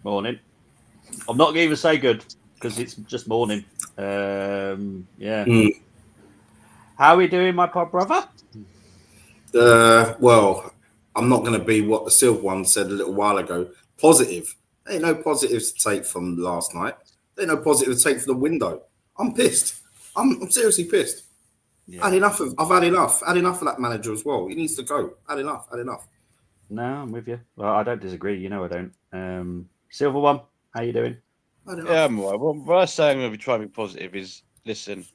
Morning. I'm not going to even say good because it's just morning. Yeah. How are we doing, my pod brother? Well, I'm not going to be what the Silver one said a little while ago. Positive. There ain't no positives to take from last night. There ain't no positive to take from the window. I'm pissed. I'm seriously pissed. Yeah. I've had enough. Had enough of that manager as well. He needs to go. Had enough. No, I'm with you. Well, I don't disagree. You know I don't. Silver one, how you doing? Yeah, I'm all right. Well, what I'm saying when we try to be positive is, listen,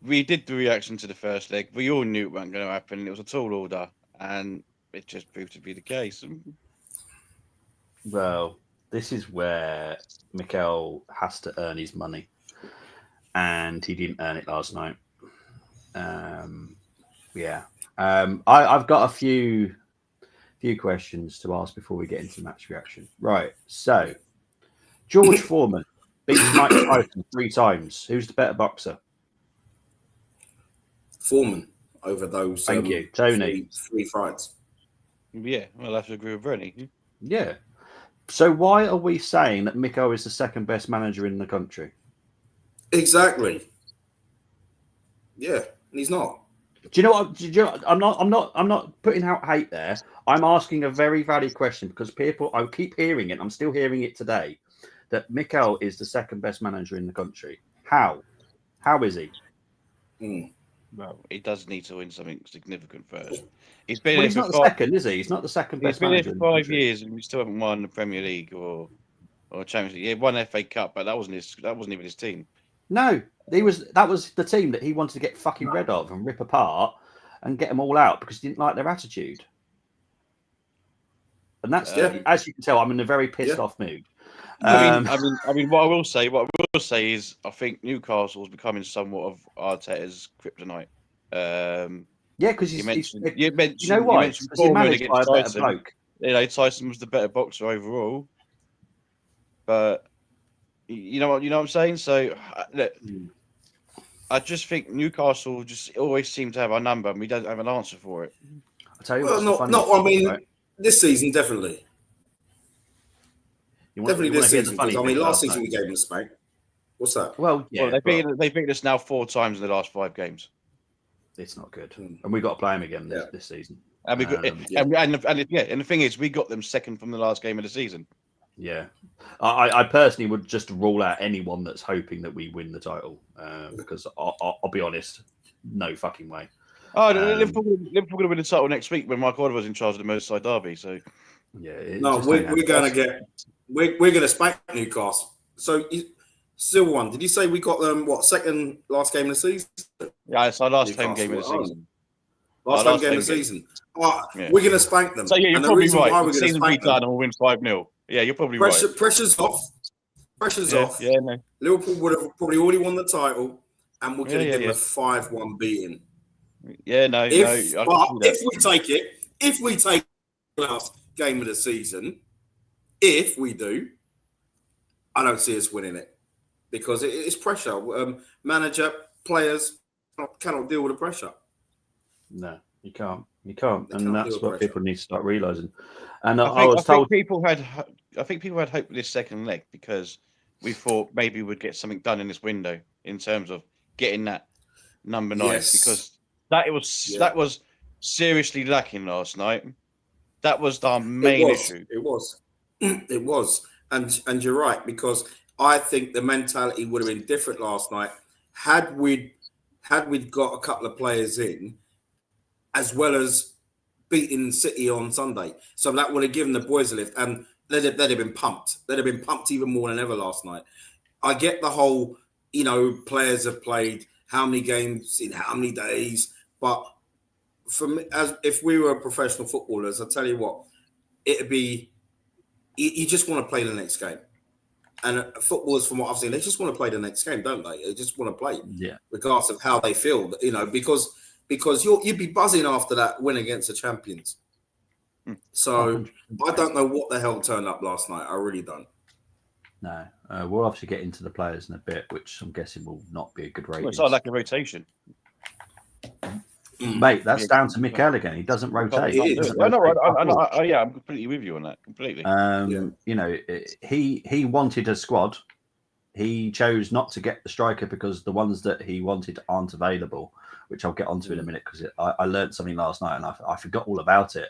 we did the reaction to the first leg. We all knew it wasn't going to happen. It was a tall order, and it just proved to be the case. Well, this is where Mikel has to earn his money, and he didn't earn it last night. Yeah. I've got a few questions to ask before we get into match reaction. Right. So, George Foreman beats Mike Tyson 3 times. Who's the better boxer? Foreman over those. Thank you, Tony. Three fights. Yeah, I'll have to agree with Rennie. Yeah. So why are we saying that Miko is the second best manager in the country? Exactly. Yeah, and he's not. Do you know what? I'm not putting out hate there. I'm asking a very valid question because I keep hearing it. I'm still hearing it today that Mikel is the second best manager in the country. How? How is he? Well, he does need to win something significant first. He's not the second, is he? He's not the second best manager. He's been here for 5 years and we still haven't won the Premier League or Champions League. He won FA Cup, but that wasn't even his team. No, that was the team that he wanted to get fucking rid of and rip apart and get them all out because he didn't like their attitude. And that's as you can tell, I'm in a very pissed off mood. I mean, what I will say is, I think Newcastle is becoming somewhat of Arteta's kryptonite. Yeah, because you mentioned you know why? Because he managed by a better bloke. You know, Tyson was the better boxer overall, but you know what I'm saying. So look, I just think Newcastle just always seem to have our number, and we don't have an answer for it. I'll tell you what. This season definitely. This season. Last season we gave them a spank. What's that? Well, yeah, they beat us now 4 times in the last 5 games. It's not good, and we got to play them again this season. And we got, and the thing is, we got them second from the last game of the season. Yeah, I personally would just rule out anyone that's hoping that we win the title because I'll be honest, no fucking way. Oh, Liverpool going to win the title next week when Mike Oliver's in charge of the Merseyside derby. So yeah, we're going to spank Newcastle. So. Still one. Did you say we got them? Second last game of the season? Yeah, it's our last home game of the season. Last home game of the season. We're going to spank them. So yeah, you're probably right. The season be done and we'll win 5-0. Yeah, you're probably right. Pressure's off. Yeah, no. Liverpool would have probably already won the title, and we're going to give them a 5-1 beating. Yeah, no. If we take the last game of the season, if we do, I don't see us winning it. Because it's pressure. Manager, players cannot deal with the pressure. No, you can't. And that's what people need to start realising. And I think people had hope with this second leg because we thought maybe we'd get something done in this window in terms of getting that number 9 because that was seriously lacking last night. That was our main issue. It was. And you're right, because I think the mentality would have been different last night had we got a couple of players in, as well as beating City on Sunday. So that would have given the boys a lift, and they'd have been pumped. They'd have been pumped even more than ever last night. I get the whole, players have played how many games in how many days, but for me, if we were professional footballers, I tell you what, it'd be you just want to play the next game. And footballers, from what I've seen, they just want to play the next game, don't they? They just want to play, regardless of how they feel. Because you'd be buzzing after that win against the champions. So 100%. I don't know what the hell turned up last night. I really don't. No, we'll obviously get into the players in a bit, which I'm guessing will not be a good rating. Well, it's like a rotation. Mate, that's down to Mikel again. He doesn't rotate. He is. I'm completely with you on that. Completely. You know, he wanted a squad. He chose not to get the striker because the ones that he wanted aren't available, which I'll get onto in a minute because I learned something last night and I forgot all about it.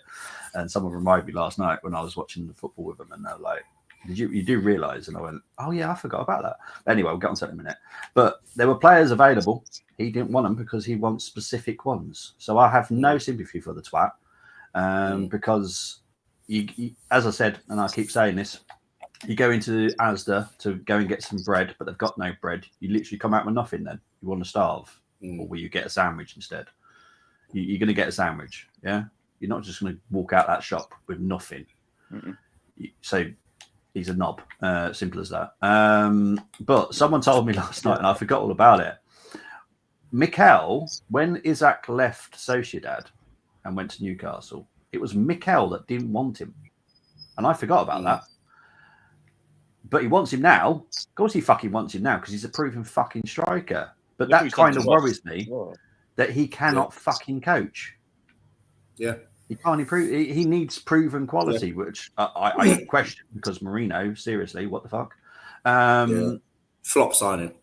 And someone reminded me last night when I was watching the football with them, and they're like, you do realise? And I went, oh yeah, I forgot about that. Anyway, we'll get on to that in a minute. But there were players available. He didn't want them because he wants specific ones. So I have no sympathy for the twat because you, as I said, and I keep saying this, you go into Asda to go and get some bread, but they've got no bread. You literally come out with nothing then. You want to starve. Or will you get a sandwich instead? You're going to get a sandwich, yeah? You're not just going to walk out that shop with nothing. So he's a knob. Simple as that. But someone told me last night, and I forgot all about it. Mikel, when Isaac left Sociedad and went to Newcastle, it was Mikel that didn't want him. And I forgot about that. But he wants him now. Of course he fucking wants him now because he's a proven fucking striker. But that kind of worries me that he cannot fucking coach. Yeah. He can't improve. He needs proven quality, which I question because Mourinho, seriously, what the fuck? Flop signing.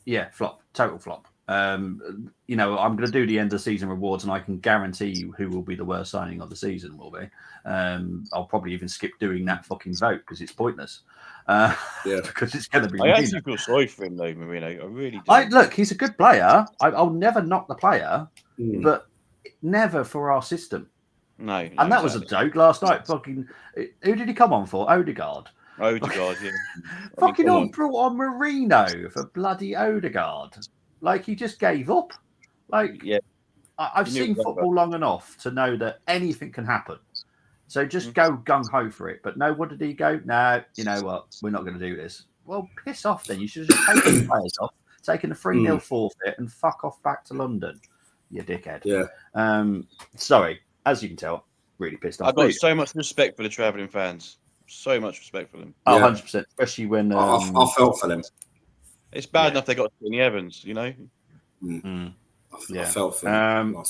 Yeah, flop. Total flop. You know, I'm going to do the end of season rewards, and I can guarantee you who will be the worst signing of the season will be. I'll probably even skip doing that fucking vote because it's pointless. Because it's going to be. I actually feel sorry for him though, Marino. I really do. Look, he's a good player. I'll never knock the player, but never for our system. No, and that was a joke last night. Fucking, who did he come on for? Odegaard. Odegaard, yeah. Fucking brought on Marino for bloody Odegaard. Like he just gave up. Like, yeah, I've seen football long enough to know that anything can happen. So just go gung ho for it. But no, what did he go? No, you know what? We're not going to do this. Well, piss off then. You should have just taken the players off, taken a 3-0 forfeit, and fuck off back to London. You dickhead. Yeah. Sorry. As you can tell, really pissed off. I've got so much respect for the travelling fans. So much respect for them. Oh, 100%. Especially when I felt for them. It's bad enough they got Tony Evans, you know. I felt for them.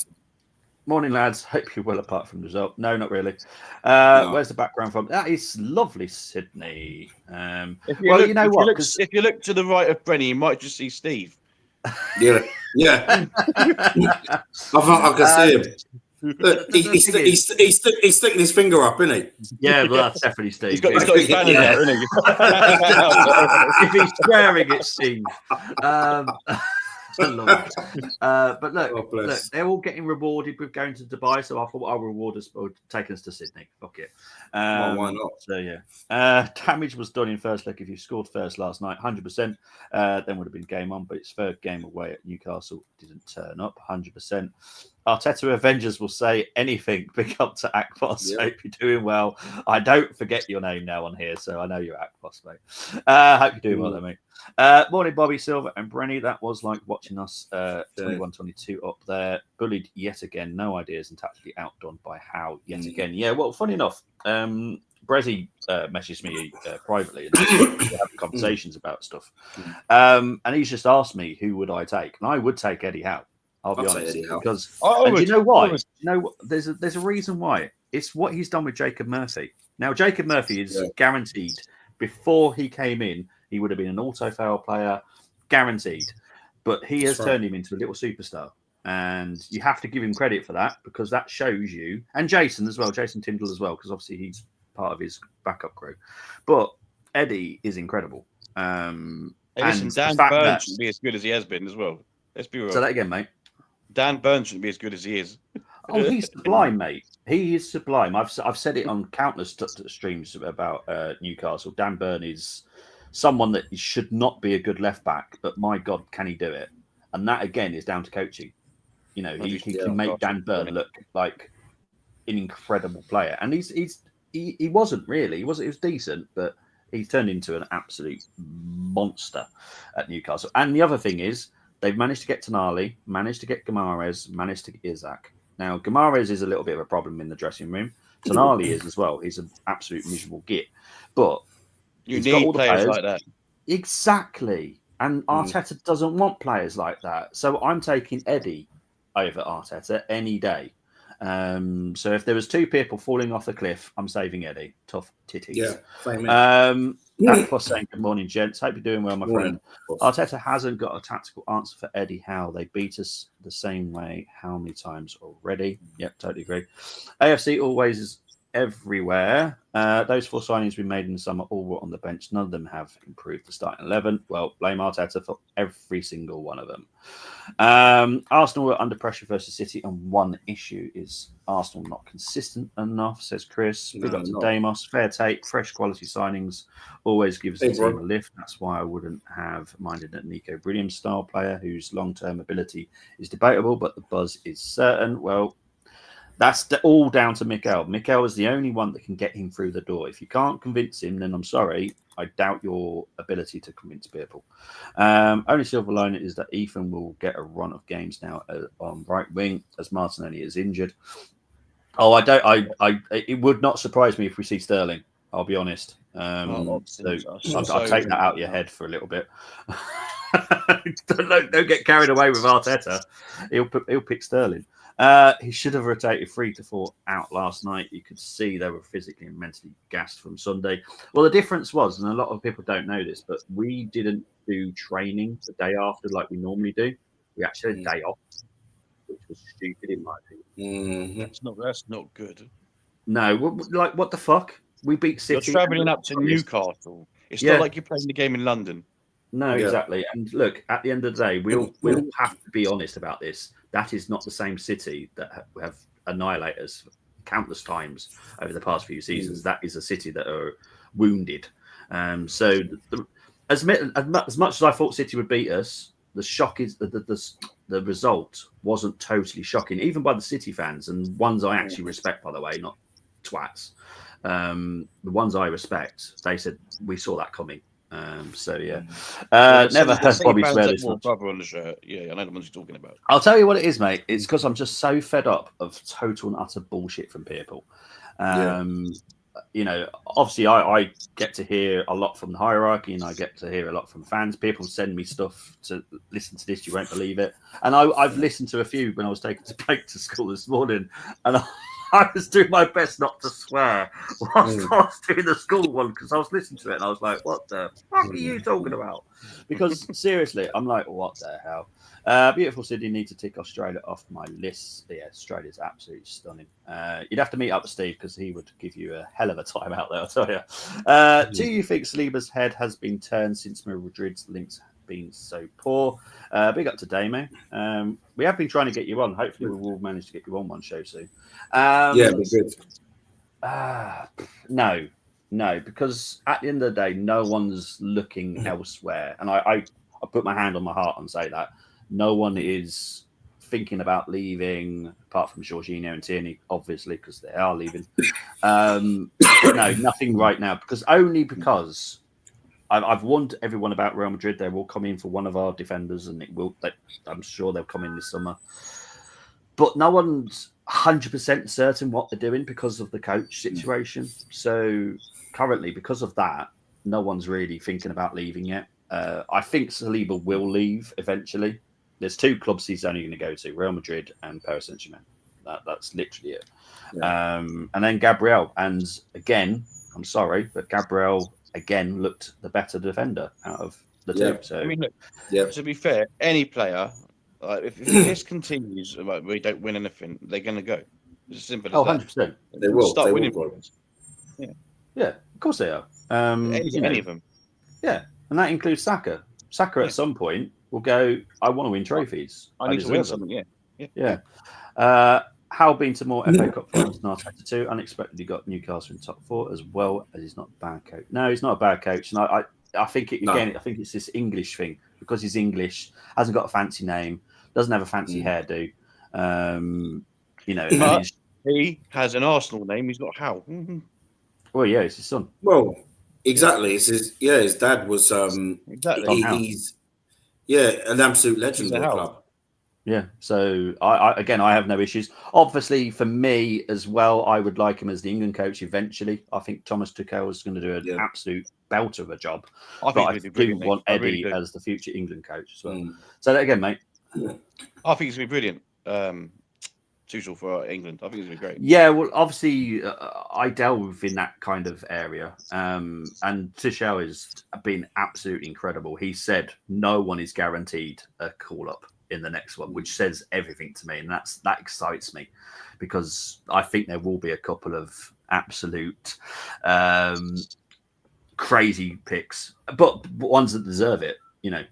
Morning, lads. Hope you're well apart from the result. No, not really. Where's the background from? That is lovely, Sydney. If you look to the right of Brenny, you might just see Steve. Yeah. I can see him. Look, he's sticking his finger up, isn't he? Yeah, well, that's definitely Steve. He's got his banner there, isn't he? If he's swearing, it's Steve. But look, they're all getting rewarded with going to Dubai, so I thought I'll reward us or take us to Sydney. Fuck it. Why not? So yeah, damage was done in first leg. If you scored first last night, 100%, then would have been game on. But it's third game away at Newcastle didn't turn up, 100%. Arteta Avengers will say anything. Big up to Akpos. Yep. Hope you're doing well. I don't forget your name now on here, so I know you're Akpos, mate. Hope you're doing well, there, mate. Morning, Bobby Silver and Brenny. That was like watching us 21-22 up there. Bullied yet again. No ideas and tactically outdone by Howe yet again. Yeah, well, funny enough, Brezzy messaged me privately and having conversations about stuff. And he's just asked me who would I take. And I would take Eddie Howe. I'll be honest, because you know why? There's a reason why. It's what he's done with Jacob Murphy. Now, Jacob Murphy is guaranteed. Before he came in, he would have been an auto-foul player, guaranteed. But he has turned him into a little superstar. And you have to give him credit for that because that shows you, and Jason as well, Jason Tyndall as well, because obviously he's part of his backup crew. But Eddie is incredible. Listen, Dan Burns shouldn't be as good as he has been as well. Let's be real. Say that again, mate. Dan Burns shouldn't be as good as he is. Oh, he's sublime, mate. He is sublime. I've said it on countless streams about Newcastle. Dan Burn is someone that should not be a good left back, but my God, can he do it? And that again is down to coaching. You know, he can make Dan Burn look like an incredible player, and he wasn't really. He was decent, but he's turned into an absolute monster at Newcastle. And the other thing is, they've managed to get Tonali, managed to get Guimaraes, managed to get Isaac. Now, Guimaraes is a little bit of a problem in the dressing room. Tonali is as well. He's an absolute miserable git. But you need all the players like that. Exactly. And Arteta doesn't want players like that. So I'm taking Eddie over Arteta any day. So if there was 2 people falling off the cliff, I'm saving Eddie. Tough titties. Yeah, same here. That plus saying good morning, gents. Hope you're doing well, my Morning. friend. Arteta hasn't got a tactical answer for Eddie Howe. They beat us the same way how many times already? Yep, totally agree. AFC always is everywhere. Those 4 signings we made in the summer all were on the bench. None of them have improved the starting 11. Well, blame Arteta for every single one of them. Arsenal were under pressure versus City, and one issue is Arsenal not consistent enough, says Chris. Big up to Damos. Fair take. Fresh quality signings always gives the team a lift. That's why I wouldn't have minded a Nico Williams style player whose long-term ability is debatable, but the buzz is certain. Well, that's all down to Mikel. Mikel is the only one that can get him through the door. If you can't convince him, then I'm sorry. I doubt your ability to convince people. Only silver lining is that Ethan will get a run of games now on right wing as Martinelli is injured. Oh, it would not surprise me if we see Sterling. I'll be honest. I'll take that out of your head for a little bit. don't get carried away with Arteta. He'll pick Sterling. He should have rotated 3 to 4 out last night. You could see they were physically and mentally gassed from Sunday. Well, the difference was, and a lot of people don't know this, but we didn't do training the day after like we normally do. We actually had a day off, which was stupid in my opinion. That's not good. No, like what the fuck? We beat City. You're travelling up to Newcastle. It's not like you're playing the game in London. No, exactly. And look, at the end of the day, we'll have to be honest about this. That is not the same City that have annihilated us countless times over the past few seasons. That is a City that are wounded. So as much as I thought City would beat us, the shock is the result wasn't totally shocking, even by the City fans, and ones I actually respect, by the way, not twats. The ones I respect, they said we saw that coming. Never heard Bobby swear this much. Brother on the shirt. Yeah, I know the ones you're talking about. I'll tell you what it is, mate. It's because I'm just so fed up of total and utter bullshit from people. You know, obviously I get to hear a lot from the hierarchy, and I get to hear a lot from fans. People send me stuff to listen to this. You won't believe it. And I've listened to a few when I was taking to Blake to school this morning, and I was doing my best not to swear whilst I was doing the school one, because I was listening to it and I was like, what the fuck are you talking about? Because seriously, I'm like, what the hell? Beautiful city, need to tick Australia off my list. Yeah, Australia's absolutely stunning. You'd have to meet up with Steve because he would give you a hell of a time out there, I'll tell you. Do you think Saliba's head has been turned since Madrid's links have been so poor? Big up to Damo. We have been trying to get you on. Hopefully we will manage to get you on one show soon. Be good. No, because at the end of the day, no one's looking elsewhere. And I put my hand on my heart and say that. No one is thinking about leaving, apart from Jorginho and Tierney, obviously, because they are leaving. No, nothing right now, because I've warned everyone about Real Madrid. They will come in for one of our defenders, and I'm sure they'll come in this summer. But no one's 100% certain what they're doing because of the coach situation. So currently, because of that, no one's really thinking about leaving yet. I think Saliba will leave eventually. There's 2 clubs he's only going to go to: Real Madrid and Paris Saint-Germain. That's literally it. Yeah. And then Gabriel. And again, I'm sorry, but Gabriel again looked the better defender out of the 2. So I mean, look, to be fair, any player, if this continues, we don't win anything, they're going to go. It's as simple as that. 100%. They will start winning. Yeah, of course they are. Any of them. Yeah, and that includes Saka. Saka at some point will go, I want to win trophies. I need to win something, yeah. Hal been to more FA Cup finals than Arteta too. Unexpectedly got Newcastle in top 4 as well, as he's not a bad coach. No, he's not a bad coach. And I think I think it's this English thing, because he's English, hasn't got a fancy name, doesn't have a fancy hairdo. He has an Arsenal name. He's got Hal. Well, yeah, it's his son. Well, exactly. It's his dad was exactly. He's an absolute legend of the club. Yeah, so I have no issues. Obviously, for me as well, I would like him as the England coach eventually. I think Thomas Tuchel is going to do an absolute belter of a job. I do want Eddie as the future England coach as well. So that again, mate. I think it's going to be brilliant. Tuchel for England. I think it's going to be great. Yeah, well, obviously, I delve in that kind of area, and Tuchel has been absolutely incredible. He said no one is guaranteed a call up in the next one, which says everything to me, and that excites me because I think there will be a couple of absolute crazy picks, but ones that deserve it. You know,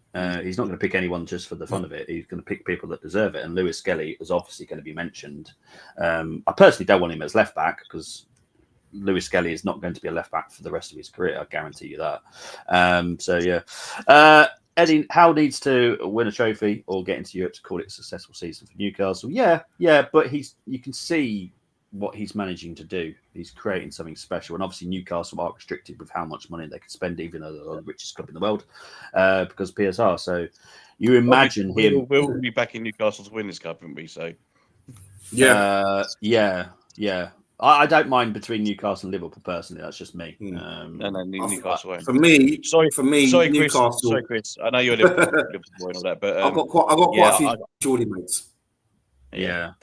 he's not going to pick anyone just for the fun of it. He's going to pick people that deserve it. And Lewis Skelly is obviously going to be mentioned. I personally don't want him as left back because Lewis Skelly is not going to be a left back for the rest of his career. I guarantee you that. So yeah, Eddie Howe needs to win a trophy or get into Europe to call it a successful season for Newcastle. Yeah, but you can see what he's managing to do. He's creating something special, and obviously Newcastle are restricted with how much money they can spend, even though they're the richest club in the world, because of PSR. So you imagine him. We'll be back in Newcastle to win this cup, won't we? So yeah. I don't mind between Newcastle and Liverpool personally. That's just me. No, Newcastle won't. For me, sorry, Newcastle. Chris. Sorry, Chris. I know you're Liverpool boy and all that, but I've got quite a few Geordie mates. Yeah,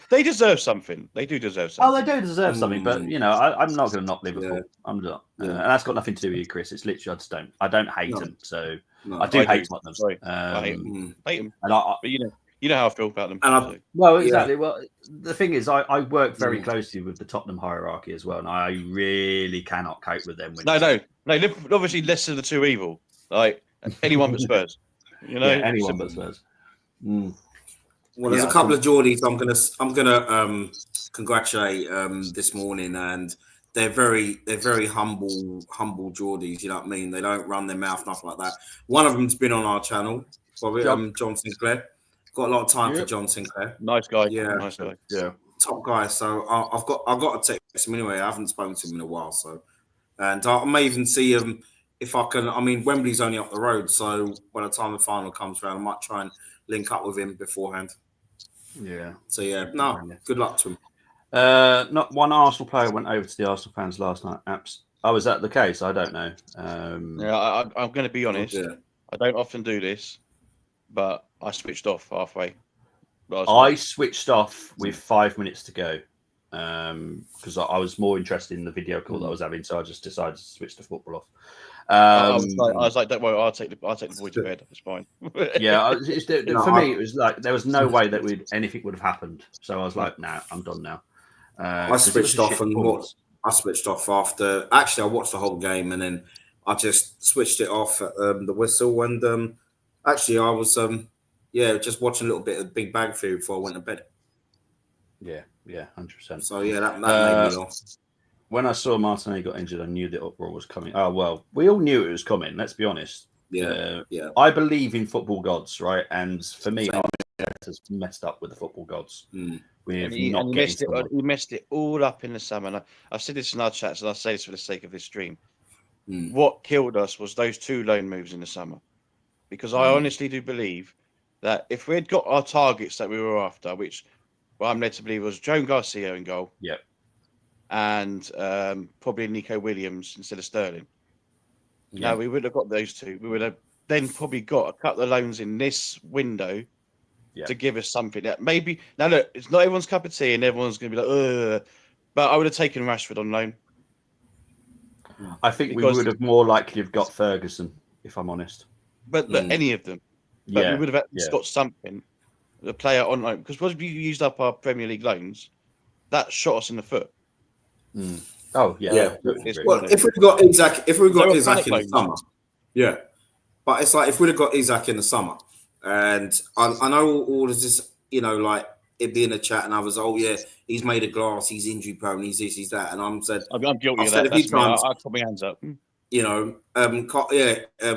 they deserve something. They do deserve something. Oh, they do deserve something, but I'm not going to knock Liverpool. Yeah. I'm not, Yeah. and that's got nothing to do with you, Chris. It's literally I don't hate them. So No. I do hate Tottenham. Sorry, I hate them. And but you know how I feel about them. Well, exactly. Yeah. Well, the thing is, I work very closely with the Tottenham hierarchy as well, and I really cannot cope with them. No. Liverpool, obviously, less of the two evil. Like anyone but Spurs. You know, anyone but Spurs. Well, there's a couple of Geordies I'm gonna congratulate this morning, and they're very humble Geordies. You know what I mean? They don't run their mouth, nothing like that. One of them's been on our channel, probably John Sinclair. Got a lot of time for John Sinclair. Nice guy. Yeah, nice guy. Yeah, top guy. So I've got to text him anyway. I haven't spoken to him in a while, so and I may even see him if I can. I mean, Wembley's only up the road, so by the time the final comes around, I might try and link up with him beforehand. Yeah. So good luck to him. Not one Arsenal player went over to the Arsenal fans last night. Oh, is that the case? I don't know. I'm going to be honest. I don't often do this, but I switched off halfway. I switched off with 5 minutes to go because I was more interested in the video call that I was having, so I just decided to switch the football off. I was like, don't worry, I'll take the boy to bed. It's fine. Yeah, for me, it was like there was no way that anything would have happened. So I was like, nah, I'm done now. I switched off I switched off after. Actually, I watched the whole game and then I just switched it off at the whistle. And actually, I was just watching a little bit of Big Bang Theory before I went to bed. Yeah, 100%. So that made me off. When I saw Martinelli got injured, I knew the uproar was coming. Oh, well, we all knew it was coming. Let's be honest. Yeah. I believe in football gods, right? And for me, Arteta has messed up with the football gods. He messed it all up in the summer. And I've said this in our chats, and I'll say this for the sake of this stream. What killed us was those 2 loan moves in the summer. Because I honestly do believe that if we had got our targets that we were after, which I'm led to believe was Joan Garcia in goal. Yep. And probably Nico Williams instead of Sterling. Yeah. No, we would have got those 2. We would have then probably got a couple of loans in this window to give us something that maybe. Now, look, it's not everyone's cup of tea and everyone's going to be like, ugh. But I would have taken Rashford on loan. I think we would have more likely have got Ferguson, if I'm honest. But look, any of them. But we would have at least got something. The player on loan. Because once we used up our Premier League loans, that shot us in the foot. Oh yeah. Well, if we got Isaac, in the summer, but it's like if we'd have got Isaac in the summer, and I know all of this, like it being a chat, and I was, he's made of glass, he's injury prone, he's this, he's that, and I'm guilty of that. That's me. I'll put my hands up.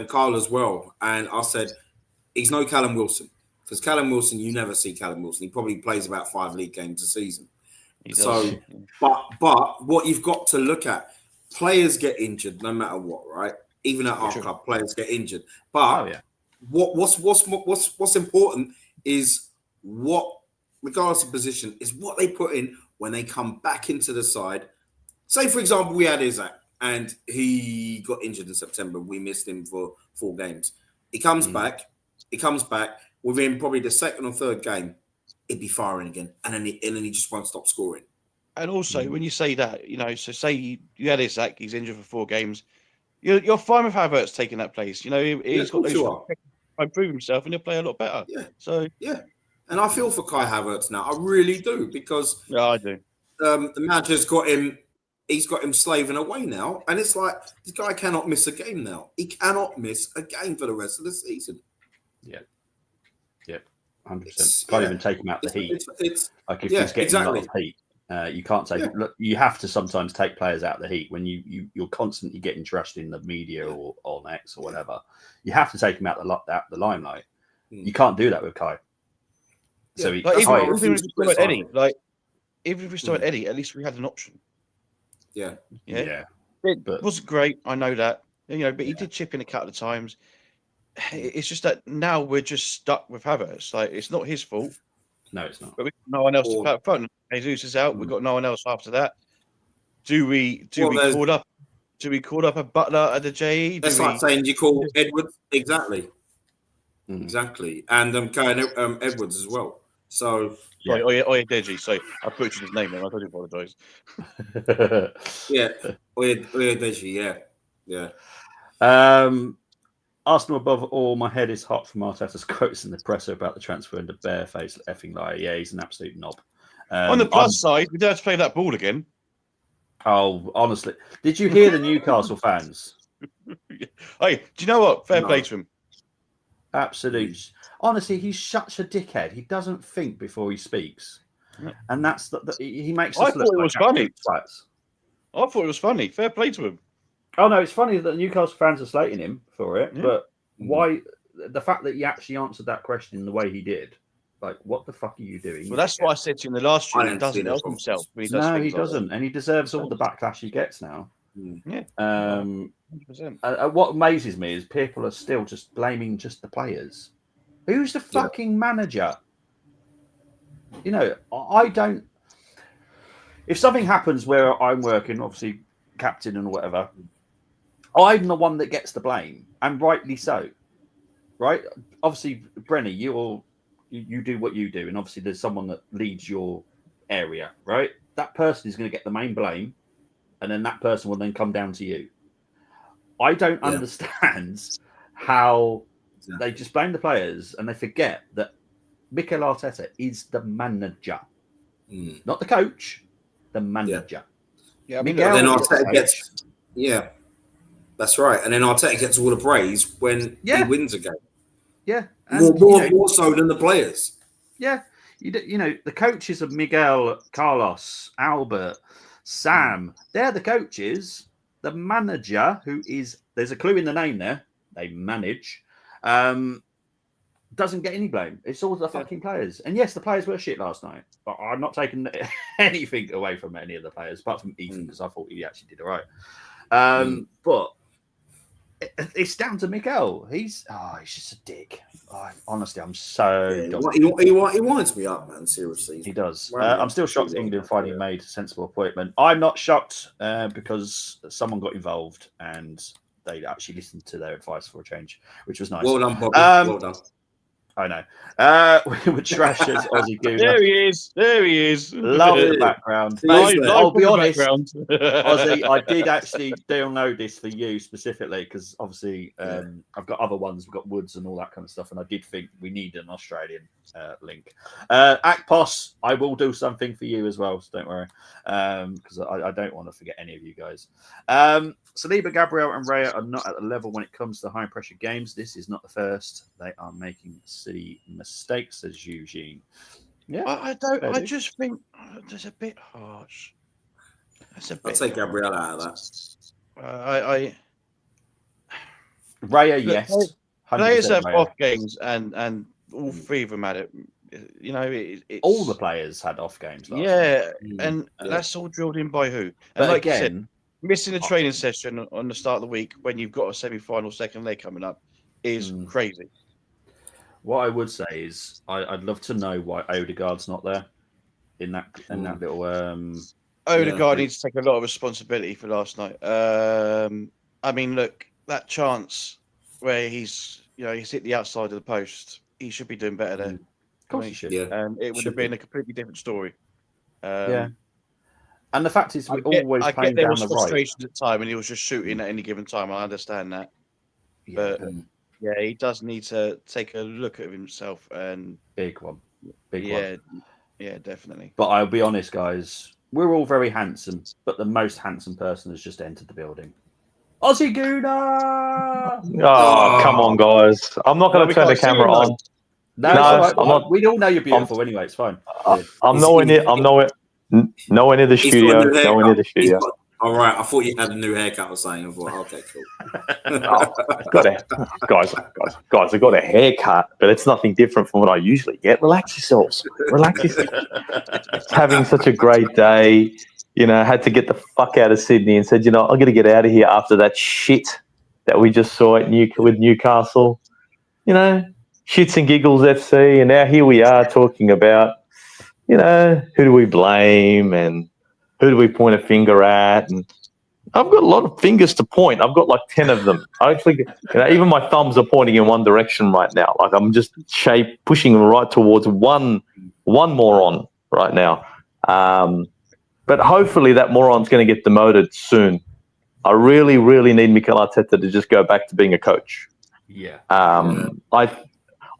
Carl as well, and I said he's no Callum Wilson because Callum Wilson, you never see Callum Wilson. He probably plays about 5 league games a season. So, but what you've got to look at, players get injured no matter what, right? Even at our club, players get injured. But what's important is regardless of position, is what they put in when they come back into the side. Say, for example, we had Isaac and he got injured in September. We missed him for 4 games. He comes back. Within probably the second or third game, he'd be firing again, and then he just won't stop scoring. And also, when you say that, so say you had Isaac, he's injured for 4 games. You're fine with Havertz taking that place. He's got those to improve himself, and he'll play a lot better. Yeah. So and I feel for Kai Havertz now. I really do, because I do. The manager's got him. He's got him slaving away now, and it's like this guy cannot miss a game now. He cannot miss a game for the rest of the season. Yeah, 100%. Can't even take him out the heat. It's like if he's getting a lot of heat. You can't take. Look, you have to sometimes take players out of the heat when you're constantly getting trashed in the media or on X or whatever. You have to take him out the limelight. You can't do that with Kai. So even if we still had Eddie, even if we still had Eddie, at least we had an option. Yeah. It wasn't great. I know that. But he did chip in a couple of times. It's just that now we're just stuck with Havertz. It's not his fault. No, it's not. But we've got no one else to play up front. Jesus is out. We've got no one else after that. Do we call up a Butler at the JE? That's like saying you call Edwards. Exactly. Exactly. And Kai Edwards as well. So Deji. So I butchered his name. I do apologise. Deji. Yeah. Arsenal above all. My head is hot from Arteta's quotes in the presser about the transfer and the barefaced effing liar. Yeah, he's an absolute knob. On the plus side, we don't have to play that ball again. Oh, honestly, did you hear the Newcastle fans? Hey, do you know what? Fair play to him. Absolute. Honestly, he's such a dickhead. He doesn't think before he speaks, and that's he makes. I thought it was funny. Flats. I thought it was funny. Fair play to him. Oh no, it's funny that the Newcastle fans are slating him for it, but why? The fact that he actually answered that question the way he did, what the fuck are you doing? Well, that's what I said to him in the last stream. He doesn't help himself. He doesn't, and he deserves all the backlash he gets now. Yeah. 100%. What amazes me is people are still just blaming just the players. Who's the fucking manager? I don't. If something happens where I'm working, obviously captain and whatever, I'm the one that gets the blame, and rightly so. Right? Obviously, Brenny, you do what you do, and obviously there's someone that leads your area, right? That person is going to get the main blame, and then that person will then come down to you. I don't understand how they just blame the players and they forget that Mikel Arteta is the manager, not the coach, the manager. Yeah, then Arteta gets. Yeah, that's right. And then Arteta gets all the praise when he wins a game. Yeah, more so than the players. Yeah, the coaches of Miguel, Carlos, Albert, Sam. They're the coaches. The manager, who is there's a clue in the name there. They manage. Doesn't get any blame. It's all the fucking players. And yes, the players were shit last night. But I'm not taking anything away from any of the players, apart from Ethan, because I thought he actually did all right. But it's down to Miguel. He's just a dick. Honestly, I'm so. He winds me up, man. Seriously, he does. I'm still shocked England finally made a sensible appointment. I'm not shocked because someone got involved and they actually listened to their advice for a change, which was nice. Well done, Bobby. Well done. I know. We were trash as Aussie Gooner. There he is. Love the background. I'll be honest, Aussie, I did actually download this for you specifically because obviously I've got other ones. We've got Woods and all that kind of stuff, and I did think we need an Australian link. Akpos, I will do something for you as well, so don't worry, because I don't want to forget any of you guys. Saliba, Gabriel, and Raya are not at the level when it comes to high pressure games. This is not the first. They are making silly mistakes, says Eugene. Yeah, I don't. I just think that's a bit harsh. I'll take Gabriel out of that. Raya, yes. Players have off games, and all three of them had it. All the players had off games. And that's all drilled in by who? And but like again, you said, missing a training session on the start of the week when you've got a semi-final second leg coming up is crazy. What I would say is I'd love to know why Odegaard's not there in that little. Odegaard needs to take a lot of responsibility for last night. I mean, look, that chance where he's hit the outside of the post, he should be doing better there. course you should. Yeah. It would have been a completely different story. Yeah. And the fact is, we're always I playing get there down was the right. frustrations at time, and he was just shooting at any given time. I understand that, but yeah, he does need to take a look at himself. And big one. Yeah, definitely. But I'll be honest, guys, we're all very handsome, but the most handsome person has just entered the building. Aussie Gooner! Oh, come on, guys. I'm not going to turn the camera on. No, it's all right. I'm not, we all know you're beautiful anyway. It's fine. I'm nowhere near the studio. Nowhere near the studio. All right. I thought you had a new haircut or something. I thought, okay, cool. Guys, I got a haircut, but it's nothing different from what I usually get. Relax yourselves. Relax yourselves. Having such a great day. Had to get the fuck out of Sydney and said, I'm going to get out of here after that shit that we just saw at with Newcastle. Shits and giggles FC, and now here we are talking about, who do we blame and who do we point a finger at? And I've got a lot of fingers to point. I've got like 10 of them. I actually, even my thumbs are pointing in one direction right now. Like I'm just pushing them right towards one moron right now. But hopefully that moron's going to get demoted soon. I really, really need Mikel Arteta to just go back to being a coach. Yeah.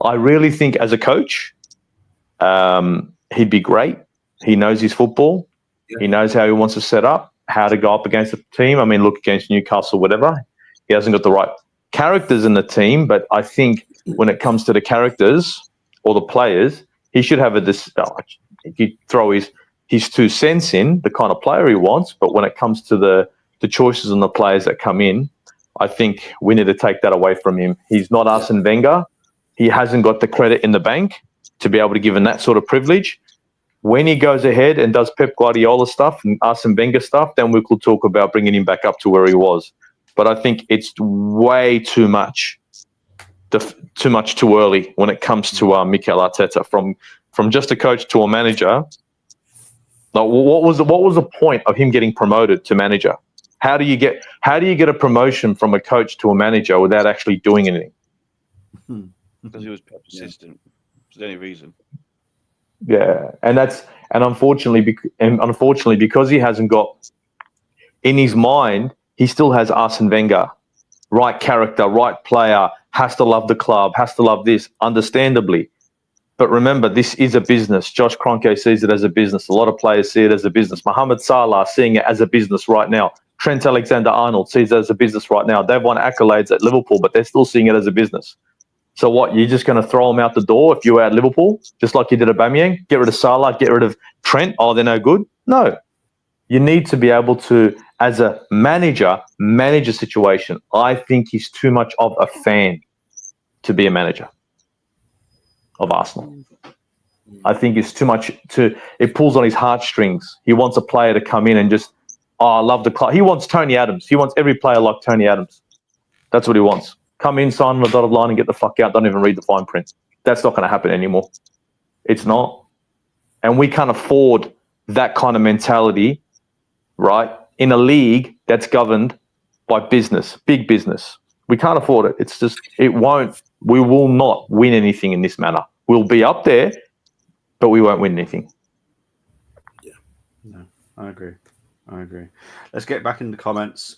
I really think as a coach, he'd be great. He knows his football. Yeah. He knows how he wants to set up, how to go up against the team. I mean, look against Newcastle, whatever. He hasn't got the right characters in the team, but I think when it comes to the characters or the players, he should have he throw his 2 cents in, the kind of player he wants. But when it comes to the choices and the players that come in, I think we need to take that away from him. He's not Arsene Wenger. He hasn't got the credit in the bank to be able to give him that sort of privilege. When he goes ahead and does Pep Guardiola stuff and Arsene Wenger stuff, then we could talk about bringing him back up to where he was. But I think it's way too much too early when it comes to Mikel Arteta. From just a coach to a manager, like what was the point of him getting promoted to manager? How do you get a promotion from a coach to a manager without actually doing anything? Because he was persistent. That's the only reason. Yeah, and unfortunately because he hasn't got in his mind, he still has Arsene Wenger, right character, right player, has to love the club, has to love this, understandably. But remember, this is a business. Josh Kroenke sees it as a business. A lot of players see it as a business. Mohamed Salah seeing it as a business right now. Trent Alexander-Arnold sees it as a business right now. They've won accolades at Liverpool, but they're still seeing it as a business. So what, you're just going to throw them out the door if you're at Liverpool, just like you did at Aubameyang? Get rid of Salah, get rid of Trent? Oh, they're no good? No. You need to be able to, as a manager, manage a situation. I think he's too much of a fan to be a manager of Arsenal. I think it's too much it pulls on his heartstrings. He wants a player to come in and just, I love the club. He wants Tony Adams. He wants every player like Tony Adams. That's what he wants. Come in, sign on the dotted line and get the fuck out. Don't even read the fine print. That's not going to happen anymore. It's not. And we can't afford that kind of mentality, right, in a league that's governed by business, big business. We can't afford it. It's just, we will not win anything in this manner. We'll be up there, but we won't win anything. Yeah. No, I agree. Let's get back in the comments.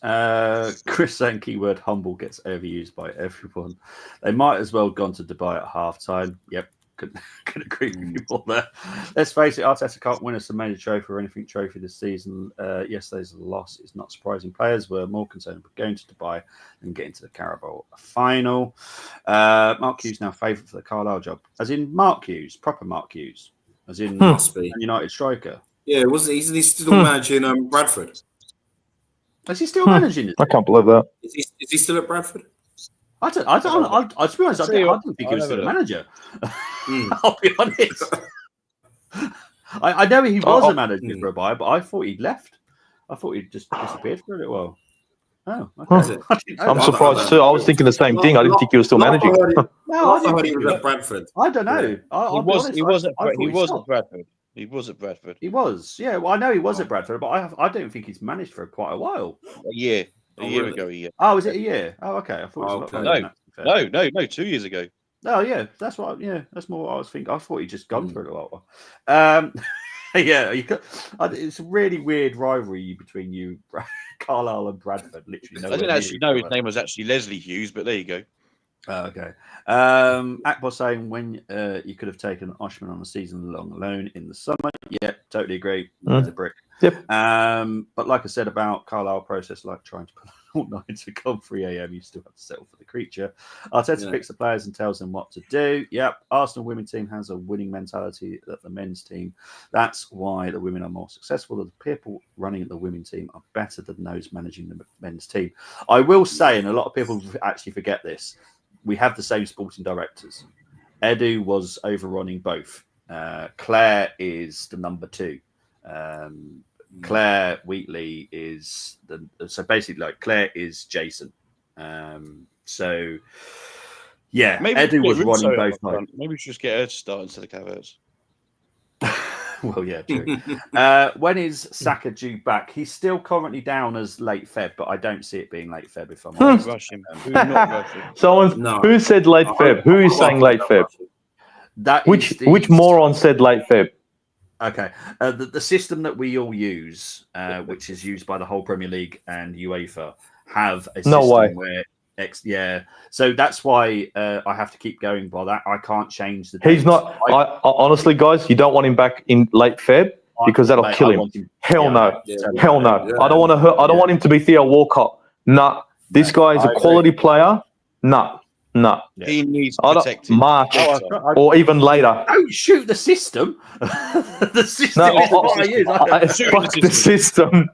Chris saying keyword humble gets overused by everyone. They might as well have gone to Dubai at halftime. Yep, could agree with you all there. Let's face it, Arteta can't win us a major trophy or anything trophy this season. Yesterday's loss is not surprising. Players were more concerned with going to Dubai than getting to the Carabao final. Mark Hughes now favourite for the Carlisle job. As in Mark Hughes, proper Mark Hughes. As in Must be. United striker. Yeah, isn't he still managing Bradford? Is he still managing it? I can't believe that. Is he still at Bradford? I to be honest, I didn't think he was still a manager. I'll be honest. I know he was a manager for a while, but I thought he'd left. I thought he'd just disappeared for a little while. Oh, okay. I'm surprised too. I was thinking the same thing. I didn't think he was still managing. No, I heard he was at Bradford. I don't know. He was at Bradford. He was at Bradford. He was, yeah. Well, I know he was at Bradford, but I don't think he's managed for quite a while. A year ago. Oh, is it a year? Oh, okay. I thought it was No, 2 years ago. Oh yeah, that's what. Yeah, that's more what I was thinking. I thought he'd just gone for it a lot. Yeah, it's a really weird rivalry between you, Carlisle and Bradford. Literally, I nowhere didn't near actually each know his other. name was actually Leslie Hughes, but there you go. Okay. Akbar saying when you could have taken Oshman on a season-long loan in the summer. Yeah, totally agree. He's a brick. Yep. But like I said about Carlisle process, like trying to put all night to come 3 a.m., you still have to settle for the creature. Arteta picks the players and tells them what to do. Yep. Arsenal women's team has a winning mentality that the men's team. That's why the women are more successful. The people running the women's team are better than those managing the men's team. I will say, and a lot of people actually forget this, we have the same sporting directors. Edu was overrunning both. Claire is the number 2. Claire Wheatley is so basically like Claire is Jason. So yeah, Maybe Edu was running both nights. Maybe we should just get her to start instead of Havertz. Well, yeah, true. When is Saka due back? He's still currently down as late Feb, but I don't see it being late Feb if I'm honest. Rush him. Do not rush him. Who said late Feb? Who is saying late Feb? Which moron said late Feb? Okay, the system that we all use, which is used by the whole Premier League and UEFA, have a system where so that's why I have to keep going by that. I can't change the date. He's not. I honestly, guys, you don't want him back in late Feb because that'll kill him. Hell no. Hell no. I don't want to hurt. I don't want him to be Theo Walcott. Nah. This guy is a quality player. Nah. He needs protecting. March or even later. Don't shoot the system. The system is what I use. Fuck the system.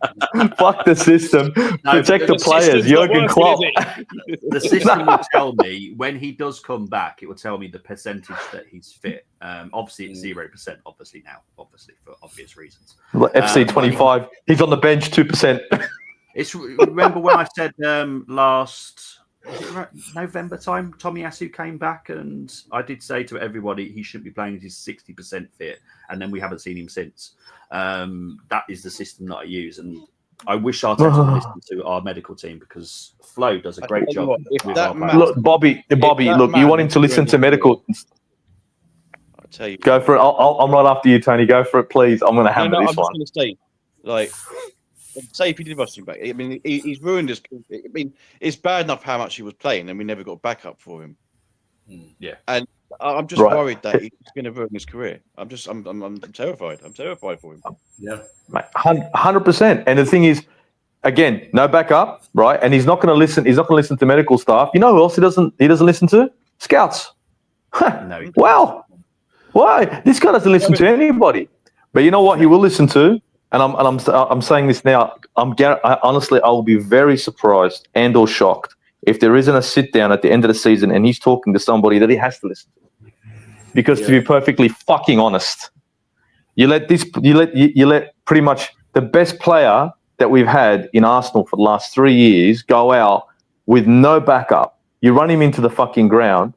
Fuck the system. Protect the players. Jurgen Klopp. The system will tell me when he does come back. It will tell me the percentage that he's fit. Obviously, it's 0%. Obviously now, for obvious reasons. FC 25. He's on the bench 2%. It's remember when I said last. Was it right? November time, Tomiyasu came back, and I did say to everybody he should be playing. He's 60% fit, and then we haven't seen him since. That is the system that I use, and I wish Arteta would listen to our medical team because Flo does a great job. Look, Bobby, look, you want him to listen to medical. I'll tell you. Go for it. I'm right after you, Tony. Go for it, please. I'm going to hammer this one. I'm just going to say, like. Say if he did rush him back, I mean, he's ruined his. I mean, it's bad enough how much he was playing, and we never got backup for him. Yeah, and I'm just worried that he's going to ruin his career. I'm terrified. I'm terrified for him. Yeah, 100%. And the thing is, again, no backup, right? And he's not going to listen. He's not going to listen to medical staff. You know who else he doesn't listen to? Scouts. No. Wow. Why? This guy doesn't listen to anybody. But you know what? He will listen to. And I'm saying this now. Honestly, I will be very surprised and/or shocked if there isn't a sit down at the end of the season and he's talking to somebody that he has to listen to. Because to be perfectly fucking honest, you let pretty much the best player that we've had in Arsenal for the last 3 years go out with no backup. You run him into the fucking ground,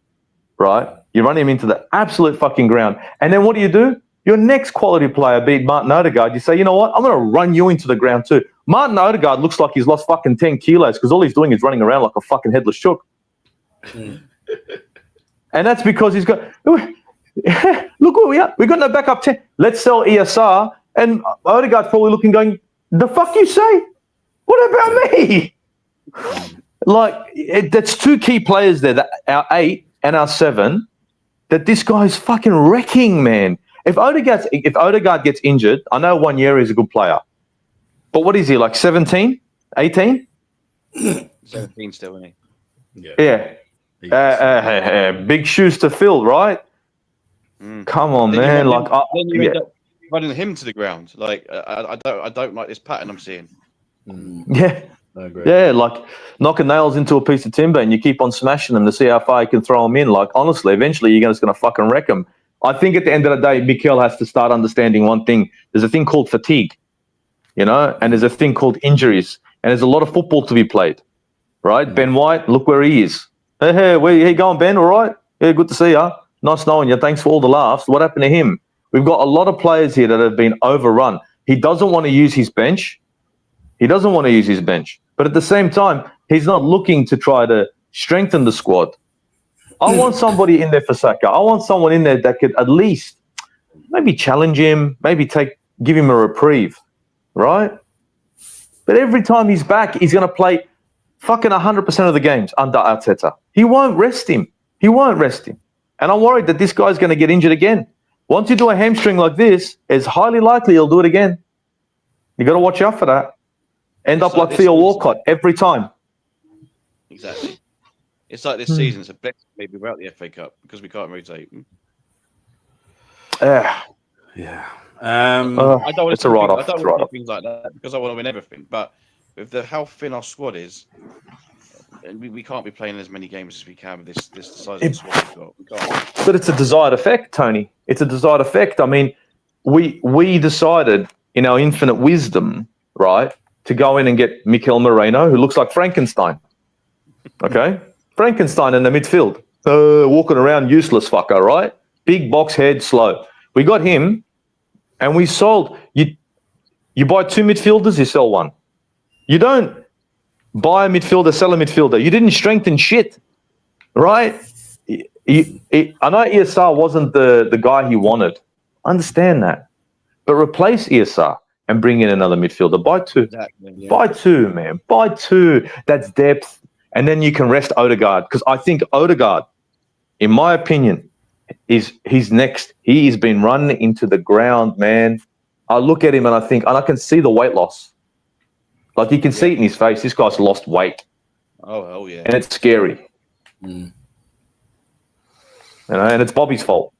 right? You run him into the absolute fucking ground, and then what do? Your next quality player, be it Martin Odegaard, you say, you know what? I'm going to run you into the ground too. Martin Odegaard looks like he's lost fucking 10 kilos because all he's doing is running around like a fucking headless chook. And that's because he's got... Look where we are. We've got no backup 10. Let's sell ESR. And Odegaard's probably looking going, the fuck you say? What about me? That's 2 key players there, our 8 and our 7, that this guy's fucking wrecking, man. If Odegaard gets injured, I know 1 year he's a good player. But what is he, like 17? 18? 17 still, isn't he? Yeah. Big shoes to fill, right? Come on, man. Then you end up running him to the ground. Like, I don't like this pattern I'm seeing. Yeah. Yeah, like knocking nails into a piece of timber and you keep on smashing them to see how far you can throw them in. Like, honestly, eventually you're just going to fucking wreck them. I think at the end of the day, Mikel has to start understanding one thing. There's a thing called fatigue, and there's a thing called injuries. And there's a lot of football to be played, right? Ben White, look where he is. Hey, where you going, Ben? All right? Yeah, good to see you. Nice knowing you. Thanks for all the laughs. What happened to him? We've got a lot of players here that have been overrun. He doesn't want to use his bench. But at the same time, he's not looking to try to strengthen the squad. I want somebody in there for Saka. I want someone in there that could at least maybe challenge him, maybe give him a reprieve, right? But every time he's back, he's going to play fucking 100% of the games under Arteta. He won't rest him. And I'm worried that this guy's going to get injured again. Once you do a hamstring like this, it's highly likely he'll do it again. You got to watch out for that. End up like Theo Walcott every time. Exactly. It's like this season. It's a blessing maybe without the FA Cup because we can't rotate. Yeah. I don't want it's a write-off. I don't want to do things like that because I want to win everything. But with how thin our squad is, and we can't be playing as many games as we can with this size of squad we've got. We can't. But it's a desired effect, Tony. It's a desired effect. I mean, we decided in our infinite wisdom, right, to go in and get Mikel Merino, who looks like Frankenstein. Okay? Frankenstein in the midfield. Walking around useless fucker, right? Big box head, slow. We got him and we sold. You buy 2 midfielders, you sell 1. You don't buy a midfielder, sell a midfielder. You didn't strengthen shit, right? I know ESR wasn't the guy he wanted. I understand that. But replace ESR and bring in another midfielder. Buy 2. Exactly, yeah. Buy 2, man. Buy 2. That's depth. And then you can rest Odegaard. Because I think Odegaard, in my opinion, he's next. He has been running into the ground, man. I look at him and I can see the weight loss. Like you can see it in his face. This guy's lost weight. Oh, hell yeah. And it's scary. You know, and it's Bobby's fault.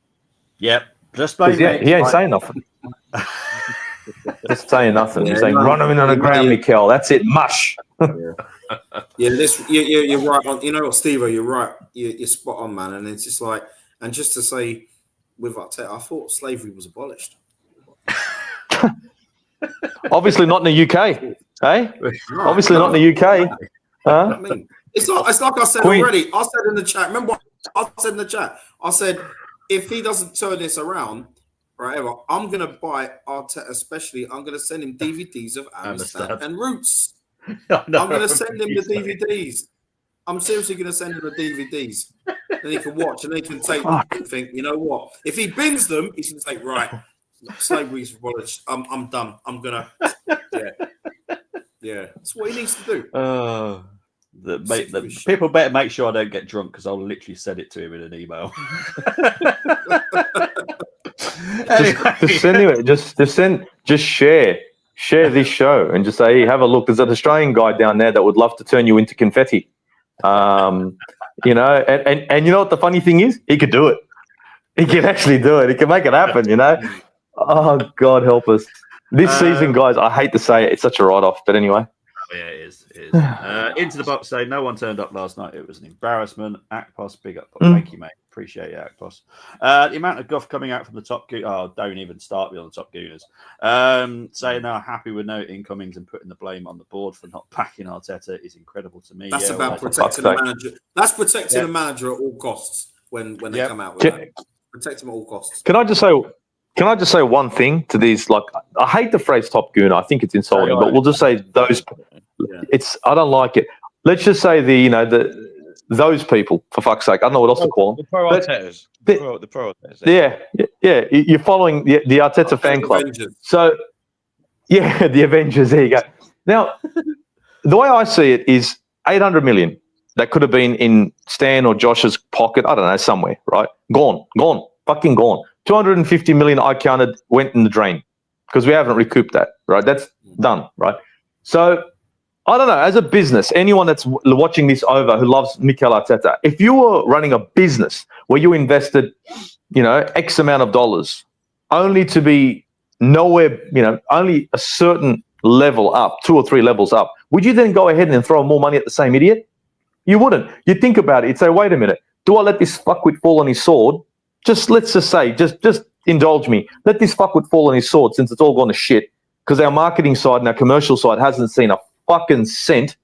Yep. Just blame he ain't saying nothing. Just saying nothing. He's saying, run him in on the ground, Mikel. That's it. Mush. You're right on. You know what, Steve? You're right. You're spot on, man. And it's just like, and just to say, with Arteta, I thought slavery was abolished. Obviously not in the UK, eh? Obviously not in the UK. Huh? I mean, it's like I said already. I said in the chat. Remember what I said in the chat? I said if he doesn't turn this around, right? I'm gonna buy Arteta. Especially, I'm gonna send him DVDs of Amistad and Roots. I'm gonna send him the DVDs. I'm seriously gonna send him the DVDs. Then he can watch and he can take and think, you know what? If he bins them, he's gonna say, right, slavery's abolished. I'm done. I'm gonna That's what he needs to do. People better make sure I don't get drunk because I'll literally send it to him in an email. Just share this show and just say, hey, have a look. There's an Australian guy down there that would love to turn you into confetti. You know, and you know what the funny thing is? He could do it. He can actually do it. He can make it happen, you know? Oh, God help us. This season, guys, I hate to say it, it's such a write-off, but anyway. Yeah, it is. Into the box say no one turned up last night. It was an embarrassment. Akpos, big up. Thank you, mate. Appreciate it, Akpos. The amount of guff coming out from the top don't even start me on the top gooners. Saying they're happy with no incomings and putting the blame on the board for not backing Arteta is incredible to me. That's about protecting the manager. That's protecting the manager at all costs when they come out with that. Protect him at all costs. Can I just say one thing to these? Like, I hate the phrase "top gooner." I think it's insulting, but we'll just say those. I don't like it. Let's just say those people, for fuck's sake. I don't know what else to call them. The pro Artetas. The pro Artetas. Yeah. You're following the Arteta fan club. Avengers. So, yeah, the Avengers. There you go. Now, the way I see it is 800 million that could have been in Stan or Josh's pocket. I don't know, somewhere, right? Gone, fucking gone. 250 million I counted went in the drain because we haven't recouped that, right? That's done, right? So, I don't know, as a business, anyone that's watching this over who loves Mikel Arteta, if you were running a business where you invested, X amount of dollars only to be nowhere, only a certain level up, 2 or 3 levels up, would you then go ahead and throw more money at the same idiot? You wouldn't. You'd think about it. You'd say, wait a minute, do I let this fuckwit fall on his sword? Let's just say, indulge me. Let this fuckwit fall on his sword since it's all gone to shit because our marketing side and our commercial side hasn't seen a fucking cent,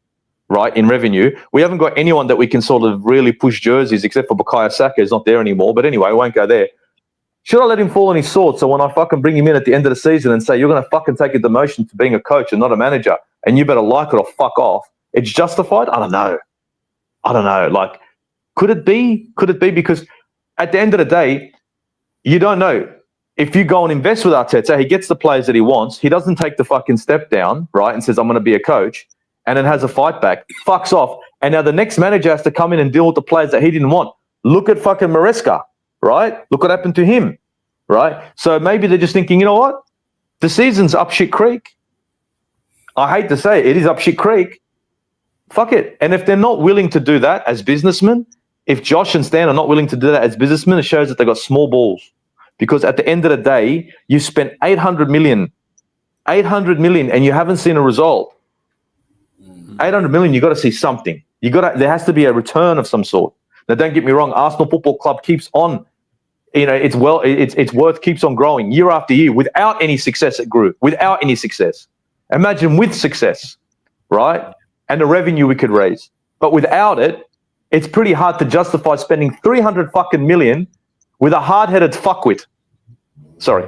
right, in revenue. We haven't got anyone that we can sort of really push jerseys except for Bukayo Saka. He's not there anymore. But anyway, I won't go there. Should I let him fall on his sword so when I fucking bring him in at the end of the season and say, you're going to fucking take a demotion to being a coach and not a manager and you better like it or fuck off, it's justified? I don't know. Like, Could it be? Could it be? Because at the end of the day, you don't know. If you go and invest with Arteta, he gets the players that he wants. He doesn't take the fucking step down, right, and says, I'm going to be a coach, and then has a fight back, fucks off. And now the next manager has to come in and deal with the players that he didn't want. Look at fucking Maresca, right? Look what happened to him, right? So maybe they're just thinking, you know what? The season's up shit creek. I hate to say it is up shit creek. Fuck it. And if they're not willing to do that as businessmen, if Josh and Stan are not willing to do that as businessmen, it shows that they've got small balls. Because at the end of the day, you spent 800 million, and you haven't seen a result. 800 million, you got to see something. There has to be a return of some sort. Now, don't get me wrong. Arsenal Football Club keeps on, its worth keeps on growing year after year. Without any success, it grew. Without any success. Imagine with success, right? And the revenue we could raise. But without it, it's pretty hard to justify spending 300 fucking million with a hard-headed fuckwit. Sorry.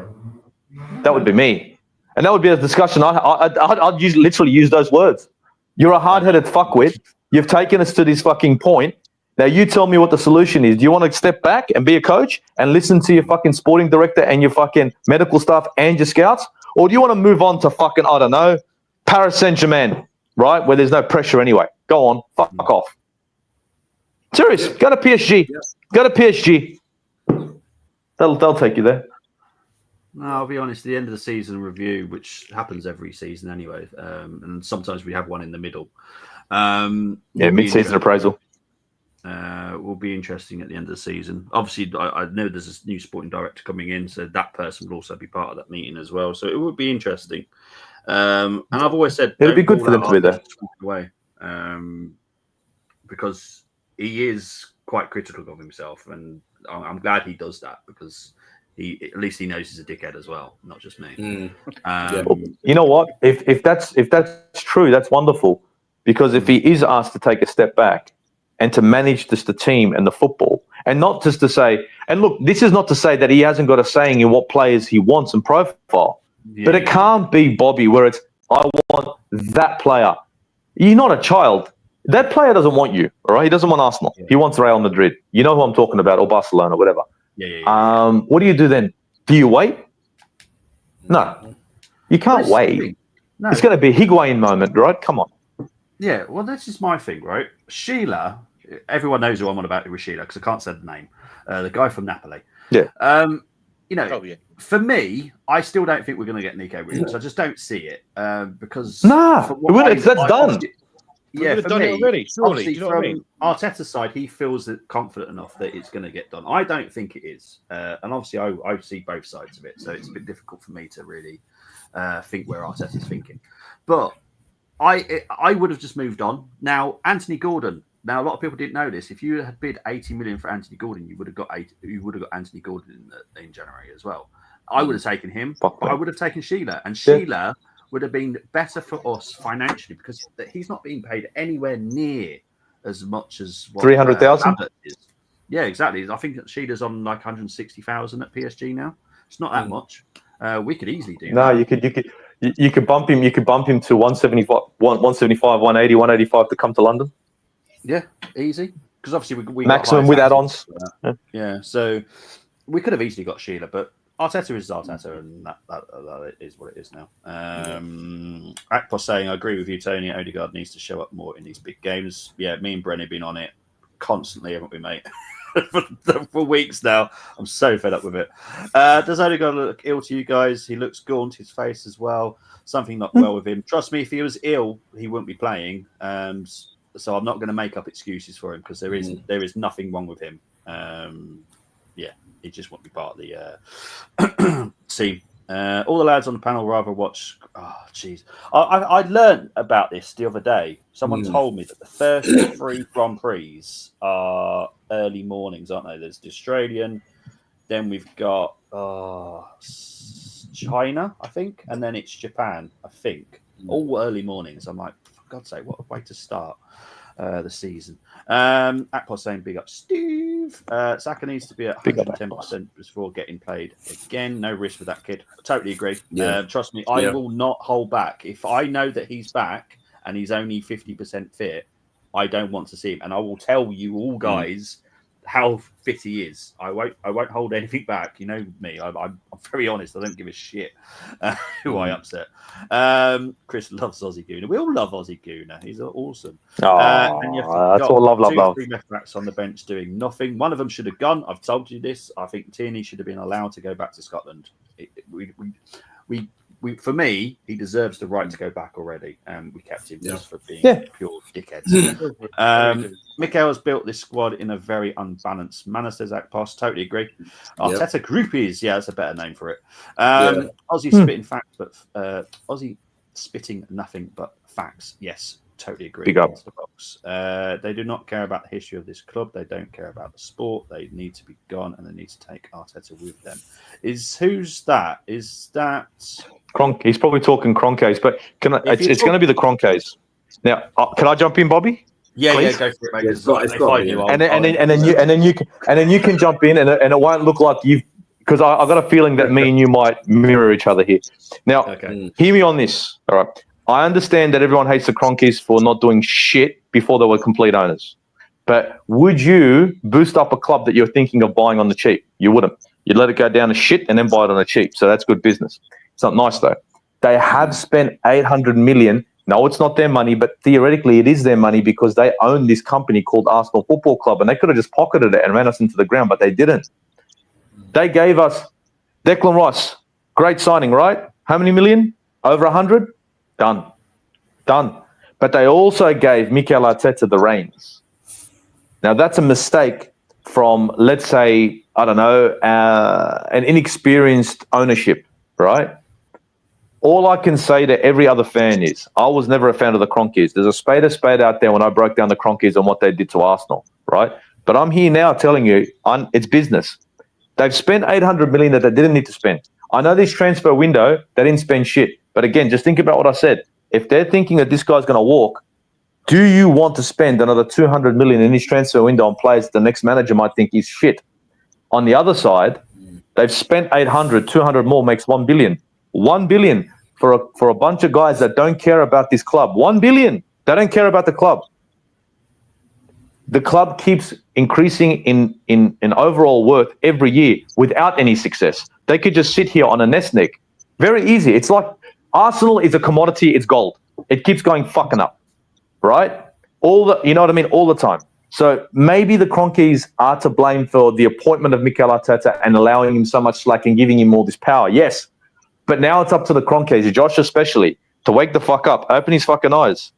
That would be me. And that would be a discussion. I'd literally use those words. You're a hard-headed fuckwit. You've taken us to this fucking point. Now you tell me what the solution is. Do you want to step back and be a coach and listen to your fucking sporting director and your fucking medical staff and your scouts? Or do you want to move on to fucking, I don't know, Paris Saint-Germain, right? Where there's no pressure anyway. Go on. Fuck off. Serious. Go to PSG. Go to PSG. They'll take you there. No, I'll be honest. The end of the season review, which happens every season anyway, and sometimes we have one in the middle. Mid-season appraisal. Will be interesting at the end of the season. Obviously, I know there's a new sporting director coming in, so that person will also be part of that meeting as well. So it would be interesting. And I've always said it'd be good for them to be there. Away, because he is quite critical of himself, and I'm glad he does that because at least he knows he's a dickhead as well, not just me. You know what? If that's true, that's wonderful. Because if he is asked to take a step back and to manage just the team and the football, and not just to say, and look, this is not to say that he hasn't got a saying in what players he wants and profile, but it can't be Bobby where it's, I want that player. You're not a child. That player doesn't want you, all right? He doesn't want Arsenal. He wants Real Madrid. You know who I'm talking about, or Barcelona, whatever. What do you do then? Do you wait? No. You can't wait. No. It's going to be a Higuain moment, right? Come on. Yeah, well, this is my thing, right? Sheila, everyone knows who I'm on about with Sheila because I can't say the name. The guy from Napoli. Yeah. For me, I still don't think we're going to get Nico Williams. I just don't see it because... that's done. Yeah, for done me, it already, surely. Do you know what I mean? Arteta's side, he feels confident enough that it's going to get done. I don't think it is. And obviously, I see both sides of it, so it's a bit difficult for me to really think where Arteta's thinking. But I would have just moved on. Now, Anthony Gordon. Now, a lot of people didn't know this. If you had bid 80 million for Anthony Gordon, you would have got Anthony Gordon in January as well. I would have taken him, but I would have taken Sheila, and Sheila would have been better for us financially because he's not being paid anywhere near as much as 300,000 is. Yeah, exactly. I think Sheila's on like 160,000 at PSG now. It's not that much. We could easily do. No, that. You could bump him. You could bump him to 175, 180, 185 to come to London. Yeah, easy. Because obviously we maximum with add-ons. Yeah, so we could have easily got Sheila, but Arteta is Arteta, and that is what it is now. Akpos saying, I agree with you, Tony. Odegaard needs to show up more in these big games. Yeah, me and Brenny have been on it constantly, haven't we, mate? for weeks now. I'm so fed up with it. Does Odegaard look ill to you guys? He looks gaunt, his face as well. Something not well with him. Trust me, if he was ill, he wouldn't be playing. So I'm not going to make up excuses for him because there is nothing wrong with him. He just won't be part of the team. All the lads on the panel rather watch. Oh, jeez. I learned about this the other day. Someone told me that the first 3 Grand Prix are early mornings, aren't they? There's the Australian, then we've got China, I think, and then it's Japan, I think. All early mornings. I'm like, for God's sake, what a way to start the season. Akpos saying big up Steve. Saka needs to be at 110% before getting played again. No risk with that kid. Totally agree. Trust me, I will not hold back. If I know that he's back and he's only 50% fit, I don't want to see him, and I will tell you all guys how fit he is. I won't hold anything back. You know me. I'm very honest. I don't give a shit who I upset. Chris loves Ozzy Gooner. We all love Ozzy Gooner. He's awesome. And you've That's got all love. 3 left backs on the bench doing nothing. One of them should have gone. I've told you this. I think Tierney should have been allowed to go back to Scotland. For me, he deserves the right to go back already. We kept him just for being pure dickheads. Mikel has built this squad in a very unbalanced manner, says Akpos. Totally agree. Arteta groupies. Yeah, that's a better name for it. Aussie spitting facts, but Aussie spitting nothing but facts. Yes, totally agree. Big up. The box. They do not care about the history of this club. They don't care about the sport. They need to be gone, and they need to take Arteta with them. Who's that? Is that Cronk? He's probably talking Cronkes, but it's going to be the Cronkes. Now, can I jump in, Bobby? Yeah, Please? go for it, mate. It's got And then you can jump in, and it won't look like you've, because I got a feeling that me and you might mirror each other here. Now, hear me on this. All right, I understand that everyone hates the Cronkies for not doing shit before they were complete owners, but would you boost up a club that you're thinking of buying on the cheap? You wouldn't. You'd let it go down to shit and then buy it on the cheap. So that's good business. It's not nice though. They have spent 800 million. No, it's not their money, but theoretically it is their money because they own this company called Arsenal Football Club, and they could have just pocketed it and ran us into the ground, but they didn't. They gave us Declan Rice. Great signing, right? How many million? Over 100? Done. But they also gave Mikel Arteta the reins. Now, that's a mistake from, let's say, I don't know, an inexperienced ownership, right? All I can say to every other fan is, I was never a fan of the Cronkies. There's a spade out there when I broke down the Cronkies and what they did to Arsenal, right? But I'm here now telling you, it's business. They've spent 800 million that they didn't need to spend. I know this transfer window, they didn't spend shit. But again, just think about what I said. If they're thinking that this guy's going to walk, do you want to spend another 200 million in this transfer window on players that the next manager might think is shit? On the other side, they've spent 800, 200 more makes 1 billion. 1 billion for a bunch of guys that don't care about this club. 1 billion. They don't care about the club. The club keeps increasing in overall worth every year without any success. They could just sit here on a nest egg. Very easy. It's like Arsenal is a commodity. It's gold. It keeps going fucking up, right? You know what I mean? All the time. So maybe the Cronkies are to blame for the appointment of Mikel Arteta and allowing him so much slack and giving him all this power. Yes. But now it's up to the Cronkies, Josh especially, to wake the fuck up, open his fucking eyes,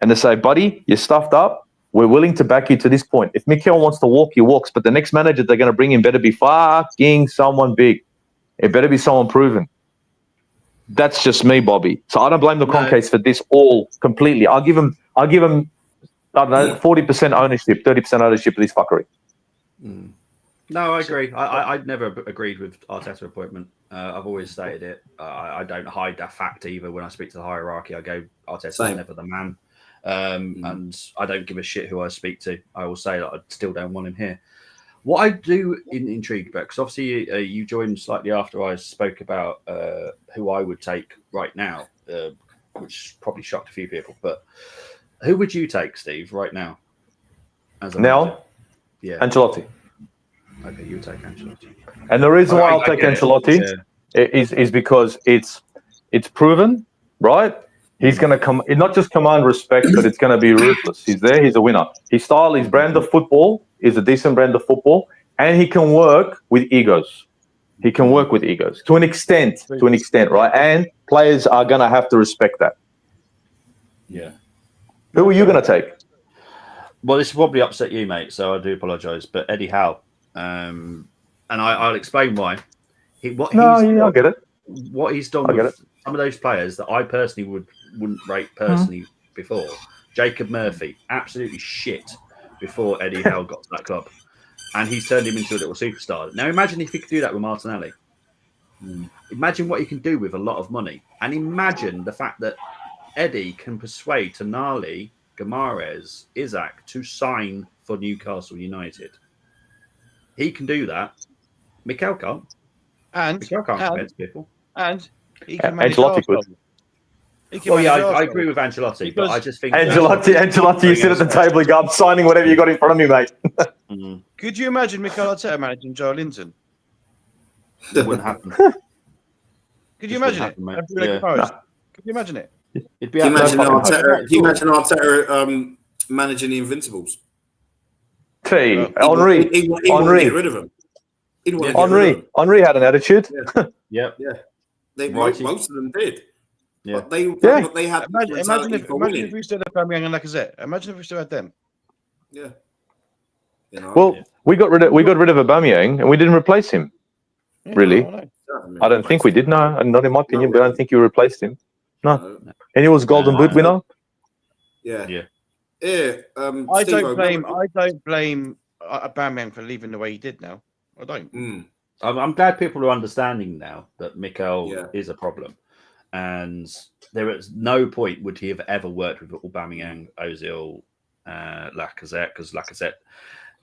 and to say, buddy, you're stuffed up. We're willing to back you to this point. If Mikel wants to walk, he walks. But the next manager they're going to bring in better be fucking someone big. It better be someone proven. That's just me, Bobby. So I don't blame the Cronkies for this all completely. I'll give him, I don't know, 40% ownership, 30% ownership of this fuckery. No, I agree. I'd never agreed with Arteta appointment. I've always stated it. I don't hide that fact either. When I speak to the hierarchy, I go, Arteta's never the man. And I don't give a shit who I speak to. I will say that I still don't want him here. What I do intrigue about, because obviously you joined slightly after I spoke about who I would take right now, which probably shocked a few people. But who would you take, Steve, right now? Now? Yeah. Ancelotti. Okay, you take Ancelotti. And the reason why I'll take Ancelotti is because it's proven, right? He's going to not just command respect, but it's going to be ruthless. He's there. He's a winner. His style, his brand of football is a decent brand of football, and he can work with egos. He can work with egos to an extent, right? And players are going to have to respect that. Yeah. Who are you going to take? Well, this will probably upset you, mate, so I do apologise. But Eddie Howe, and I'll explain why. I get it. What he's done with some of those players that I personally wouldn't rate personally before. Jacob Murphy, absolutely shit before Eddie Howe got to that club, and he's turned him into a little superstar. Now, imagine if he could do that with Martinelli. Imagine what he can do with a lot of money, and imagine the fact that Eddie can persuade Tonali, Guimaraes, Isaac to sign for Newcastle United. He can do that. Mikel can't. Mikel can't convince people. And he can Ancelotti could. He can Well, yeah, manage I Arsenal. agree with Ancelotti, but I just think Ancelotti, you sit at the table, you go, I'm signing whatever you got in front of me, mate. Could you imagine Mikel Arteta managing Joe Linton? It wouldn't happen. Could you Just imagine it? wouldn't happen, mate. Every Yeah. comparison. No. Could you imagine it? It'd be Can you imagine fucking Arteta? Can you imagine Arteta managing the Invincibles? Henry. He want to get rid of them. He'd want to get rid of them. Henry had an attitude. Yeah. Most of them did. Yeah. But they had Imagine if we still had Aubameyang and Lacazette. Imagine if we still had them. Yeah. You know? Well, we got rid of Aubameyang and we didn't replace him. Yeah, Really? I know. I don't think we did. No, not in my opinion. But I don't think you replaced him. No. And he was Golden Boot winner. Yeah. I don't blame Aubameyang for leaving the way he did. Now I don't. I'm glad people are understanding now that Mikel is a problem, and there is no point would he have ever worked with Aubameyang, Ozil, Lacazette, because Lacazette.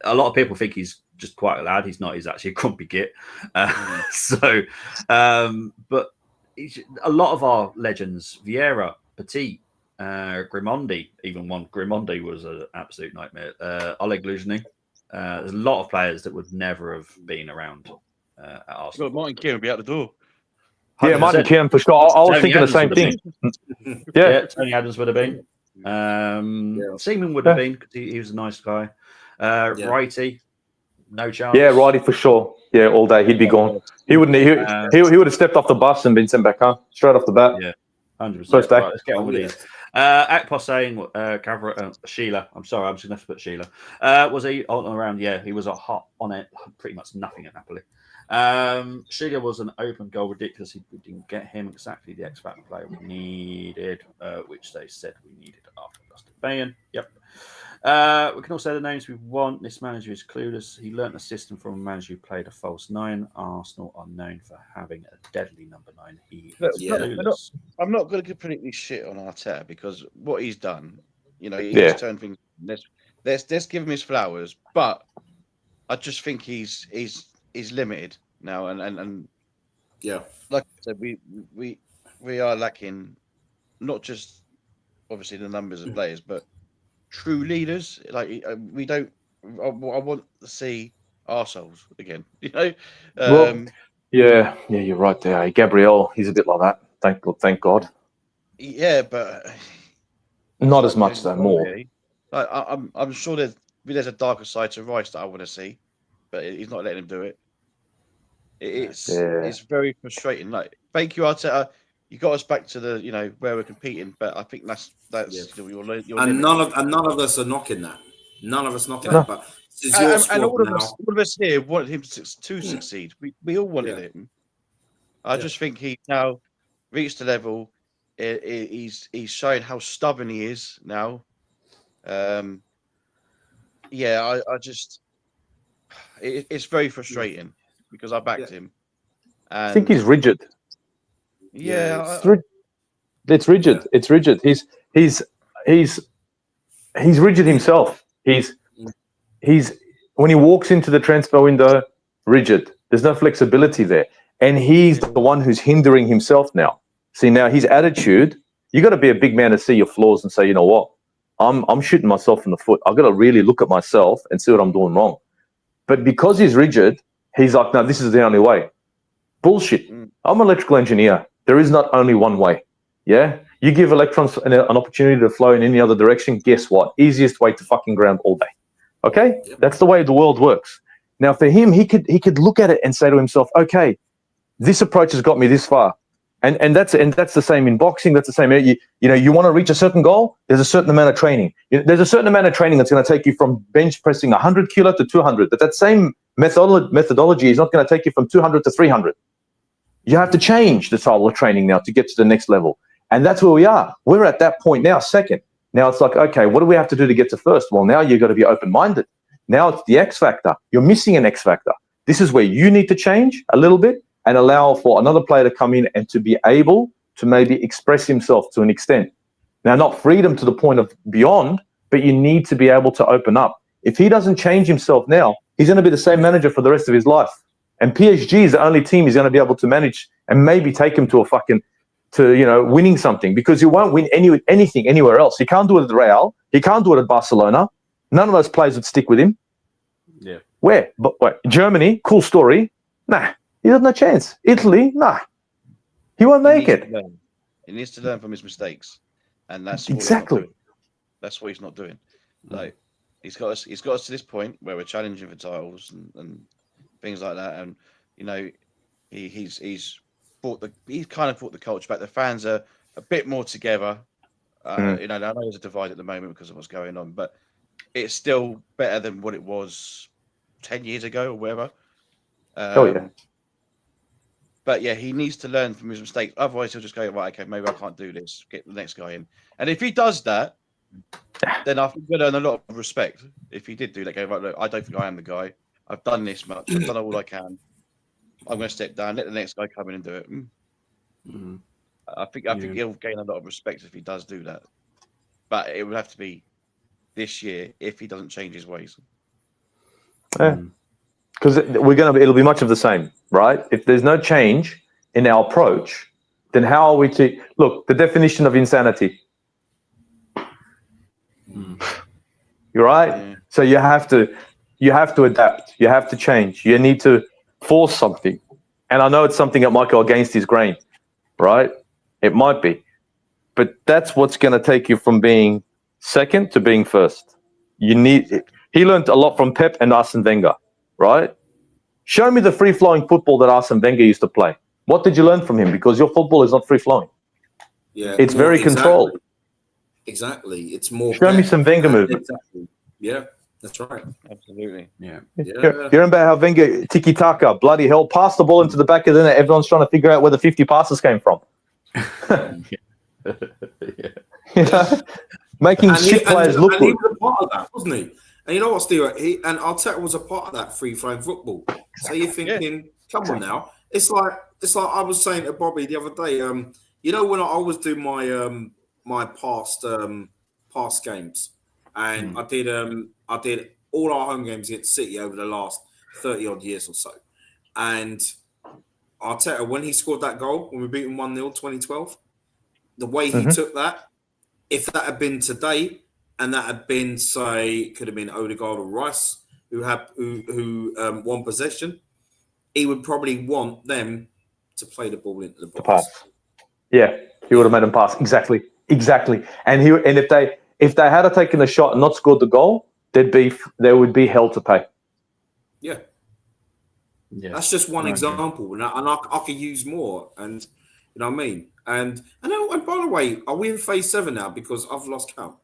A lot of people think he's just quite a lad. He's not. He's actually a grumpy git. But a lot of our legends, Vieira, Petit, Grimondi, even one Grimondi was an absolute nightmare. Oleg Luzhny. There's a lot of players that would never have been around at Arsenal. Martin Keown would be out the door. Yeah, Martin Keown for sure. I was thinking the same thing. Yeah, Tony Adams would have been. Seaman would have been because he was a nice guy. Righty, no chance. Yeah, Righty for sure. Yeah, all day he'd be gone. He wouldn't. He would have stepped off the bus and been sent back home straight off the bat. Yeah, 100%. First day. Right, let's get on with these. Akpos saying, Sheila. I'm sorry, I'm just going to have to put Sheila. Was he on around? Yeah, he was hot on it. Pretty much nothing at Napoli. Sheila was an open goal, ridiculous. We didn't get him exactly the X Factor player we needed, which they said we needed after Dustin Bayon. Yep. We can all say the names we want. This manager is clueless. He learnt the system from a manager who played a false nine. Arsenal are known for having a deadly number 9. He is clueless. I'm not going to completely shit on Arteta because what he's done, he's turned things. Let's give him his flowers, but I just think he's limited now, and like I said, we are lacking not just obviously the numbers of players, but true leaders. Like we don't. I want to see ourselves again. Yeah, you're right there. Gabriel, he's a bit like that. Thank God. Yeah, but not as much though. More. Really. Like, I'm sure there's a darker side to Rice that I want to see, but he's not letting him do it. It's very frustrating. Like, thank you, Arteta. You got us back to the where we're competing, but I think that's your and none of us are knocking that. None of us knocking that. But and all of us here wanted him to succeed. We all wanted him. I just think he's now reached a level. He's showing how stubborn he is now. I just it's very frustrating because I backed him. And I think he's rigid. Yeah, it's rigid. Yeah. It's rigid. He's rigid himself. He's when he walks into the transfer window, rigid. There's no flexibility there, and he's the one who's hindering himself now. See, now his attitude. You got to be a big man to see your flaws and say, you know what, I'm shooting myself in the foot. I've got to really look at myself and see what I'm doing wrong. But because he's rigid, he's like, no, this is the only way. Bullshit. I'm an electrical engineer. There is not only one way. Yeah? You give electrons an opportunity to flow in any other direction, guess what? Easiest way to fucking ground all day. Okay? Yep. That's the way the world works. Now, for him, he could look at it and say to himself, okay, this approach has got me this far. And that's the same in boxing. That's the same. You want to reach a certain goal. There's a certain amount of training. There's a certain amount of training that's going to take you from bench pressing 100 kilo to 200. But that same methodology is not going to take you from 200 to 300. You have to change the style of training now to get to the next level. And that's where we are. We're at that point now, second. Now it's like, okay, what do we have to do to get to first? Well, now you've got to be open-minded. Now it's the X factor. You're missing an X factor. This is where you need to change a little bit and allow for another player to come in and to be able to maybe express himself to an extent. Now, not freedom to the point of beyond, but you need to be able to open up. If he doesn't change himself now, he's going to be the same manager for the rest of his life. And PSG is the only team he's going to be able to manage and maybe take him to a fucking to winning something, because you won't win anything anywhere else. He can't do it at Real. He can't do it at Barcelona. None of those players would stick with him. Yeah. Where? But wait, Germany, cool story. Nah, he doesn't have a chance. Italy, nah. He won't make it. He needs to learn from his mistakes, and that's exactly. That's what he's not doing. Like he's got us to this point where we're challenging for titles and things like that, and he's kind of brought the culture back. The fans are a bit more together. I know there's a divide at the moment because of what's going on, but it's still better than what it was 10 years ago or whatever. But yeah, he needs to learn from his mistakes. Otherwise, he'll just go, right, okay, maybe I can't do this. Get the next guy in. And if he does that, then I think we'll earn a lot of respect. If he did do that, go, right, look, I don't think I am the guy. I've done this much. I've done all I can. I'm going to step down. Let the next guy come in and do it. Mm-hmm. I think he'll gain a lot of respect if he does do that. But it would have to be this year if he doesn't change his ways. Yeah. Because it'll be much of the same, right? If there's no change in our approach, then how are we to look? The definition of insanity. You're right. Yeah. So you have to adapt. You have to change. You need to force something. And I know it's something that might go against his grain, right? It might be, but that's what's going to take you from being second to being first. He learned a lot from Pep and Arsene Wenger. Right? Show me the free-flowing football that Arsene Wenger used to play. What did you learn from him? Because your football is not free-flowing. Yeah, it's very controlled. Exactly. It's more. Show me some Wenger movement. Exactly. Yeah, that's right. Absolutely. Yeah. You remember how Wenger tiki-taka, bloody hell, passed the ball into the back of the net. Everyone's trying to figure out where the 50 passes came from. Making shit players look good. He was a part of that, wasn't he? And you know what, Steve? And Arteta was a part of that free-flowing football. So you're thinking, come on now. It's like I was saying to Bobby the other day. When I always do my past games, and I did all our home games against City over the last 30 odd years or so. And Arteta, when he scored that goal when we beat him 1-0 2012, the way he took that, if that had been today. And that had been, say, could have been Odegaard or Rice, who won possession. He would probably want them to play the ball into the box. Pass. Yeah, he would have made them pass. Exactly. And if they had taken a shot and not scored the goal, there would be hell to pay. Yeah. That's just one example, and I could use more. And you know what I mean. And by the way, are we in phase 7 now? Because I've lost count.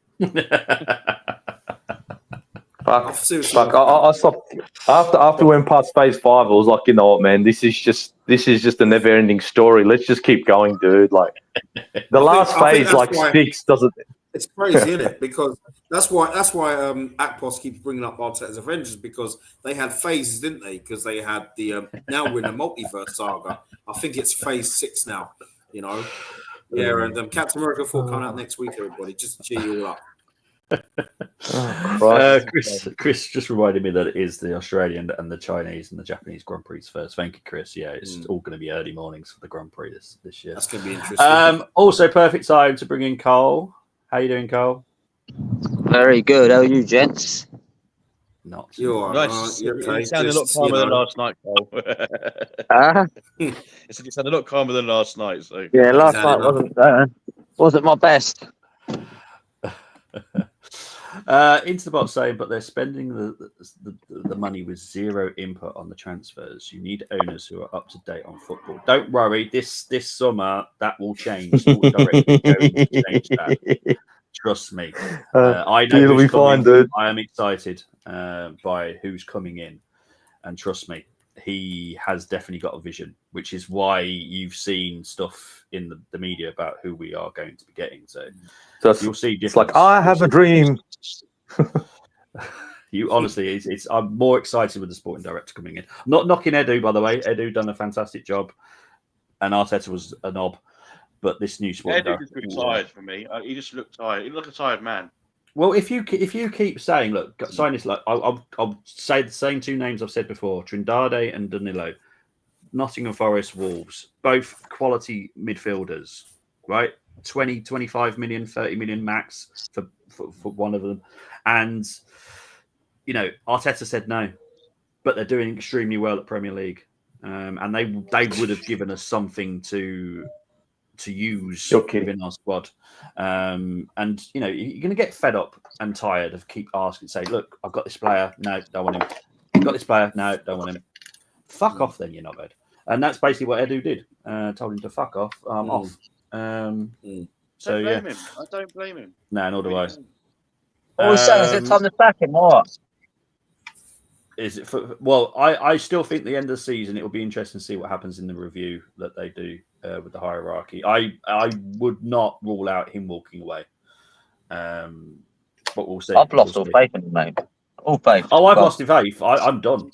Fuck. I stopped after we went past phase 5. I was like, you know what, man, this is just a never-ending story. Let's just keep going, dude. Like the last phase, like sticks doesn't. It's crazy, isn't it? Because that's why Akpos keeps bringing up Arteta's Avengers, because they had phases, didn't they? Because they had the now we're in a multiverse saga. I think it's phase 6 now. You know. Yeah, and Captain America 4 coming out next week, everybody, just to cheer you all up. Chris just reminded me that it is the Australian and the Chinese and the Japanese Grand Prix first. Thank you, Chris. Yeah, it's all going to be early mornings for the Grand Prix this year. That's going to be interesting. Also, perfect time to bring in Cole. How you doing, Cole? Very good. How are you, gents? Not. You are. Nice. You sound a lot calmer than last night, Cole. It sounded a lot calmer than last night. So yeah, last night wasn't my best. Into the box saying, but they're spending the money with zero input on the transfers. You need owners who are up to date on football. Don't worry, this summer that will change. Sporting Director is going to change that. Trust me. I know it'll be fine, dude. I am excited by who's coming in, and trust me, he has definitely got a vision, which is why you've seen stuff in the media about who we are going to be getting. So you'll see. It's like I have a dream. You honestly, I'm more excited with the sporting director coming in. I'm not knocking Edu, by the way. Edu done a fantastic job, and Arteta was a knob. But this new sporting director just looked tired for me. He just looked tired. He looked like a tired man. Well, if you keep saying, look, sign this, like I'll say the same two names I've said before: Trindade and Danilo. Nottingham Forest, Wolves, both quality midfielders. right? 20, 25 million, 30 million max for one of them. And, you know, Arteta said no, but they're doing extremely well at Premier League. And they would have given us something to use within our squad. And, you know, you're going to get fed up and tired of keep asking, say, look, I've got this player. No, don't want him. I've got this player. No, don't want him. Fuck off then, you're not good. And that's basically what Edu did. Told him to fuck off. I'm off. So, I don't blame him. No, nor do I. What was saying? Is it time to sack him or what? Is it well, I still think the end of the season, it will be interesting to see what happens in the review that they do with the hierarchy. I would not rule out him walking away. But we'll see. I've lost all faith in him, mate. All faith. Oh, I've lost faith. I'm done.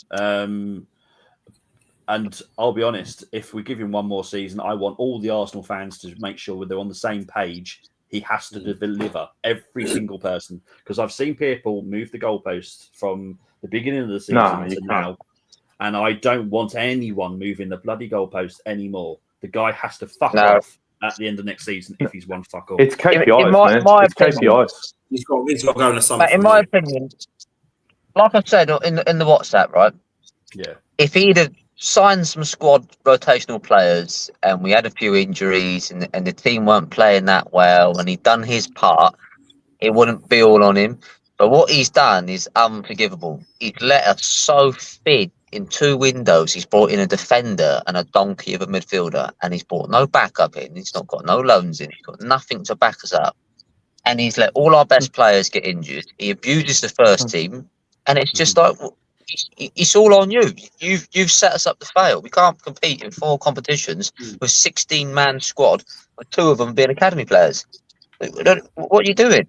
And I'll be honest, if we give him one more season, I want all the Arsenal fans to make sure they're on the same page. He has to deliver, every single person. Because I've seen people move the goalposts from the beginning of the season to now. And I don't want anyone moving the bloody goalposts anymore. The guy has to fuck off at the end of next season if he's one fuck off. It's KPIs, man. It's KPIs. He's got to go into something. In my opinion, like I said in the WhatsApp, right? Yeah. If he'd have signed some squad rotational players and we had a few injuries and the team weren't playing that well and he'd done his part, it wouldn't be all on him. But what he's done is unforgivable. He's let us so thin in 2 windows. He's brought in a defender and a donkey of a midfielder, and he's brought no backup in. He's not got no loans in. He's got nothing to back us up. And he's let all our best players get injured. He abuses the first team, and it's just like, it's all on you. You've set us up to fail. We can't compete in 4 competitions with 16-man squad, with 2 of them being academy players. What are you doing?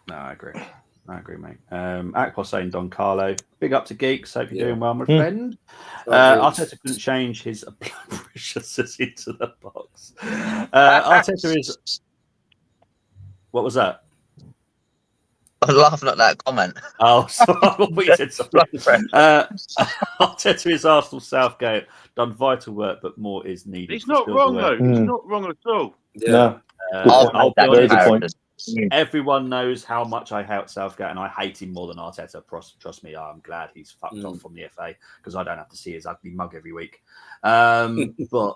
No, I agree, mate. Akpos saying Don Carlo. Big up to Geeks. Hope you're doing well, my friend. Arteta couldn't change his blood pressure into the box. Arteta is. What was that? I'm laughing at that comment. Oh, sorry. What you said, sorry. Arteta is Arsenal Southgate. Done vital work, but more is needed. He's not wrong, though. He's not wrong at all. Yeah. I'll be honest, good point. Everyone knows how much I hate Southgate, and I hate him more than Arteta. Trust me, I'm glad he's fucked off from the FA because I don't have to see his ugly mug every week. But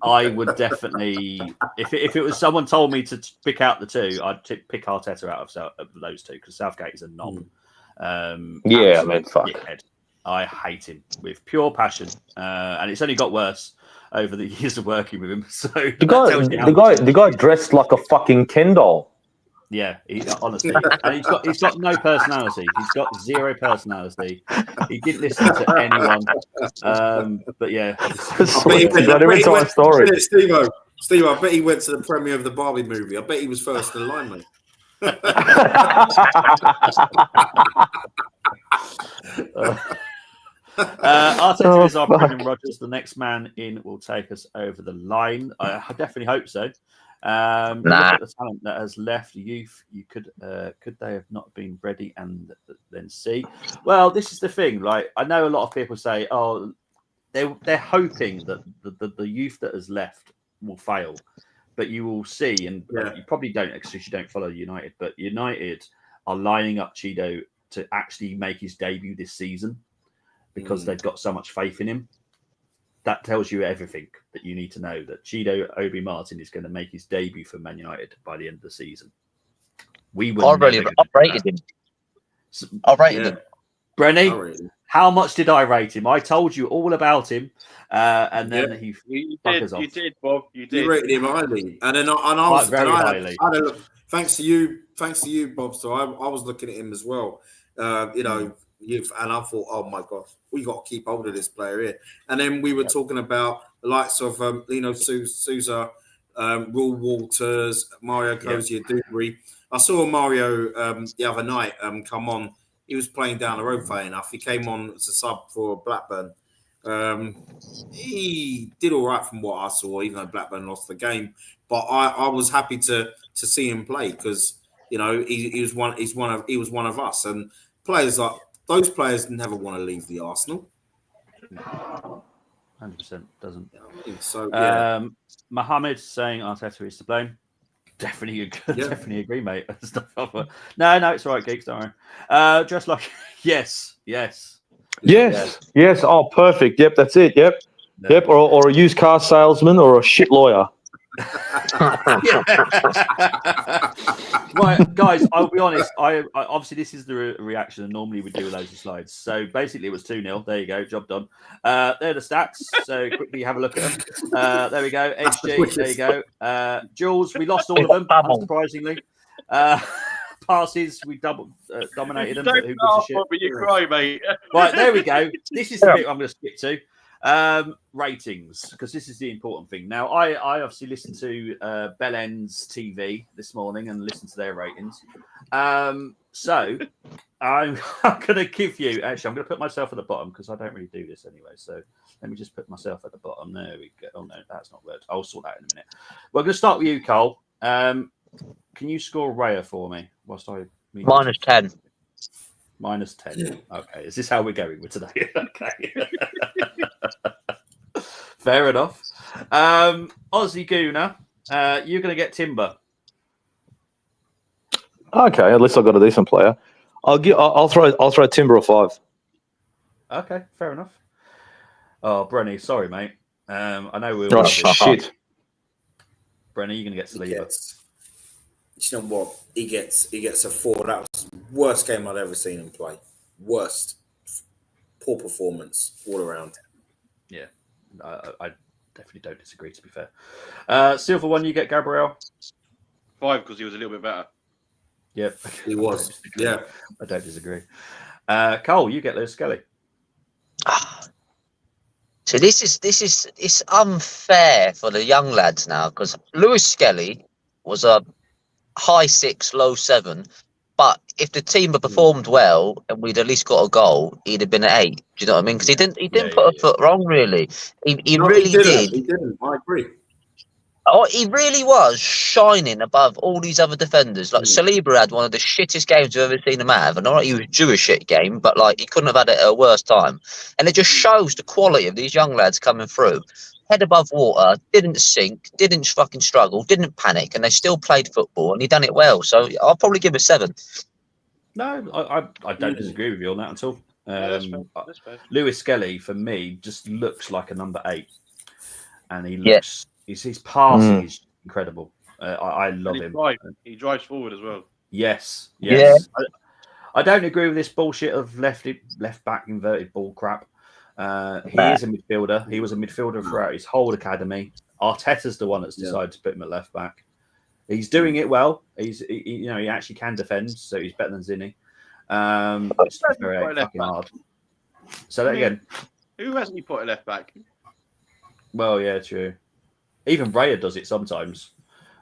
I would definitely, if it was someone told me to pick out the 2, I'd pick Arteta out of those 2 because Southgate is a knob. Yeah, man, fuck. Dickhead. I hate him with pure passion, and it's only got worse over the years of working with him. So the guy dressed like a fucking Ken doll. Yeah, honestly, and he's got no personality. He's got 0 personality. He didn't listen to anyone. But yeah, Steve, I bet he went to the premiere of the Barbie movie. I bet he was first in line, mate. Arteta is our Brendan Rodgers. The next man in will take us over the line. I definitely hope so. Look at the talent that has left youth. You could they have not been ready and then see? Well, this is the thing. Like, I know a lot of people say, oh, they're hoping that the youth that has left will fail, but you will see, and you probably don't because you don't follow United. But United are lining up Chido to actually make his debut this season because they've got so much faith in him. That tells you everything that you need to know, that Chido Obi Martin is going to make his debut for Man United by the end of the season. I've rated him. Brenny, how much did I rate him? I told you all about him, and then you did, Bob. You did. You rated him highly, and then I was very highly. Thanks to you, Bob. So I was looking at him as well. And I thought, oh my gosh, we got to keep hold of this player here. And then we were talking about the likes of Lino Sousa, Rule Walters, Mario Cozier, Dubry. I saw Mario the other night come on. He was playing down the road fair enough. He came on as a sub for Blackburn. He did all right from what I saw, even though Blackburn lost the game. But I was happy to see him play because he was one of us. And players like those players never want to leave the Arsenal. 100% doesn't. I think so, yeah. Mohammed saying Arteta is to blame. Definitely agree, mate. No, it's all right, geeks. Don't worry. Just like yes. Yes. Oh, perfect. Yep, that's it. Yep. No. Yep. Or a used car salesman or a shit lawyer. Right, guys, I'll be honest. I obviously this is the reaction, and normally we do loads of slides. So basically, it was 2-0. There you go, job done. They're the stats. So quickly have a look at them. There we go. HG. There you go. Jules, we lost all of them, unsurprisingly. Passes, we dominated them. But who gives a shit? But you cry, mate. Right, there we go. This is the bit I'm going to skip to. Ratings, because this is the important thing. Now, I obviously listened to Bellend's TV this morning and listened to their ratings. So I'm going to give you. Actually, I'm going to put myself at the bottom because I don't really do this anyway. So let me just put myself at the bottom. There we go. Oh no, that's not worked. I'll sort that in a minute. We're going to start with you, Cole. Can you score Raya for me? Whilst I -10. -10. Okay, is this how we're going with today? Okay. Fair enough. Aussie Gooner, you're going to get Timber. Okay, at least I've got a decent player. I'll throw Timber a 5. Okay, fair enough. Oh, Brenny, sorry, mate. I know we're Oh shit. Brenny, you're going to get Saliba. You know what? He gets a 4. That was the worst game I'd ever seen him play. Worst. Poor performance all around. Yeah, I definitely don't disagree, to be fair. Silver one, you get Gabriel. 5 because he was a little bit better. Yep. He was. Yeah. I don't disagree. Cole, you get Lewis Skelly. So this is it's unfair for the young lads now because Lewis Skelly was a high 6, low 7. But if the team had performed well and we'd at least got a goal, he'd have been at 8. Do you know what I mean? Because he didn't put a foot wrong, really. He really did. He didn't. I agree. Oh, he really was shining above all these other defenders. Like Saliba had one of the shittest games I've ever seen him have. And not he was due a shit game, but like he couldn't have had it at a worse time. And it just shows the quality of these young lads coming through. Head above water, didn't sink, didn't fucking struggle, didn't panic, and they still played football and he done it well. So I'll probably give a 7. No, I don't disagree with you on that at all. That's fair. Lewis Skelly, for me, just looks like a number 8. And he looks, his passing is incredible. I love him. He drives forward as well. Yes. Yeah. I don't agree with this bullshit of left back inverted ball crap. He is a midfielder. He was a midfielder throughout his whole academy. Arteta's the one that's decided to put him at left back. He's doing it well. He actually can defend, so he's better than Zinni. It's very fucking hard. So that again. Who hasn't he put a left back? Well, yeah, true. Even Raya does it sometimes.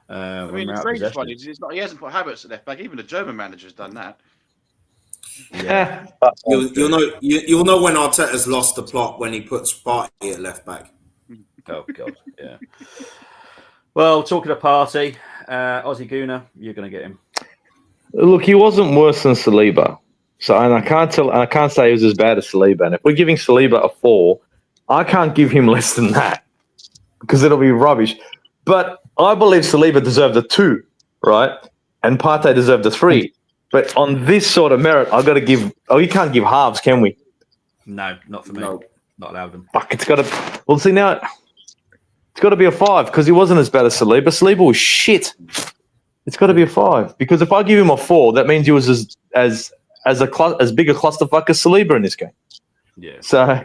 I mean, the strangest one is he hasn't put Havertz at left back. Even the German manager's done that. Yeah. You'll know when Arteta's lost the plot when he puts Partey at left back. Oh God, yeah. Well, talking of Partey, Aussie Gooner, you're going to get him. Look, he wasn't worse than Saliba. So, and I can't say he was as bad as Saliba. And if we're giving Saliba a 4, I can't give him less than that because it'll be rubbish. But I believe Saliba deserved a 2, right? And Partey deserved a 3. But on this sort of merit, I've got to give. Oh, you can't give halves, can we? No, not for me. No. Not allowed them. Fuck, it's got to. Well, see now, it's got to be a 5 because he wasn't as bad as Saliba. Saliba was shit. It's got to be a 5 because if I give him a 4, that means he was as big a clusterfuck as Saliba in this game. Yeah. So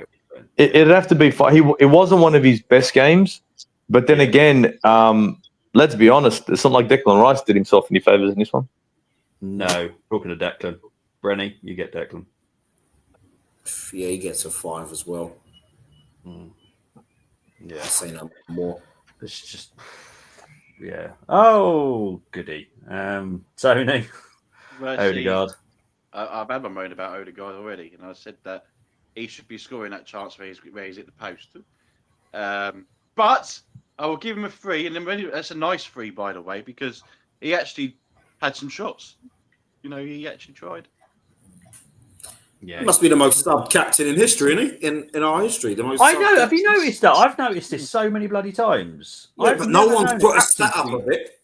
it'd have to be 5. It wasn't one of his best games, but then again, let's be honest. It's not like Declan Rice did himself any favors in this one. No, talking to Declan. Brenny, you get Declan. Yeah, he gets a 5 as well. Yeah. I'll say no more. It's just, yeah. Oh, goody. Tony, Odegaard. I've had my moan about Odegaard already, and I said that he should be scoring that chance where he's at the post. But I will give him a 3, and then that's a nice 3, by the way, because he actually had some shots. You know, he actually tried. Yeah, He must be the most sub captain in history, isn't he? In our history, the most. I know. Have sub-captains. you noticed that? I've noticed this so many bloody times. Yeah, I've but no never one's known put a captain stat to up be- of it.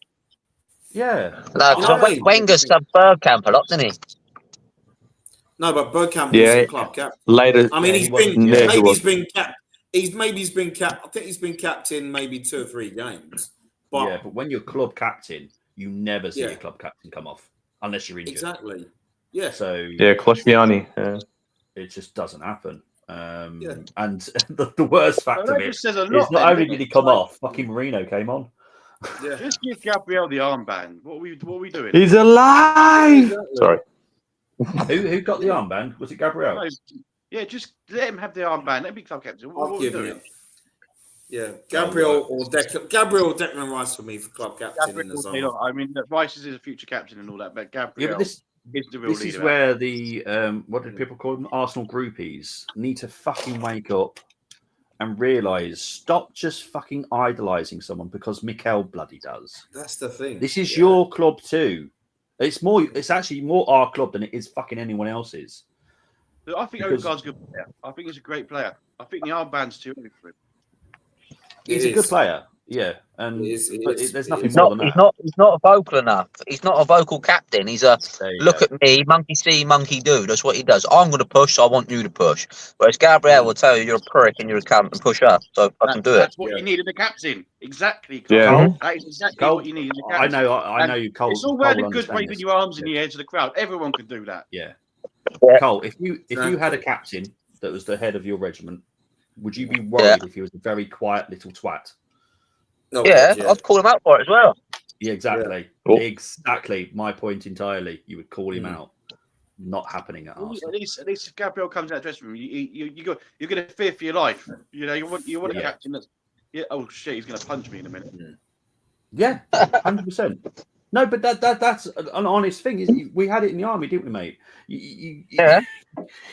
Yeah. No, You know what I mean? Wenger subbed Bergkamp a lot, didn't he? No, but Bergkamp Yeah. wasn't club captain. Later, I mean, Yeah, he's he wasn't. been Yeah. maybe he was. he's been cap. He's been cap. I think he's been captain maybe 2 or 3 games. But Yeah, but when you're club captain, you never see Yeah. your club captain come off unless you're injured. exactly, yeah. So Yeah, Kloshviani. Yeah. it just doesn't happen. Yeah. And the worst fact Well, of that it just says a is lot. not then, only doesn't did it? he come Like, off, fucking Marino came on. Yeah. Just give Gabriel the armband. What are we doing? He's alive. Exactly. Sorry. Who got the armband? Was it Gabriel? No, yeah, just let him have the armband. Let him be club captain. What I'll are we give doing? you. Yeah, Gabriel or Declan Rice for me for club captain in the Gabriel, summer. I mean, Rice is a future captain and all that, but Yeah, Gabriel but this is the real this is leader. where the what did people call them? Arsenal groupies need to fucking wake up and realise, stop just fucking idolising someone because Mikel bloody does. That's the thing. This is your club too. It's actually more our club than it is fucking anyone else's. I think because- Odegaard's a good player. I think he's a great player. I think the armband's too early for him. He's a good player, yeah, and It is, but it there's is. nothing He's more not. than He's that. not. He's not vocal enough. He's not a vocal captain. He's a There you look go. at me, monkey see, monkey do. That's what he does. I'm going to push. So I want you to push. Whereas Gabriel will tell you you're a prick and you're a cunt and push up. So I can do it. That's what Yeah. you need in the captain. Exactly. Cole. Yeah. Cole, That is exactly Cole, what you need in the I captain. know, I know you, Cole. It's all Cole well will and good understand waving this. your arms in the air to the crowd. Everyone can do that. Yeah. Yeah. Cole, if you had a captain that was the head of your regiment, would you be worried Yeah. if he was a very quiet little twat? No, Yeah, God, I'd call him out for it as well. Yeah, exactly. Oh. Exactly. My point entirely. You would call him Mm. out. Not happening at Arsenal. At least if Gabriel comes out of the dressing room, you're going to fear for your life. You know, you want a Yeah. captain that's oh shit, he's going to punch me in a minute. Yeah, 100%. No, but that's an honest thing. We had it in the army, didn't we, mate? Yeah.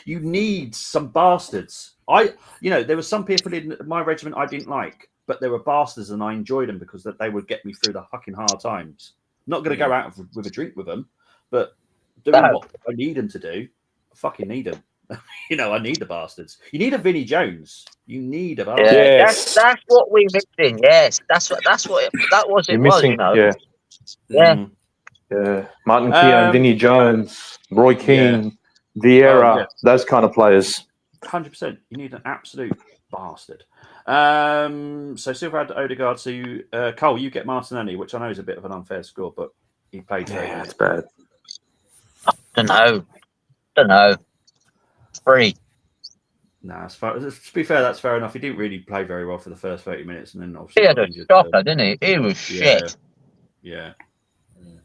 You need some bastards. There were some people in my regiment I didn't like, but they were bastards, and I enjoyed them because they would get me through the fucking hard times. Not going to go out with a drink with them, but doing what I need them to do. I fucking need them. I need the bastards. You need a Vinnie Jones. You need a bastard. Yeah, Yes. that's what we're missing. Yes, that was it. You're Was, missing. you know? Yeah. Yeah. Mm. Yeah. Martin Keown, Vinnie Jones, Roy Keane, Oh, Vieira, yeah. those kind of players. 100%. You need an absolute bastard. So Silver had Odegaard. So Cole, you get Martinelli, which I know is a bit of an unfair score, but he played very Yeah, well. that's bad. Don't know. 3. Nah, to be fair, that's fair enough. He didn't really play very well for the first 30 minutes, and then obviously He had got a injured, shocker, didn't he? He was shit. Yeah.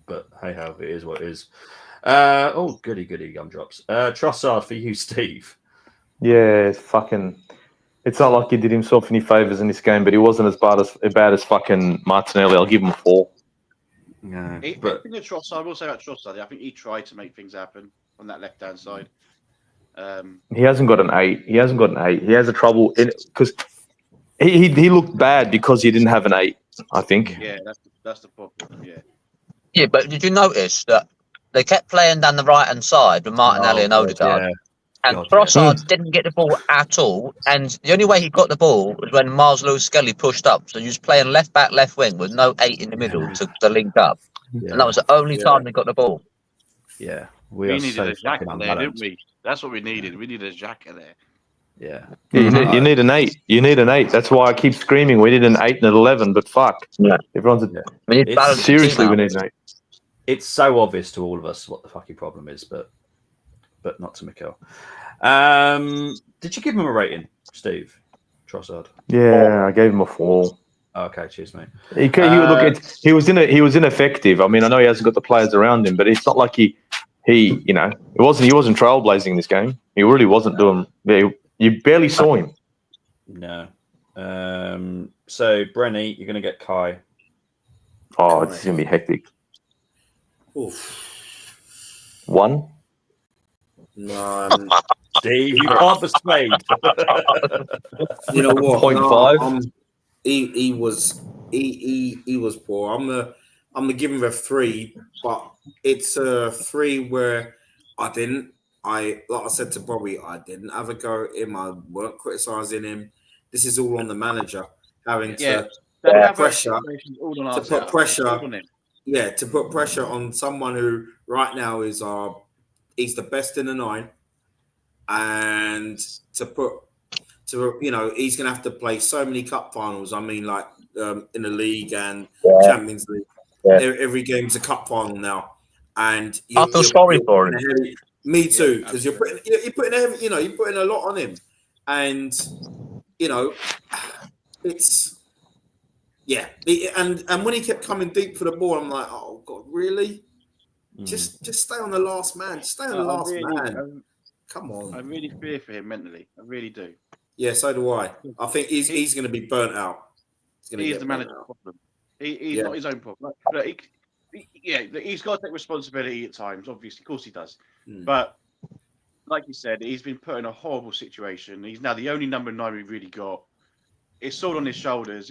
But hey ho, it is what it is. Goody gumdrops. Trossard for you, Steve. Yeah, it's not like he did himself any favours in this game, but he wasn't as bad as fucking Martinelli. I'll give him a 4. Yeah, I but think Trossard, I will say about Trossard, I think he tried to make things happen on that left-hand side. He hasn't got an 8. He has a trouble because he looked bad because he didn't have an 8. I think. Yeah, that's the problem. Yeah. Yeah, but did you notice that they kept playing down the right-hand side with Martinelli and Odegaard? Yeah. And God, Trossard didn't get the ball at all. And the only way he got the ball was when Miles Lewis-Skelly pushed up. So he was playing left-back, left wing with no 8 in the middle to link up. Yeah. And that was the only time they got the ball. Yeah, We are needed so a Xhaka fucking there, didn't unbalanced. we? That's what we needed. We needed a Xhaka there. Yeah. You need an 8. You need an 8. That's why I keep screaming. We need an 8 and an 11. But fuck, Yeah. everyone's We need It's balance the seriously. team We out. need an 8. It's so obvious to all of us what the fucking problem is, but not to Mikel. Did you give him a rating, Steve Trossard? Yeah, I gave him a 4. Okay, cheers, mate. He was ineffective. I mean, I know he hasn't got the players around him, but it's not like he he wasn't trailblazing this game. He really wasn't doing. You barely saw him. No. So Brenny, you're going to get Kai. Oh, it's gonna be hectic. Oof. 1. No, Steve, you can't persuade. you know what? 0.5. He was poor. I'm gonna give him a 3, but it's a 3 where I didn't like I said to Bobby, I didn't have a go at him. I weren't criticising him. This is all on the manager having to put pressure to put pressure on someone who right now is he's the best in the 9, and he's gonna have to play so many cup finals. I mean, like in the league and Champions League, every game's a cup final now, and I feel sorry for him. Me too, because you're putting a lot on him, and it's and when he kept coming deep for the ball, I'm like, oh God, really? Just stay on the last man. Just stay on the last man. Come on. I really fear for him mentally. I really do. Yeah, so do I. I think he's going to be burnt out. He's the manager's problem. He's not his own problem. He's got to take responsibility at times. Obviously, of course he does. But like you said, he's been put in a horrible situation. He's now the only number 9 we've really got. It's all on his shoulders.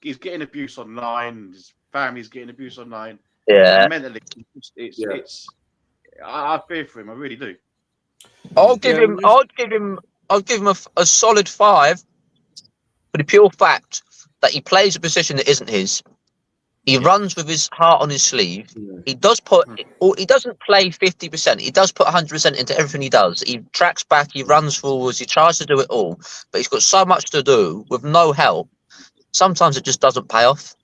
He's getting abuse online. His family's getting abuse online. Yeah. And mentally, I fear for him. I really do. I'll give him a solid 5 for the pure fact that he plays a position that isn't his. He runs with his heart on his sleeve. He doesn't play 50%. He does put 100% into everything he does. He tracks back, he runs forwards, he tries to do it all, but he's got so much to do with no help. Sometimes it just doesn't pay off.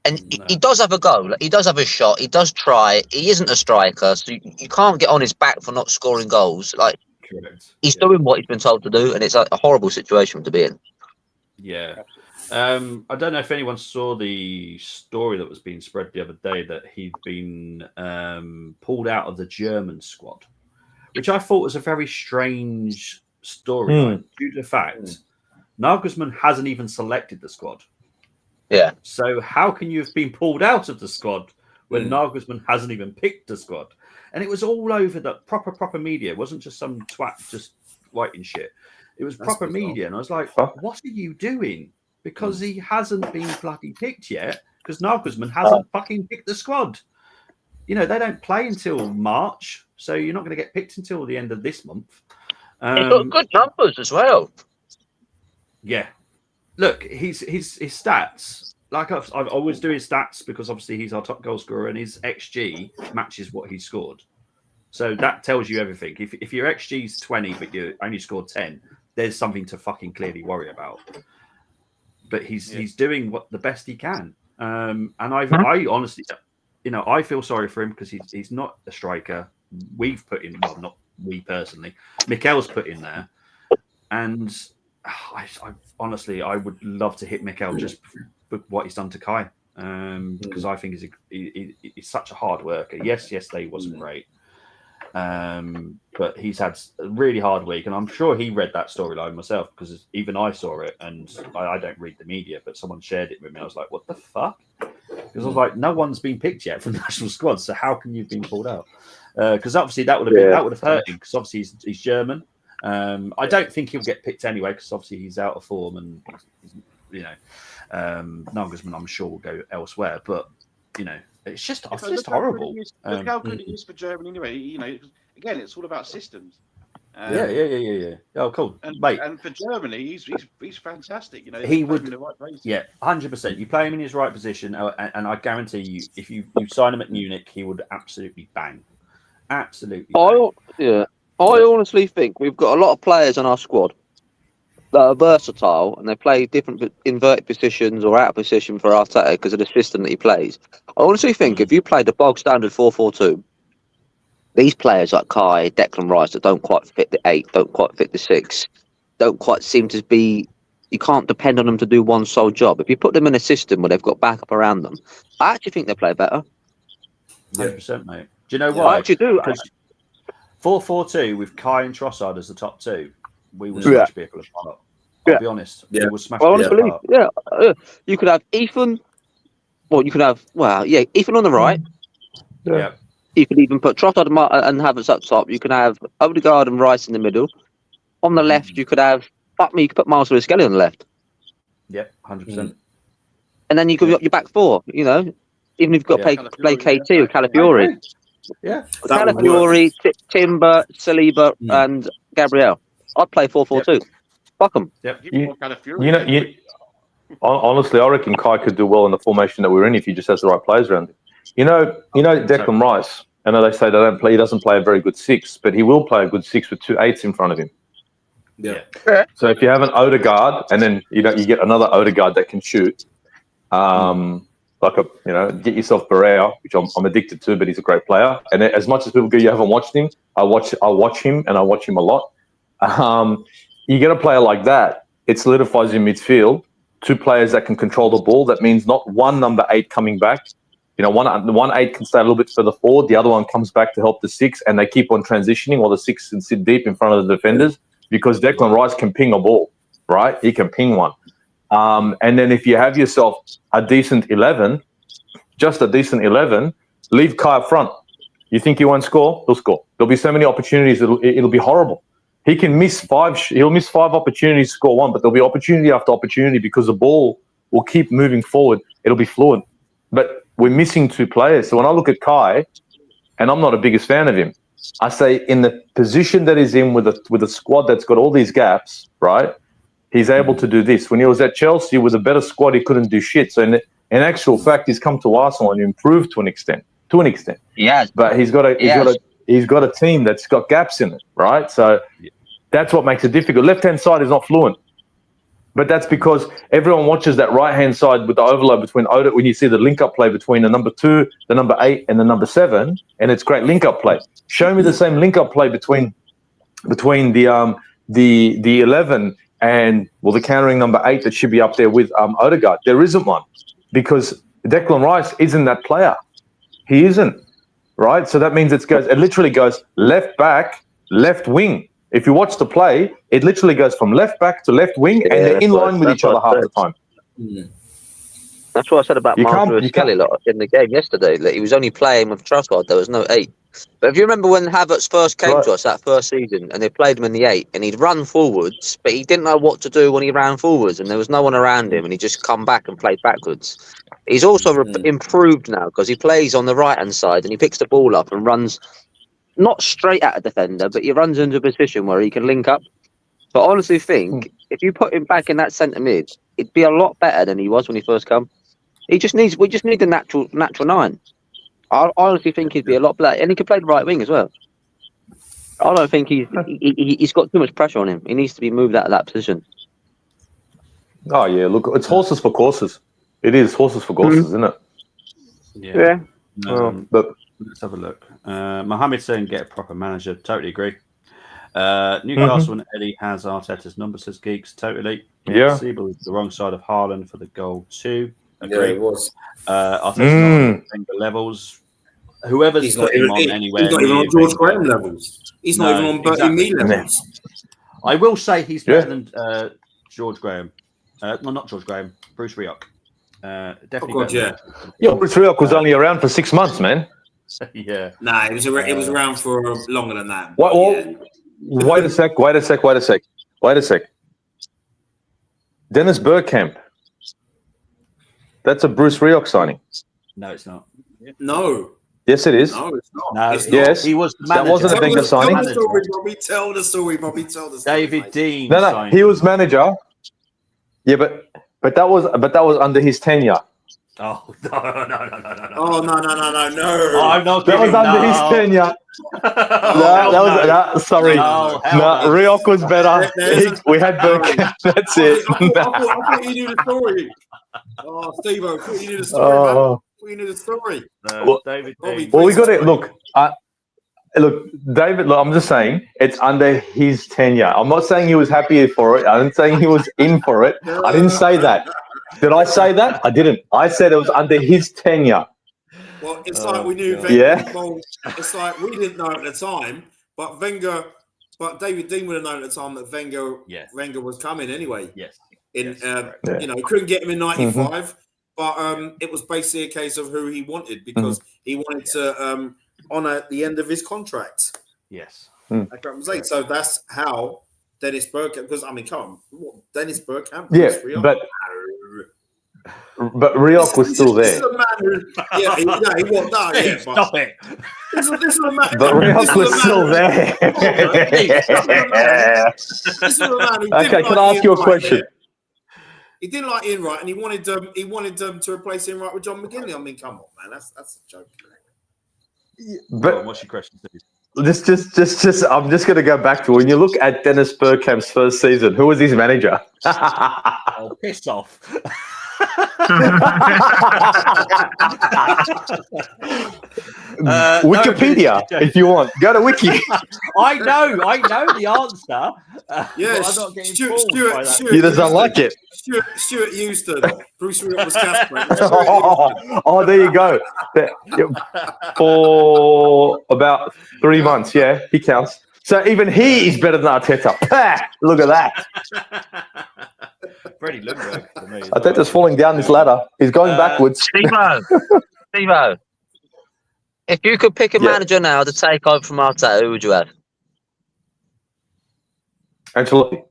And he does have a go. He does have a shot. He does try. He isn't a striker, so you can't get on his back for not scoring goals. He's doing what he's been told to do, and it's a horrible situation to be in. Yeah. I don't know if anyone saw the story that was being spread the other day that he'd been pulled out of the German squad, which I thought was a very strange story due to the fact Nagelsmann hasn't even selected the squad. Yeah. So how can you have been pulled out of the squad when Nagelsmann hasn't even picked the squad? And it was all over the proper media. It wasn't just some twat just writing shit. It was proper media. And I was like, what are you doing? Because he hasn't been bloody picked yet, because Nagelsmann hasn't fucking picked the squad. They don't play until March, so you're not going to get picked until the end of this month. He's got good numbers as well. Yeah. Look, his stats, like I always do his stats because obviously he's our top goal scorer and his XG matches what he scored. So that tells you everything. If your XG is 20 but you only scored 10, there's something to fucking clearly worry about. But he's doing what the best he can. And I honestly, I feel sorry for him because he's not a striker. We've put in, well, not we personally, Mikel's put in there. And I honestly, I would love to hit Mikel just for what he's done to Kai, because I think he's such a hard worker. Yes, yesterday wasn't great, but he's had a really hard week, and I'm sure he read that storyline myself because even I saw it, and I don't read the media, but someone shared it with me. I was like, what the fuck? Because I was like, no one's been picked yet from the national squad, so how can you have been pulled out? Because obviously that would have hurt him because obviously he's German. I don't think he'll get picked anyway because obviously he's out of form and Nagelsmann I'm sure will go elsewhere. But it's just horrible. Look how good it is for Germany anyway. Again, it's all about systems. Yeah. Oh, cool, mate. And for Germany, he's fantastic. He would in the right place. Yeah, 100%. You play him in his right position, and I guarantee you, if you sign him at Munich, he would absolutely bang. Absolutely. Bang. I honestly think we've got a lot of players on our squad that are versatile and they play different inverted positions or out of position for Arteta because of the system that he plays. I honestly think if you played the bog standard 4-4-2, these players like Kai, Declan Rice that don't quite fit the 8, don't quite fit the 6, don't quite seem to be. You can't depend on them to do one sole job. If you put them in a system where they've got backup around them, I actually think they play better. 100%, mate. Do you know why? I actually do. 4-4-2 with Kai and Trossard as the top 2, we will smash people apart. I'll be honest. We will smash people apart. You could have Ethan. Well, you could have Ethan on the right. Yeah. You could even put Trossard and Havertz up top. You could have Odegaard and Rice in the middle. On the left, you could have you could put Miles Lewis-Skelly on the left. Yep, 100%. And then you could have your back 4. Even if you've got to play KT or Calafiori. Yeah. Calafiori, Timber, Saliba, and Gabriel. I'd play 4-4-2. Fuck them. Yep. Honestly, I reckon Kai could do well in the formation that we're in if he just has the right players around him. You know, Declan Rice. I know they say he doesn't play a very good 6, but he will play a good 6 with 2 8s in front of him. Yeah. So if you have an Odegaard, and then you get another Odegaard that can shoot, get yourself Barrea, which I'm addicted to, but he's a great player. And as much as people go, you haven't watched him, I watch him, and I watch him a lot. You get a player like that, it solidifies your midfield. 2 players that can control the ball. That means not one number 8 coming back. One 8 can stay a little bit further forward. The other one comes back to help the 6, and they keep on transitioning while the 6 can sit deep in front of the defenders because Declan Rice can ping a ball, right? He can ping one. And then if you have yourself a decent 11, just a decent 11, leave Kai up front. You think he won't score? He'll score. There'll be so many opportunities. It'll be horrible. He can miss 5. He'll miss 5 opportunities to score 1, but there'll be opportunity after opportunity because the ball will keep moving forward. It'll be fluid. But we're missing 2 players. So when I look at Kai, and I'm not the biggest fan of him, I say in the position that he's in with a squad that's got all these gaps, right? He's able to do this. When he was at Chelsea with a better squad, he couldn't do shit. So in actual fact, he's come to Arsenal and improved to an extent. Yeah. But he's got a team that's got gaps in it, right? So that's what makes it difficult. Left-hand side is not fluent. But that's because everyone watches that right-hand side with the overlap between when you see the link-up play between the number 2, the number 8, and the number 7, and it's great link-up play. Show me the same link-up play between the 11 and the countering number 8 that should be up there with Odegaard. There isn't one because Declan Rice isn't that player. He isn't, right? So that means it literally goes left back, left wing. If you watch the play, it literally goes from left back to left wing, and they're in line with each other half the time. That's what I said about Mark Kelly in the game yesterday. That he was only playing with Trossard. There was no 8. But if you remember when Havertz first came to us that first season, and they played him in the 8, and he'd run forwards, but he didn't know what to do when he ran forwards, and there was no one around him, and he just come back and played backwards. He's also improved now because he plays on the right-hand side, and he picks the ball up and runs not straight at a defender, but he runs into a position where he can link up. But I honestly think if you put him back in that centre mid, it'd be a lot better than he was when he first come. We just need the natural 9. I honestly think he'd be a lot better, and he could play the right wing as well. I don't think he's got too much pressure on him. He needs to be moved out of that position. Oh yeah, look, it's horses for courses. It is horses for courses, isn't it? Yeah. But let's have a look. Mohamed saying get a proper manager. Totally agree. Newcastle and Eddie has Arteta's number, says Geeks. Totally. Yeah. Siebel is the wrong side of Haaland for the goal too. Agree. Yeah, it was. Arteta's not the levels. Whoever's got him on anywhere. He's not even on George Graham levels. He's not even on Bertie Mee levels. I will say he's better than George Graham. No, not George Graham. Bruce Rioch. Definitely. Bruce Rioch was only around for 6 months, man. Yeah. Nah, it was around for longer than that. Wait a sec. Dennis Bergkamp. That's a Bruce Rioch signing. No, it's not. No. Yes, it is. No, it's not. No, it's yes. He was the manager. That wasn't a Wenger signing. Tell the story, Bobby. Tell the story. David Dean. No, he was manager. Yeah, but that was under his tenure. Oh no! Oh no! I'm not. That was under his tenure. Sorry. No, Rioch was better. We had Bergkamp. That's it. I thought you knew the story. Oh, Steve, I thought you knew the story, man. You knew the story. David. Well, we got it. Look, David. Look, I'm just saying it's under his tenure. I'm not saying he was happy for it. I didn't say he was in for it. I didn't say that. Did I say that? I didn't. I said it was under his tenure. Well, it's like we knew Wenger. Yeah. It's like we didn't know at the time, but David Dean would have known at the time that Wenger was coming anyway. Yes. Couldn't get him in '95, but it was basically a case of who he wanted because he wanted to honour the end of his contract. Yes. So that's how Dennis Bergkamp. Because come on, Dennis Bergkamp. Yeah, but But Rioch was still This is there. a man who, he was. No, yeah, Stop it. This is a man. But Rioch was still there. This is a man who Okay, didn't can like I ask you a Ian Wright, question? yeah. He didn't like Ian Wright, and he wanted to replace Ian Wright with John McGinley. I mean, come on, man, that's a joke. But What's your question, Steve? just, I'm just going to go back to when you look at Dennis Bergkamp's first season. Who was his manager? Oh, piss off. Wikipedia, if you want. Go to Wiki. I know the answer. Yeah, but I'm not getting Stuart, fooled by that. Stuart He doesn't like it. Stuart Houston. Bruce Rioch was Casper. Oh, there you go. For about 3 months, yeah, he counts. So even he is better than Arteta. Look at that. Freddie Lundberg for me. Arteta's falling down this ladder. He's going backwards. Steve-O, if you could pick a Yeah. manager now to take over from Arteta, who would you have? Ancelotti.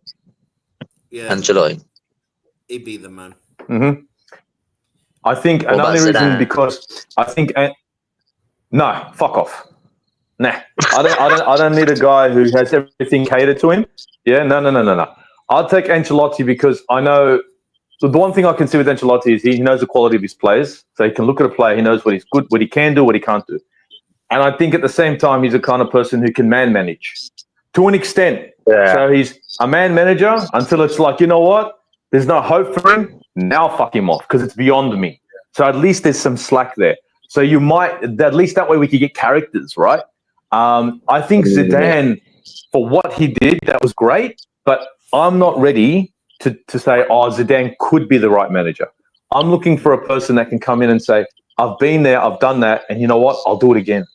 Yeah, Ancelotti. he'd be the man. Mm-hmm. I think What another about reason Zidane? because I think no, fuck off. Nah, I don't need a guy who has everything catered to him. Yeah, no. I'll take Ancelotti because I know the one thing I can see with Ancelotti is he knows the quality of his players. So he can look at a player, he knows what he's good, what he can do, what he can't do. And I think at the same time, he's the kind of person who can man manage to an extent. Yeah. So he's a man manager until it's like, you know what? There's no hope for him. Now fuck him off because it's beyond me. So at least there's some slack there. So you might, at least that way we could get characters, right? I think Zidane, for what he did, that was great. But I'm not ready to say, oh, Zidane could be the right manager. I'm looking for a person that can come in and say, I've been there, I've done that, and you know what? I'll do it again.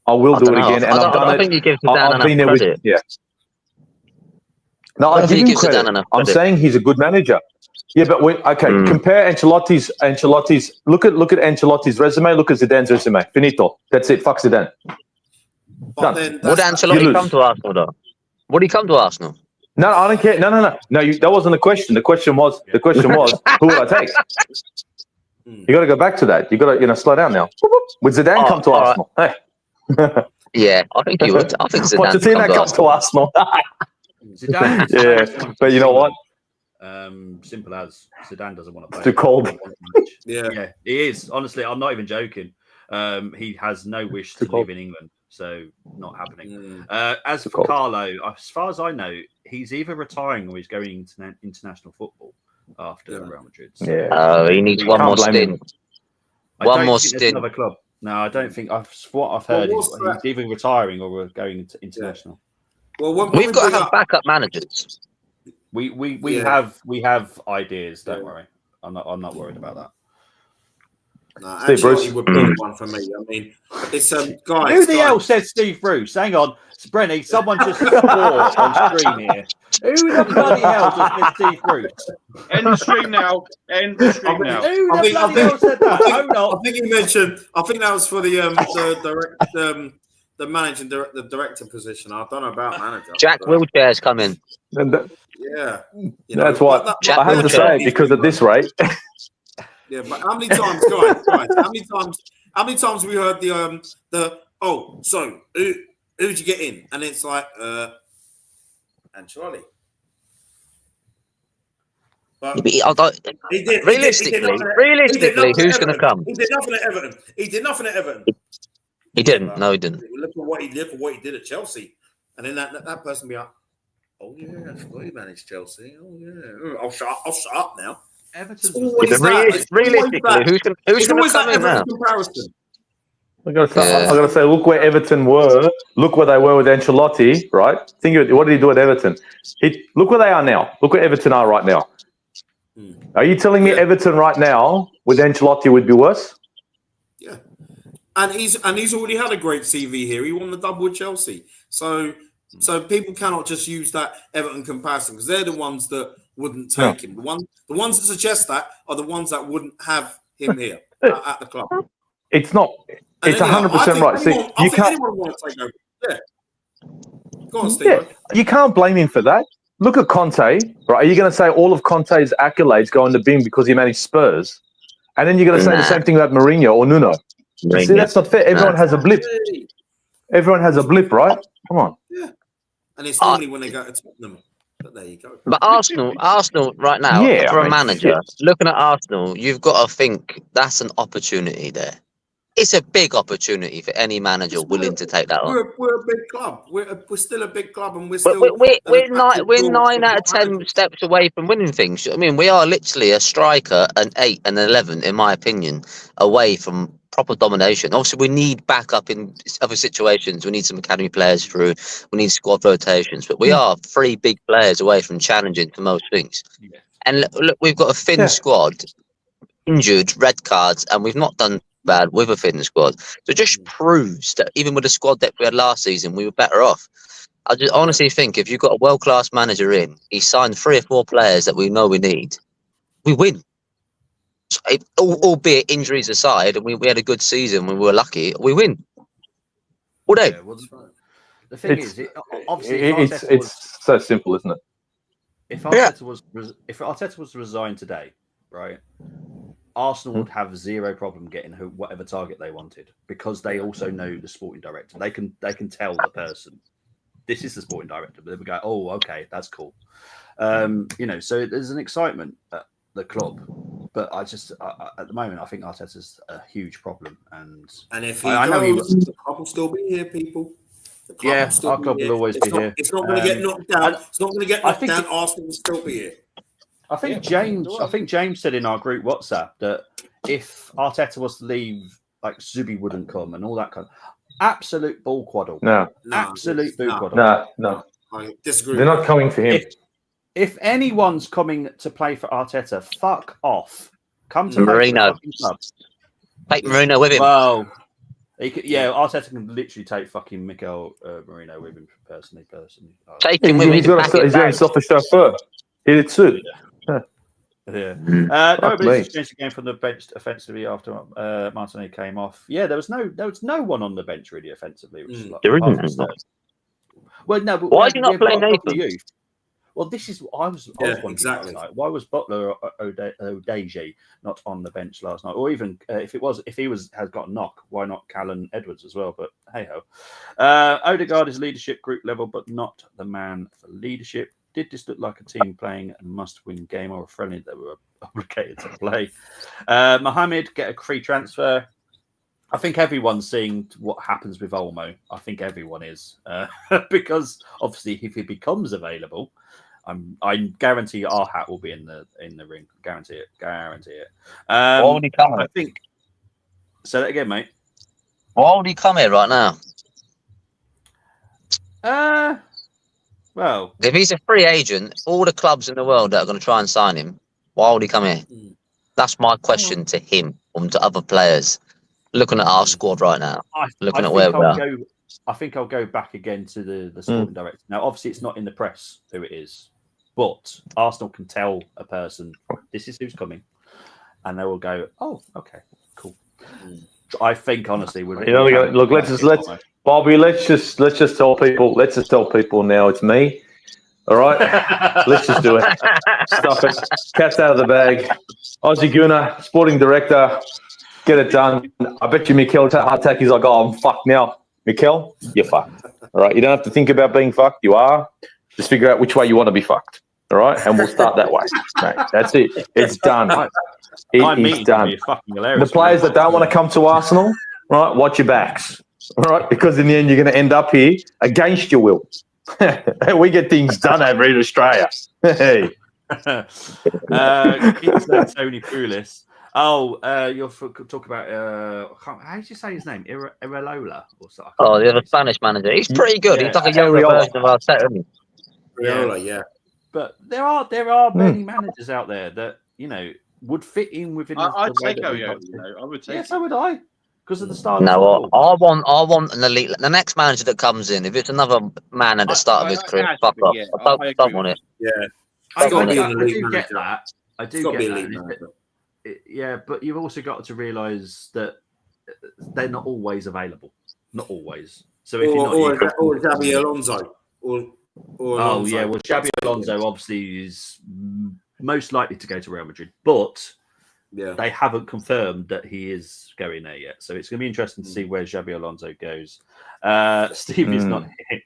I will do it again, and I've done it. I think you give Zidane I've been enough there credit. with, yeah. No, I give him credit. I'm saying he's a good manager. Yeah, but compare Ancelotti's. Look at Ancelotti's resume. Look at Zidane's resume. Finito. That's it. Fuck Zidane. But then Would Ancelotti come to Arsenal though? Would he come to Arsenal? No, I don't care. No. That wasn't the question. The question was, who would I take? You got to go back to that. You got to, slow down now. Would Zidane come to Arsenal? Hey. Yeah, I think he would. I think Zidane Pochettino come to Arsenal. Zidane, Yeah, but you know what? Simple as Zidane doesn't want to play. Too cold. Yeah, he is. Honestly, I'm not even joking. He has no wish to live in England, so not happening. As for Carlo, as far as I know, he's either retiring or he's going into international football after Real Madrid. So Yeah. He needs one more stint. One more stint. Another club. No, I don't think. What I've heard is he's either retiring or going into international. Well, we've got to have backup managers. We have ideas. Don't worry. I'm not worried about that. No, Ancelotti would be the one for me. I mean, it's guys. Who the hell said Steve Bruce? Hang on, Brenny. Someone just swore on stream here. Who the bloody hell just said Steve Bruce? End the stream now. End the stream now. Who the bloody hell said that? Hold on. I think he mentioned. I think that was for the managing the director position. I don't know about manager. Jack Wilshere's coming. Yeah, that's what I had to say it because at this rate. Yeah, but how many times, guys? How many times we heard so who'd you get in? And it's like Ancelotti. But realistically, who's going to come? He did nothing at Everton. He didn't. No, he didn't. Look at what he did at Chelsea, and then that person be like, "Oh yeah, I forgot he managed Chelsea. Oh yeah, I'll shut up now." Everton's realistically, who's going to come in now? Comparison. I gotta say, look where Everton were. Look where they were with Ancelotti, right? Think of it. What did he do at Everton? Look where they are now. Look where Everton are right now. Are you telling me Everton right now with Ancelotti would be worse? Yeah, and he's already had a great CV here. He won the double with Chelsea, so people cannot just use that Everton comparison because they're the ones that wouldn't take him. The ones that suggest that are the ones that wouldn't have him here at the club. It's not. It's 100% right. See, you can't. Anyone want to take over? Yeah. Go on, Steve. Yeah, you can't blame him for that. look at Conte, right? Are you going to say all of Conte's accolades go in the bin because he managed Spurs? And then you're going to say the same thing about Mourinho or Nuno? Mourinho. See, that's not fair. Everyone has a blip. Everyone has a blip, right? Come on. Yeah. And it's normally when they go to Tottenham. But there you go. But Arsenal right now, Yeah, for I a mean, manager, shit. looking at Arsenal, you've got to think that's an opportunity there. It's a big opportunity for any manager willing to take that on. We're a big club. We're still a big club, and we're But still. we're 9 out of 10 steps away from winning things. I mean, we are literally a striker, an 8 and an 11, in my opinion, away from proper domination. Obviously, we need backup in other situations. We need some academy players through. We need squad rotations. But we are 3 big players away from challenging for most things. Yeah. And look, we've got a thin squad, injured, red cards, and we've not done bad with a thin squad. So it just proves that even with the squad that we had last season, we were better off. I just honestly think if you've got a world-class manager in, he signed 3 or 4 players that we know we need, we win. So albeit injuries aside, and we had a good season, we were lucky, we win. All day. Yeah, well, the thing is, obviously, it's so simple, isn't it? If Arteta was to resign today, right, Arsenal would have zero problem getting whatever target they wanted because they also know the sporting director. They can tell the person this is the sporting director, but they would go, oh, okay, that's cool. So there's an excitement at the club, but I just at the moment I think Arteta's a huge problem, and if he goes, the club will still be here, people. Our club will always be here. It's not going to get knocked down. It's not going to get knocked down. Arsenal will still be here. I think James said in our group WhatsApp that if Arteta was to leave, like Zubi wouldn't come and all that kind of absolute bull quaddle. Absolute bull quaddle. No. I disagree. They're not coming for him. If anyone's coming to play for Arteta, fuck off. Come to Marino. Take Marino with him. Well, Arteta can literally take fucking Mikel Marino with him personally. Take him with him. He's got himself a chauffeur. He did too. Yeah. Nobody's changed the game from the bench offensively after Martinelli came off. Yeah, there was no one on the bench really offensively. There isn't. Well, no, but why is he not playing Nathan? Well, this is what I was wondering exactly. last night. Why was Butler Odeji not on the bench last night? Or even if he has got a knock, why not Callan Edwards as well? But hey ho. Odegaard is leadership group level, but not the man for leadership. Did this look like a team playing a must-win game or a friendly that were obligated to play? Mohamed get a free transfer. I think everyone's seeing what happens with Olmo. I think everyone is because obviously if he becomes available, I guarantee our hat will be in the ring. Guarantee it. Why would he come? I think. Say that again, mate. Why would he come here right now? Well, if he's a free agent, all the clubs in the world that are going to try and sign him, why would he come here? That's my question to him and to other players. Looking at our squad right now, looking at where we are. I think I'll go back again to the sporting director. Now, obviously, it's not in the press who it is, but Arsenal can tell a person this is who's coming, and they will go, "Oh, okay, cool." I think honestly, look. Bobby, let's just tell people. Let's just tell people now it's me. All right, let's just do it. Stuff it. Cat's out of the bag. Aussie Gunner, sporting director. Get it done. I bet you Mikel Arteta's like, oh, I'm fucked now. Mikel, you're fucked. All right, you don't have to think about being fucked. You are. Just figure out which way you want to be fucked. All right, and we'll start that way. Mate, that's it. It's done. It's done. The players that don't want to come to Arsenal, right, watch your backs. All right, because in the end you're going to end up here against your will. We get things done over in Australia. Hey. Tony Pulis. You'll talk about how did you say his name? Iraola or something? Oh, the other Spanish manager. He's pretty good. He's like a younger version of Arteta. Iraola, yeah. But there are many managers out there that would fit in within. I'd take Oyo. I would take. Yeah, so would I. Because of the style. No, I want an elite. The next manager that comes in, if it's another man at the start of his career, fuck off. I don't want it. Yeah, I do get that. I do get that. Yeah, but you've also got to realise that they're not always available. Not always. So if or Xabi Alonso, or Oh yeah, well, Xabi Alonso obviously is most likely to go to Real Madrid, but they haven't confirmed that he is going there yet. So it's going to be interesting to see where Xabi Alonso goes. Steve is not here.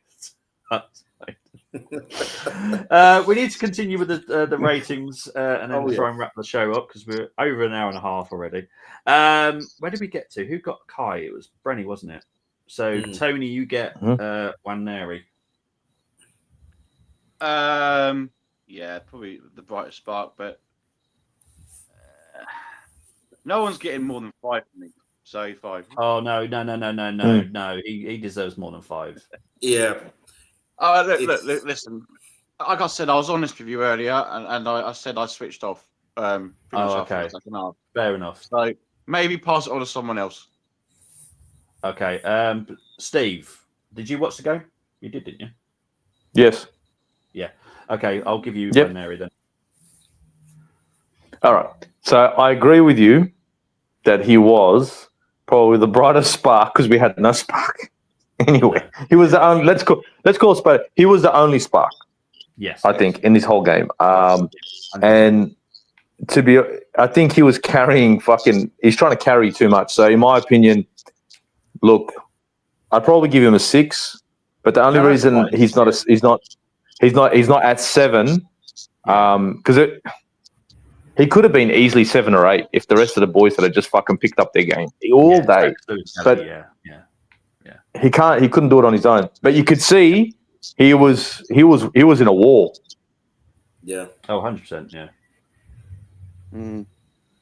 We need to continue with the ratings and then try and wrap the show up because we're over an hour and a half already. Where did we get to? Who got Kai? It was Brenny, wasn't it? So Tony, you get Waneri. Yeah, probably the brightest spark, but no one's getting more than 5 from me. So 5. Oh no! He deserves more than 5. Yeah. Oh, look, listen. Like I said, I was honest with you earlier, and I said I switched off. Okay. Fair enough. So maybe pass it on to someone else. Okay. Steve, did you watch the game? You did, didn't you? Yes. Yeah. Okay, I'll give you Waneri then. All right. So I agree with you that he was probably the brightest spark because we had no spark. Anyway, he was the only. Let's call spark. He was the only spark. Yes, I think in this whole game. And I think he was carrying He's trying to carry too much. So in my opinion, look, I'd probably give him a 6. But the only reason he's not at 7, because he could have been easily 7 or 8 if the rest of the boys had just fucking picked up their game all day. But he couldn't do it on his own. But you could see he was in a war. Yeah. Oh, 100%. Yeah. No,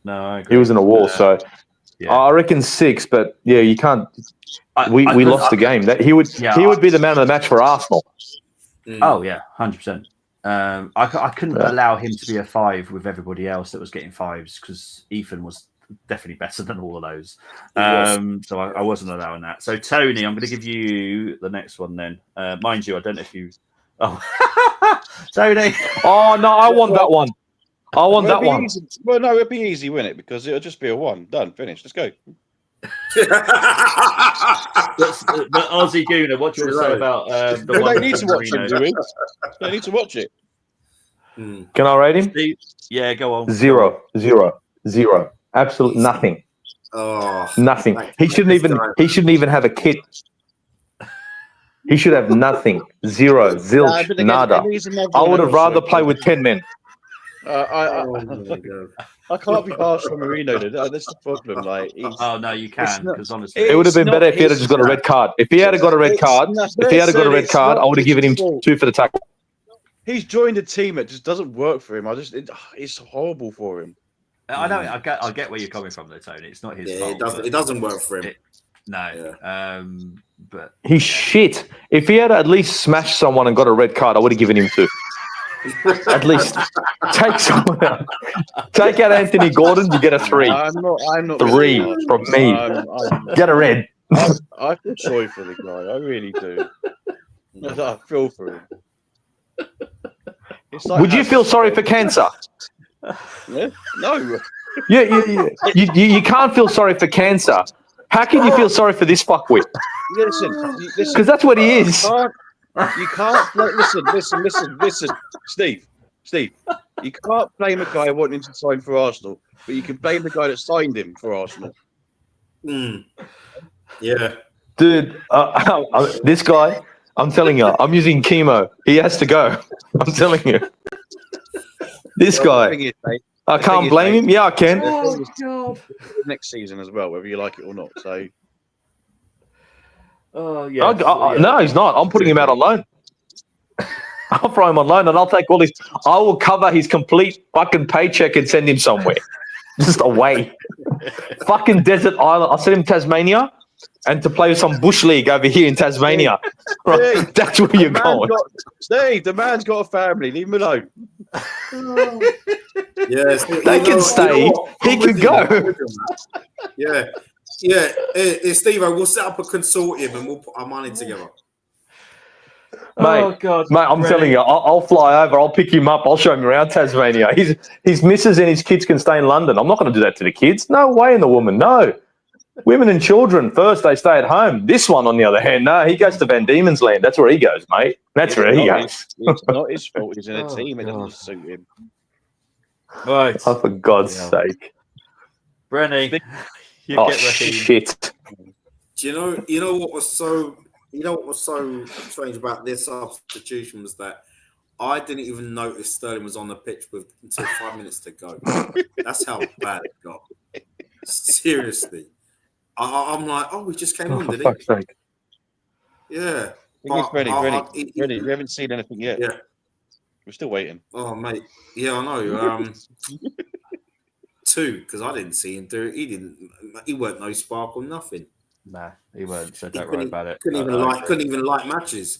I agree. He was in a war. So I reckon 6. But yeah, you can't. We lost the game. That he would be the man of the match for Arsenal. Oh yeah, 100%. I couldn't allow him to be a 5 with everybody else that was getting 5s because Ethan was definitely better than all of those. So I wasn't allowing that. So Tony, I'm going to give you the next one then. Mind you, I don't know if you. Oh, Tony. Oh no, I want that one. I want that one. Easy. Well, no, it'd be easy, wouldn't it? Because it'll just be a 1. Done. Finished. Let's go. But Aussie Gooner, what do you want to say about the one? They don't need to watch him, do we? They need to watch it. Can I rate him? Yeah, go on. 0. Absolutely nothing. Oh, nothing. He shouldn't even have a kit. He should have nothing. 0, zilch, nada. I would have rather play with 10 men. I can't be harsh on Marino. That's the problem. Oh no, you can because honestly, it would have been better if he had just got a red card. If he had got a red card, I would have given him 2 for the tackle. He's joined a team that just doesn't work for him. It's horrible for him. I know. I get where you're coming from, though, Tony. It's not his fault. It doesn't work for him. But he's shit. If he had at least smashed someone and got a red card, I would have given him 2. At least take someone out. Take out Anthony Gordon, you get a 3. I'm not 3 from me. Get a red. I feel sorry for the guy. I really do. I feel for him. Would you feel sorry for cancer? Yeah? No. Yeah. You can't feel sorry for cancer. How can you feel sorry for this fuckwit? Listen. Because that's what he is. You can't listen, Steve. You can't blame a guy wanting to sign for Arsenal, but you can blame the guy that signed him for Arsenal. Yeah, dude. This guy, I'm telling you, I'm using chemo. He has to go. I'm telling you. This guy. I can't blame him. Yeah, I can. Oh God. Next season as well, whether you like it or not. So. Oh yeah. No, he's not. I'm putting him out on loan. I'll throw him on loan, and I'll take all his. I will cover his complete fucking paycheck and send him somewhere, just away. Fucking desert island. I'll send him Tasmania, and to play with some bush league over here in Tasmania. Right? Steve, that's where you're going. Steve, the man's got a family. Leave him alone. Yes, they can stay. He can go. Yeah. Steve, we'll set up a consortium and we'll put our money together. Mate, I'm telling you, I'll fly over. I'll pick him up. I'll show him around Tasmania. His missus and his kids can stay in London. I'm not going to do that to the kids. No way in the woman. No. Women and children first, they stay at home. This one, on the other hand, no, he goes to Van Diemen's Land. That's where he goes, mate. That's where he goes. It's not his fault. He's in a Oh, team. It God. doesn't suit him. Right. Oh, for God's Yeah. sake. Brenny, you Oh, get Raheem. shit. Do you know what was so strange about this substitution was that I didn't even notice Sterling was on the pitch until 5 minutes to go. That's how bad it got. Seriously. I'm like, oh, we just came Oh, on, for did fuck's he? sake. Yeah. Ready. We haven't seen anything yet. Yeah. We're still waiting. Oh, mate. Yeah, I know. 2, because I didn't see him do it. He weren't no spark or nothing. Nah, he weren't, so don't worry about it. Couldn't even light matches.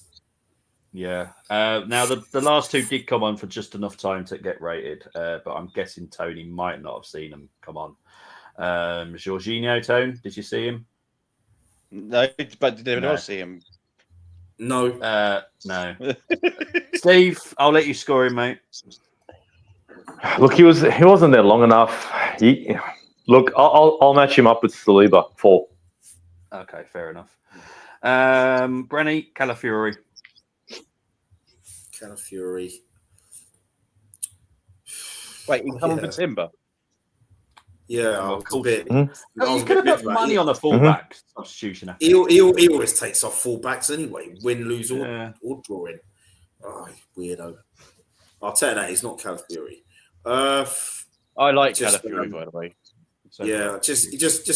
Yeah. Now the last two did come on for just enough time to get rated, but I'm guessing Tony might not have seen them come on. Jorginho, Tone, did you see him? No, but did anyone No. else see him? No. No. Steve, I'll let you score him, mate. Look, he wasn't there long enough. I'll match him up with Saliba 4. Okay, fair enough. Brenny, Calafiori. Calafiori. Wait, he's coming for Timber. Yeah, I was a bit. No, you could have got money on a fullback substitution. He always takes off fullbacks anyway, win, lose, or draw in. Oh, weirdo. I'll tell you that he's not Calafiori. I like Calafiori, by the way. So yeah, just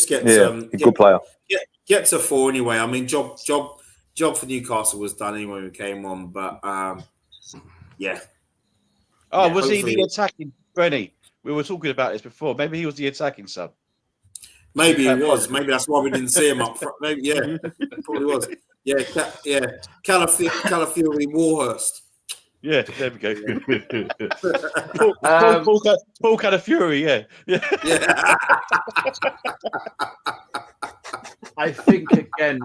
get good player. Get to 4 anyway. I mean, job for Newcastle was done anyway when we came on, but yeah. Oh, was he the attacking Brenny? We were talking about this before. Maybe he was the attacking sub. Maybe he was. Maybe that's why we didn't see him up front. Maybe, yeah, probably was. Yeah, Calafiori Warhurst. Yeah, there we go. Paul Calafiori, yeah. I think again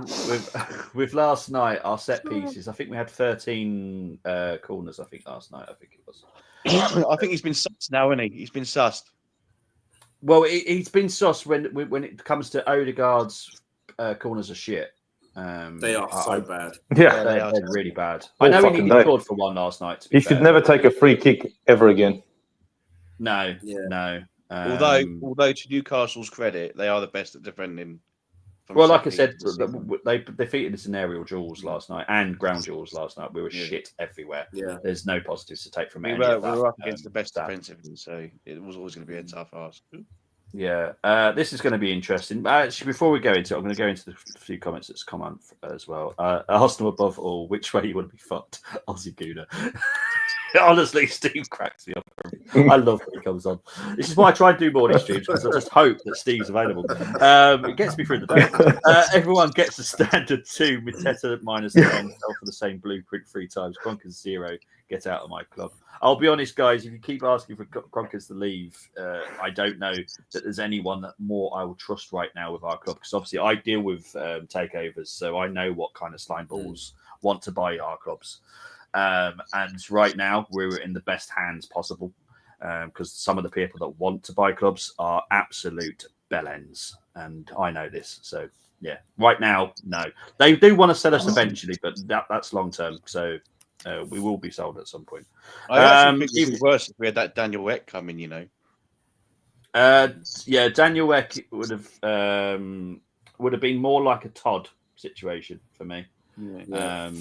with last night our set pieces. I think we had 13 corners. I think last night. I think it was. I think he's been sussed now, isn't he? He's been sussed. Well, he's been sussed when it comes to Odegaard's corners are shit. They are so bad. Yeah, they're really bad. I know he nearly scored for one last night. He should never take a free kick ever again. No. Although to Newcastle's credit, they are the best at defending. Well, like I said, they defeated us in aerial duels last night and ground duels last night. We were shit everywhere. Yeah, there's no positives to take from it. We were up against the best defensively, so it was always going to be a tough ask. Yeah, this is going to be interesting. Actually, before we go into it, I'm going to go into the few comments that's come on as well. Arsenal above all, which way you want to be fucked? Aussie Gooner. Honestly, Steve cracks me up. I love when he comes on. This is why I try and do morning streams, because I just hope that Steve's available. It gets me through the day. Everyone gets a standard 2 with Teta -10 fell for the same blueprint 3 times. Cronkers 0. Get out of my club. I'll be honest, guys. If you keep asking for Cronkers to leave, I don't know that there's anyone that more I will trust right now with our club, because obviously I deal with takeovers, so I know what kind of slime balls want to buy our clubs. And right now we're in the best hands possible, because some of the people that want to buy clubs are absolute bellends, and I know this. So yeah, right now, no, they do want to sell us eventually, but that's long term. So we will be sold at some point. I actually think it would be worse if we had that Daniel Eck coming, you know. Yeah, Daniel Eck would have been more like a Todd situation for me. Yeah.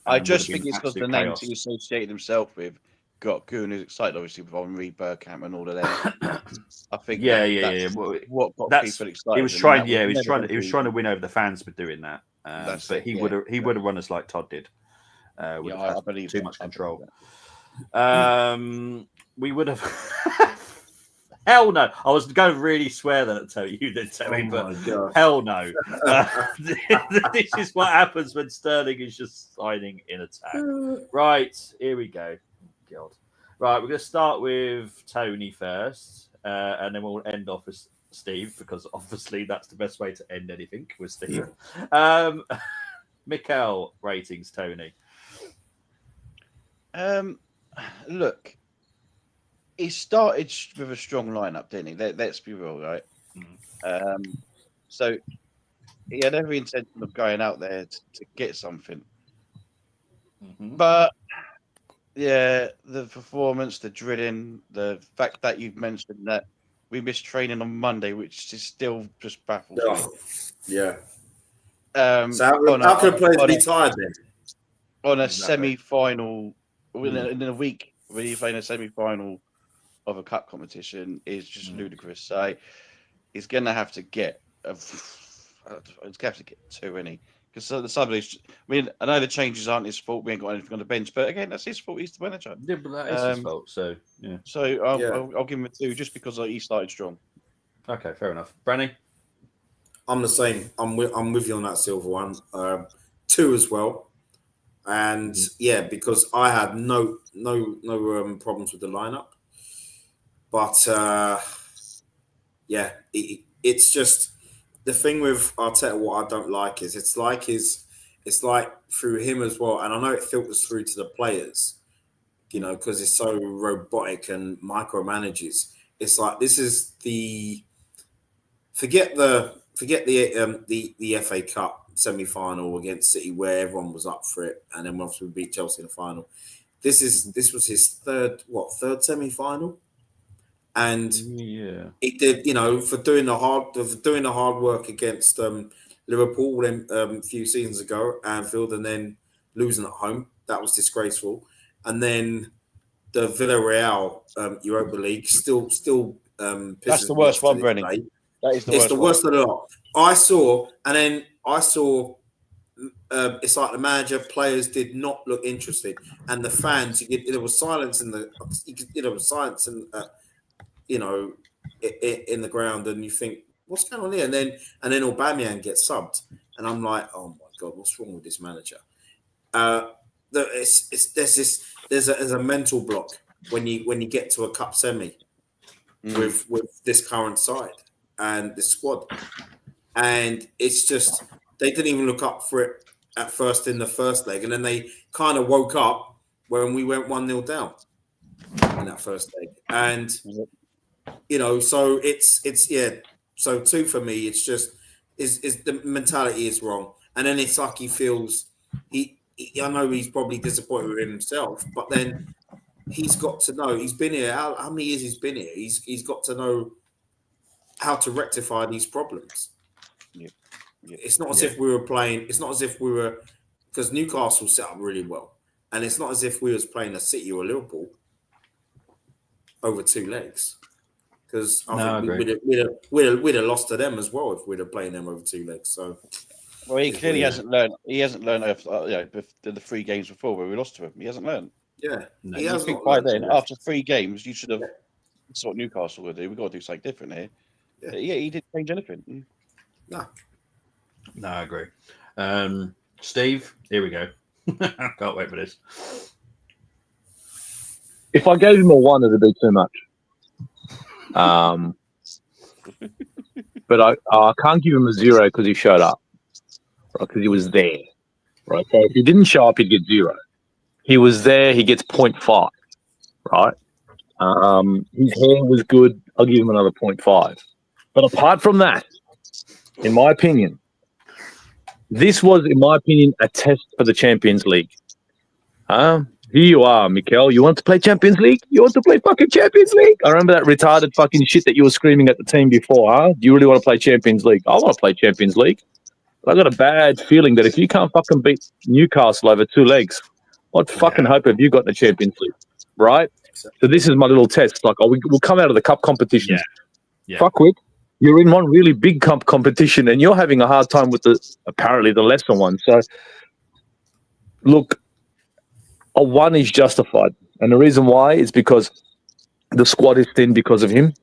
I just think it's because the names he associated himself with got Goon is excited, obviously, with Henri Bergkamp and all of that. I think yeah. Well, what got people excited. He was trying to win over the fans with doing that. But he would have run us like Todd did. I believe too much control. We would have. Hell no! I was going to really swear that to you, then Terry, but hell no. This is what happens when Sterling is just signing in attack. Right, here we go. God. Right, we're going to start with Tony first, and then we'll end off with Steve, because obviously that's the best way to end anything with Steve. Mikel ratings, Tony. Look. He started with a strong lineup, didn't he? Let's be real, right? So he had every intention of going out there to get something. Mm-hmm. But yeah, the performance, the drilling, the fact that you've mentioned that we missed training on Monday, which is still just baffles me. Yeah. So how can players be tired then? On a Exactly. semi-final, in a week when you're playing a semi-final of a cup competition is just ludicrous. So he's going to have to get two, isn't he? Because the Sundays, I mean, I know the changes aren't his fault. We ain't got anything on the bench, but again, that's his fault. He's the manager. Yeah, but that is his fault. So yeah. So I'll give him a 2 just because he started strong. Okay, fair enough. Branny? I'm the same. I'm with you on that Silver one. 2 as well. And yeah, because I had no problems with the lineup, but yeah, it's just the thing with Arteta. What I don't like is it's like through him as well, and I know it filters through to the players, you know, because it's so robotic and micromanages. It's like this is the forget the FA Cup semi-final against City where everyone was up for it, and then once we beat Chelsea in the final. This was his third semi-final, and it did, you know, for doing the hard work against Liverpool a few seasons ago, Anfield, and then losing at home. That was disgraceful, and then the Villarreal Europa League still That's the worst one, Brennan. That is the worst of the lot. I saw it's like the manager, players did not look interested, and the fans. There was silence in the ground, and you think, what's going on here? And then Aubameyang gets subbed, and I'm like, oh my god, what's wrong with this manager? There's a mental block when you get to a cup semi with this current side and the squad, and it's just they didn't even look up for it at first in the first leg, and then they kind of woke up when we went 1-0 down in that first leg, and you know, so it's so 2 for me. It's just is the mentality is wrong, and then it's like he feels I know he's probably disappointed with himself, but then he's got to know he's been here. How many years he's been here? He's got to know how to rectify these problems. Yeah. It's not as if we were playing. It's not as if we were because Newcastle set up really well, and it's not as if we was playing a City or Liverpool over 2 legs. Because I think we'd have lost to them as well if we'd have played them over 2 legs. So, well, he clearly hasn't learned. He hasn't learned the 3 games before where we lost to him. He hasn't learned. Yeah, no, he hasn't. By then, after 3 games, you should have. That's what Newcastle would do. We've got to do something different here. Yeah, he didn't change anything. No, I agree. Steve, here we go. I can't wait for this. If I gave him a 1, it'd be too much. But I can't give him a 0 because he showed up, right? Because he was there, right? So if he didn't show up, he'd get 0. He was there, he gets 0.5, right? His hair was good. I'll give him another 0.5. But apart from that, in my opinion, this was, in my opinion, a test for the Champions League. Here you are, Mikel. You want to play Champions League? You want to play fucking Champions League? I remember that retarded fucking shit that you were screaming at the team before, huh? Do you really want to play Champions League? I want to play Champions League. But I got a bad feeling that if you can't fucking beat Newcastle over 2 legs, what fucking hope have you got in the Champions League, right? So this is my little test. Like, we'll come out of the cup competitions. Yeah. Fuckwit, you're in one really big cup competition and you're having a hard time with apparently the lesser one. So, look, a 1 is justified. And the reason why is because the squad is thin because of him,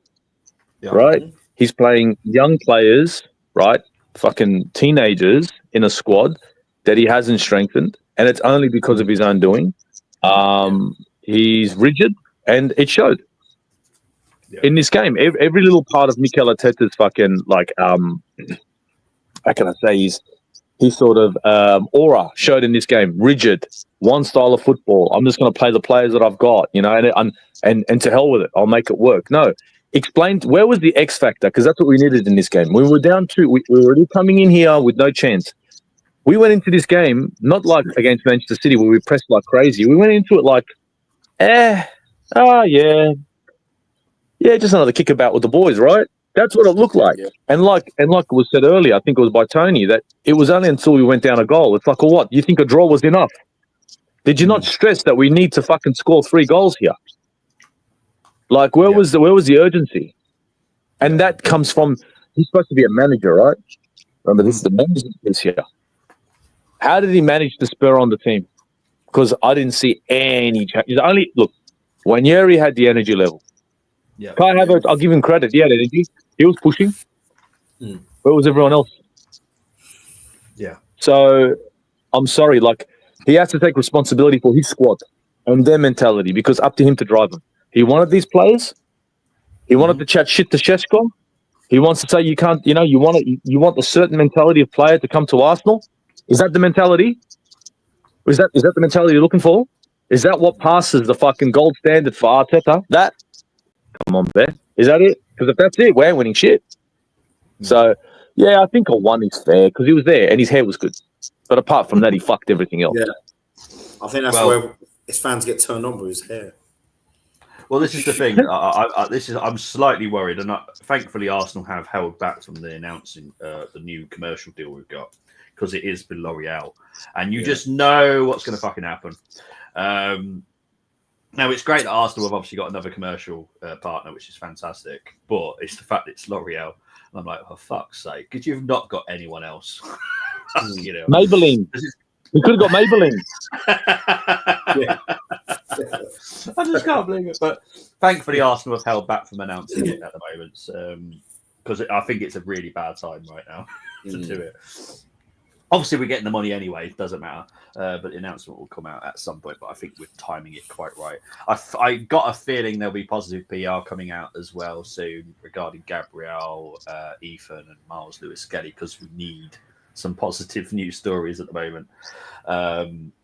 right? He's playing young players, right? Fucking teenagers in a squad that he hasn't strengthened. And it's only because of his own doing. He's rigid and it showed. In this game, every little part of Mikel Arteta's fucking, like, how can I say, his sort of aura showed in this game. Rigid, one style of football. I'm just going to play the players that I've got, you know, and to hell with it. I'll make it work. No, Explain where was the X factor? Because that's what we needed in this game. We were down 2. We were already coming in here with no chance. We went into this game not like against Manchester City where we pressed like crazy. We went into it like, yeah, just another kickabout with the boys, right? That's what it looked like. Yeah. And like it was said earlier, I think it was by Tony, that it was only until we went down a goal. It's like, well, what? You think a draw was enough? Did you not stress that we need to fucking score 3 goals here? Like, where was the urgency? And that comes from, he's supposed to be a manager, right? Remember, this is the manager is here. How did he manage to spur on the team? Because I didn't see any changes. Look, Wanyeri had the energy level. Yeah. Kai Havertz, I'll give him credit. He had energy. He was pushing. Where was everyone else? Yeah. So, I'm sorry. Like, he has to take responsibility for his squad and their mentality because up to him to drive them. He wanted these players. He wanted to chat shit to Sheshko. He wants to say you can't, you want a certain mentality of player to come to Arsenal. Is that the mentality? Is that the mentality you're looking for? Is that what passes the fucking gold standard for Arteta? That? Come on, Beth. Is that it? Because if that's it, we ain't winning shit. So, yeah, I think a 1 is fair because he was there and his hair was good. But apart from that, he fucked everything else. Yeah. I think that's where his fans get turned on with his hair. Well, this is the thing. I'm slightly worried, and thankfully Arsenal have held back from the announcing the new commercial deal we've got because it is with L'Oreal, and you just know what's going to fucking happen. Now it's great that Arsenal have obviously got another commercial partner, which is fantastic, but it's the fact that it's L'Oreal, and I'm like, for fuck's sake, could you have not got anyone else? You know, Maybelline. We could have got Maybelline. I just can't believe it. But thankfully, Arsenal have held back from announcing it at the moment because I think it's a really bad time right now to do it. Obviously, we're getting the money anyway. It doesn't matter. But the announcement will come out at some point. But I think we're timing it quite right. I got a feeling there'll be positive PR coming out as well soon regarding Gabriel, Ethan, and Miles Lewis-Skelly because we need some positive news stories at the moment.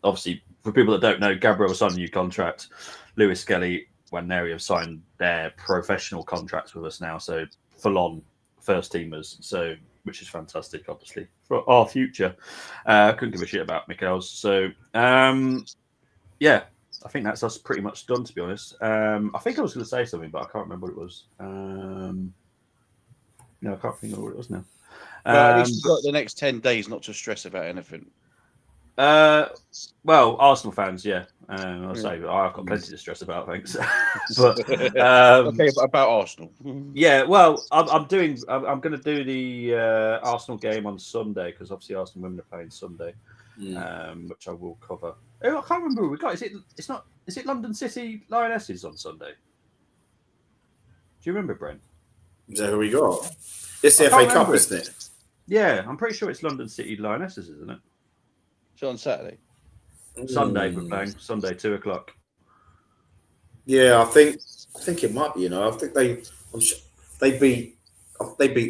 Obviously, for people that don't know, Gabriel signed a new contract. Lewis-Skelly, Nwaneri have signed their professional contracts with us now, so full-on first teamers. So, which is fantastic, obviously, for our future. Couldn't give a shit about Mikel's. So, yeah, I think that's us pretty much done, to be honest. I think I was going to say something, but I can't remember what it was. No, I can't think of what it was now. But at least you've got the next 10 days not to stress about anything. Well, Arsenal fans, yeah. I'll say I've got plenty to stress about, thanks. But okay, about Arsenal. Yeah, well, I'm going to do the Arsenal game on Sunday because obviously Arsenal women are playing Sunday, which I will cover. I can't remember who we got. Is it London City Lionesses on Sunday? Do you remember, Brent? Is that who we got? It's the FA Cup, isn't it? Yeah, I'm pretty sure it's London City Lionesses, isn't it? It's on Saturday. Sunday we're playing. Sunday, 2:00. Yeah, I think it might be. You know, I think they beat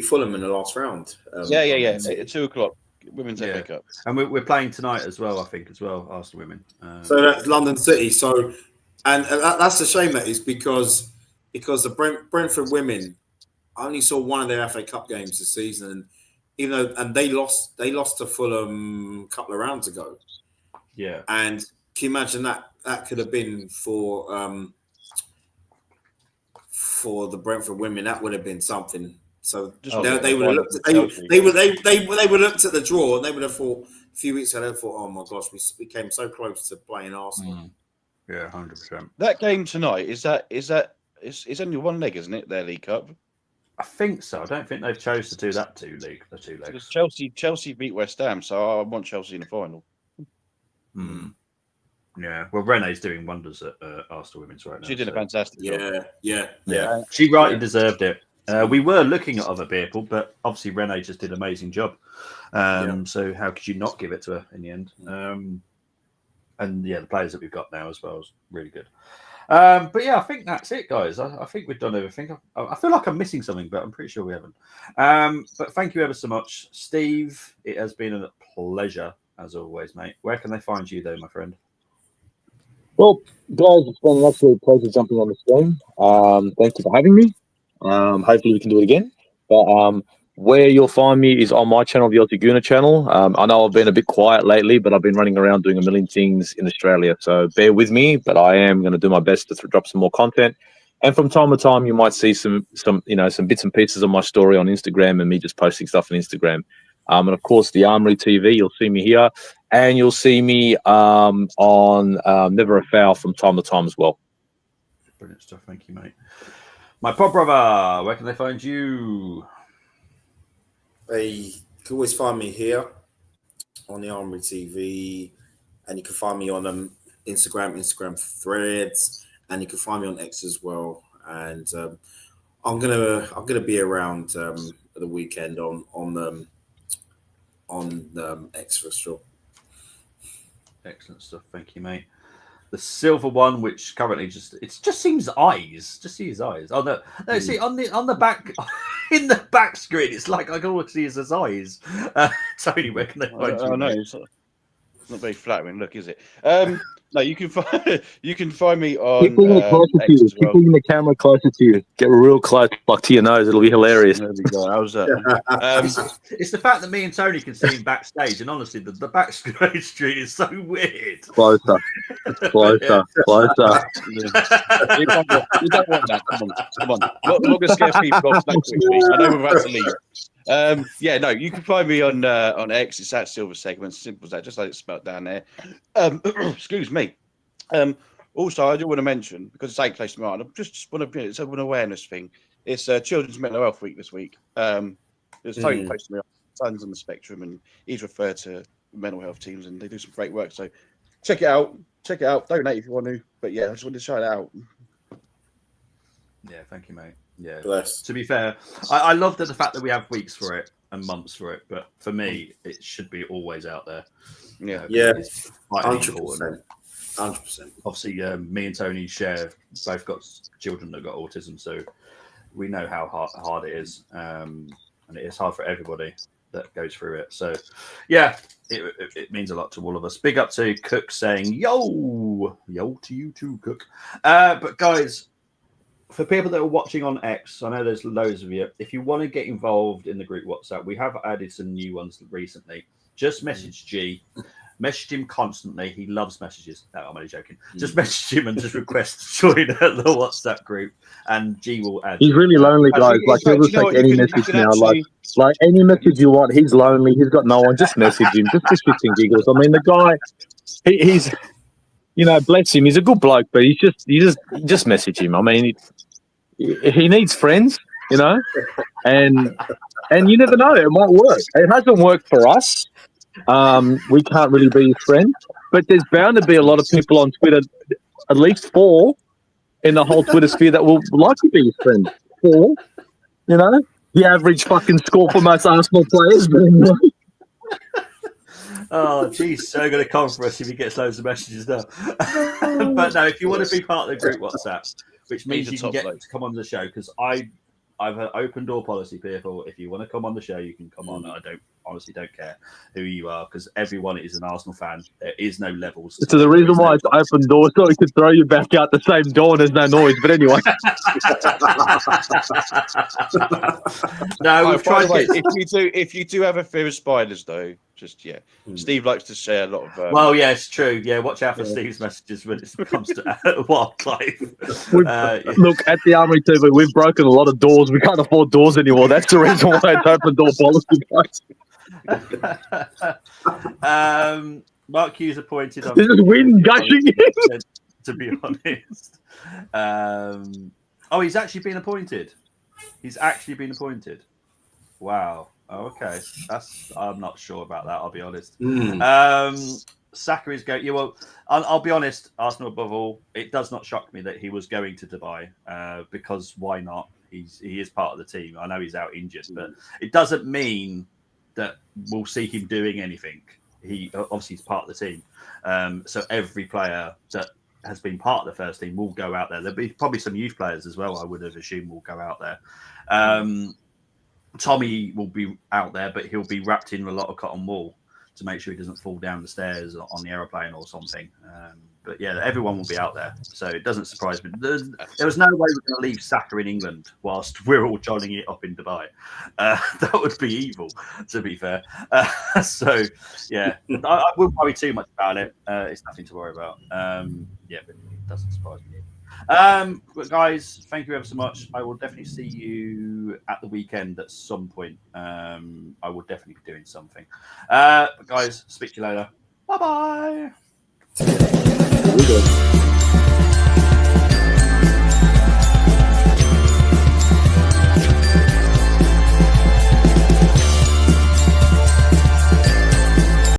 Fulham in the last round. Yeah. At 2:00, Women's FA Cup, and we're playing tonight as well. I think as well, Arsenal women. So that's London City. So, and that's a shame that is because the Brentford women. I only saw one of their FA Cup games this season, and even though they lost to Fulham a couple of rounds ago. Yeah, and can you imagine that could have been for the Brentford women? That would have been something. So they would have looked at the draw and they would have thought a few weeks ago. They thought, oh my gosh, we came so close to playing Arsenal. Yeah, 100%. That game tonight is it's only one leg, isn't it? Their League Cup. I think so. I don't think they've chose to do that the two legs. Because Chelsea beat West Ham, so I want Chelsea in the final. Yeah. Well, Renee's doing wonders at Arsenal Women's right now. She did a fantastic job. Yeah. She rightly deserved it. We were looking at other people, but obviously Renee just did an amazing job. So how could you not give it to her in the end? And yeah, the players that we've got now as well is really good. But yeah, I think that's it, guys. I think we've done everything. I feel like I'm missing something, but I'm pretty sure we haven't. But thank you ever so much, Steve. It has been a pleasure as always, mate. Where can they find you, though, my friend? Well, guys, it's been an absolute pleasure jumping on the stream. Thank you for having me. Hopefully we can do it again. But where you'll find me is on my channel, the Otiguna channel. I know I've been a bit quiet lately, but I've been running around doing a million things in Australia. So bear with me, but I am going to do my best to drop some more content. And from time to time, you might see some bits and pieces of my story on Instagram and me just posting stuff on Instagram. And of course, the Armory TV, you'll see me here, and you'll see me on Never a Foul from time to time as well. Brilliant stuff. Thank you, mate. My pod brother, where can they find you? They can always find me here on the Armory TV, and you can find me on Instagram Threads, and you can find me on X as well. And I'm gonna be around the weekend on X for sure. Excellent stuff. Thank you, mate. The silver one, which currently just seems eyes. Just see his eyes. Oh no, see on the back in the back screen, it's like I can always see his eyes. Tony, where can they find you? Oh no, it's not very flattering look, is it? No, you can find me on Keep bringing it closer to you. Keep bringing the camera closer to you. Get real close, like to your nose. It'll be hilarious. There we go. How's that? It's the fact that me and Tony can see him backstage, and honestly, the backstage street is so weird. Closer. You don't want that. Come on. We're going to scare people off that quickly. I know we're about to leave. You can find me on X. It's at Silver Segments. Simple as that, just like it's spelled down there. Excuse me. Also, I do want to mention, because it's ain't close to my heart, I just want to, it's an awareness thing. It's Children's Mental Health Week this week. It's totally close to me. Son's on the spectrum, and he's referred to mental health teams, and they do some great work. So check it out. Donate if you want to. But yeah, I just wanted to shout it out. Yeah, thank you, mate. Yeah. Bless. To be fair, I love the fact that we have weeks for it and months for it, but for me, it should be always out there. Yeah, it's quite 100%. 100%. Obviously, me and Tony both got children that got autism, so we know how hard it is, and it is hard for everybody that goes through it. So, yeah, it means a lot to all of us. Big up to Cook saying, yo to you too, Cook. But guys, for people that are watching on X, I know there's loads of you. If you want to get involved in the group WhatsApp, we have added some new ones recently. Just message G. Message him constantly. He loves messages. No, I'm only joking. Just message him and just request to join the WhatsApp group, and G will add. He's really lonely, guys. Like he'll just take any message now. Like any message you want. He's lonely. He's got no one. Just message him. Just for shits and giggles. I mean, the guy, he's, bless him. He's a good bloke, but you just message him. I mean, he needs friends, and you never know. It might work. It hasn't worked for us. We can't really be his friend, but there's bound to be a lot of people on Twitter, at least 4 in the whole Twitter sphere, that will like to be his friend. 4, the average fucking score for most Arsenal players. Oh, geez, so going to come for us if he gets loads of messages now. But no, if you want to be part of the group WhatsApp, which means you can get to come on the show, because I've an open door policy, people. If you want to come on the show, you can come on. I honestly don't care who you are, because everyone is an Arsenal fan. There is no levels. So the reason why it's open door, so he could throw you back out the same door and there's no noise. But anyway. No, we've tried to get... if you do have a fear of spiders, though, just Steve likes to share a lot of. Well, yeah, it's true. Yeah, watch out for Steve's messages when it comes to wildlife. Look, at the Armory TV, we've broken a lot of doors. We can't afford doors anymore. That's the reason why it's open door policy, guys. Mark Hughes appointed. This is wind gushing in. To be honest, he's actually been appointed. Wow. Oh, okay. I'm not sure about that. I'll be honest. Saka is going. Yeah, well, I'll be honest. Arsenal above all. It does not shock me that he was going to Dubai, because why not? He is part of the team. I know he's out injured, but it doesn't mean that we'll see him doing anything. He obviously is part of the team. So every player that has been part of the first team will go out there. There'll be probably some youth players as well, I would have assumed, will go out there. Tommy will be out there, but he'll be wrapped in a lot of cotton wool to make sure he doesn't fall down the stairs on the aeroplane or something. But yeah, everyone will be out there, so it doesn't surprise me. There was no way we're going to leave Saka in England whilst we're all jollying it up in Dubai. That would be evil, to be fair. So yeah, I wouldn't worry too much about it. It's nothing to worry about. Yeah, but it doesn't surprise me. But guys, thank you ever so much. I will definitely see you at the weekend at some point. I will definitely be doing something. But guys, speak to you later. Bye bye.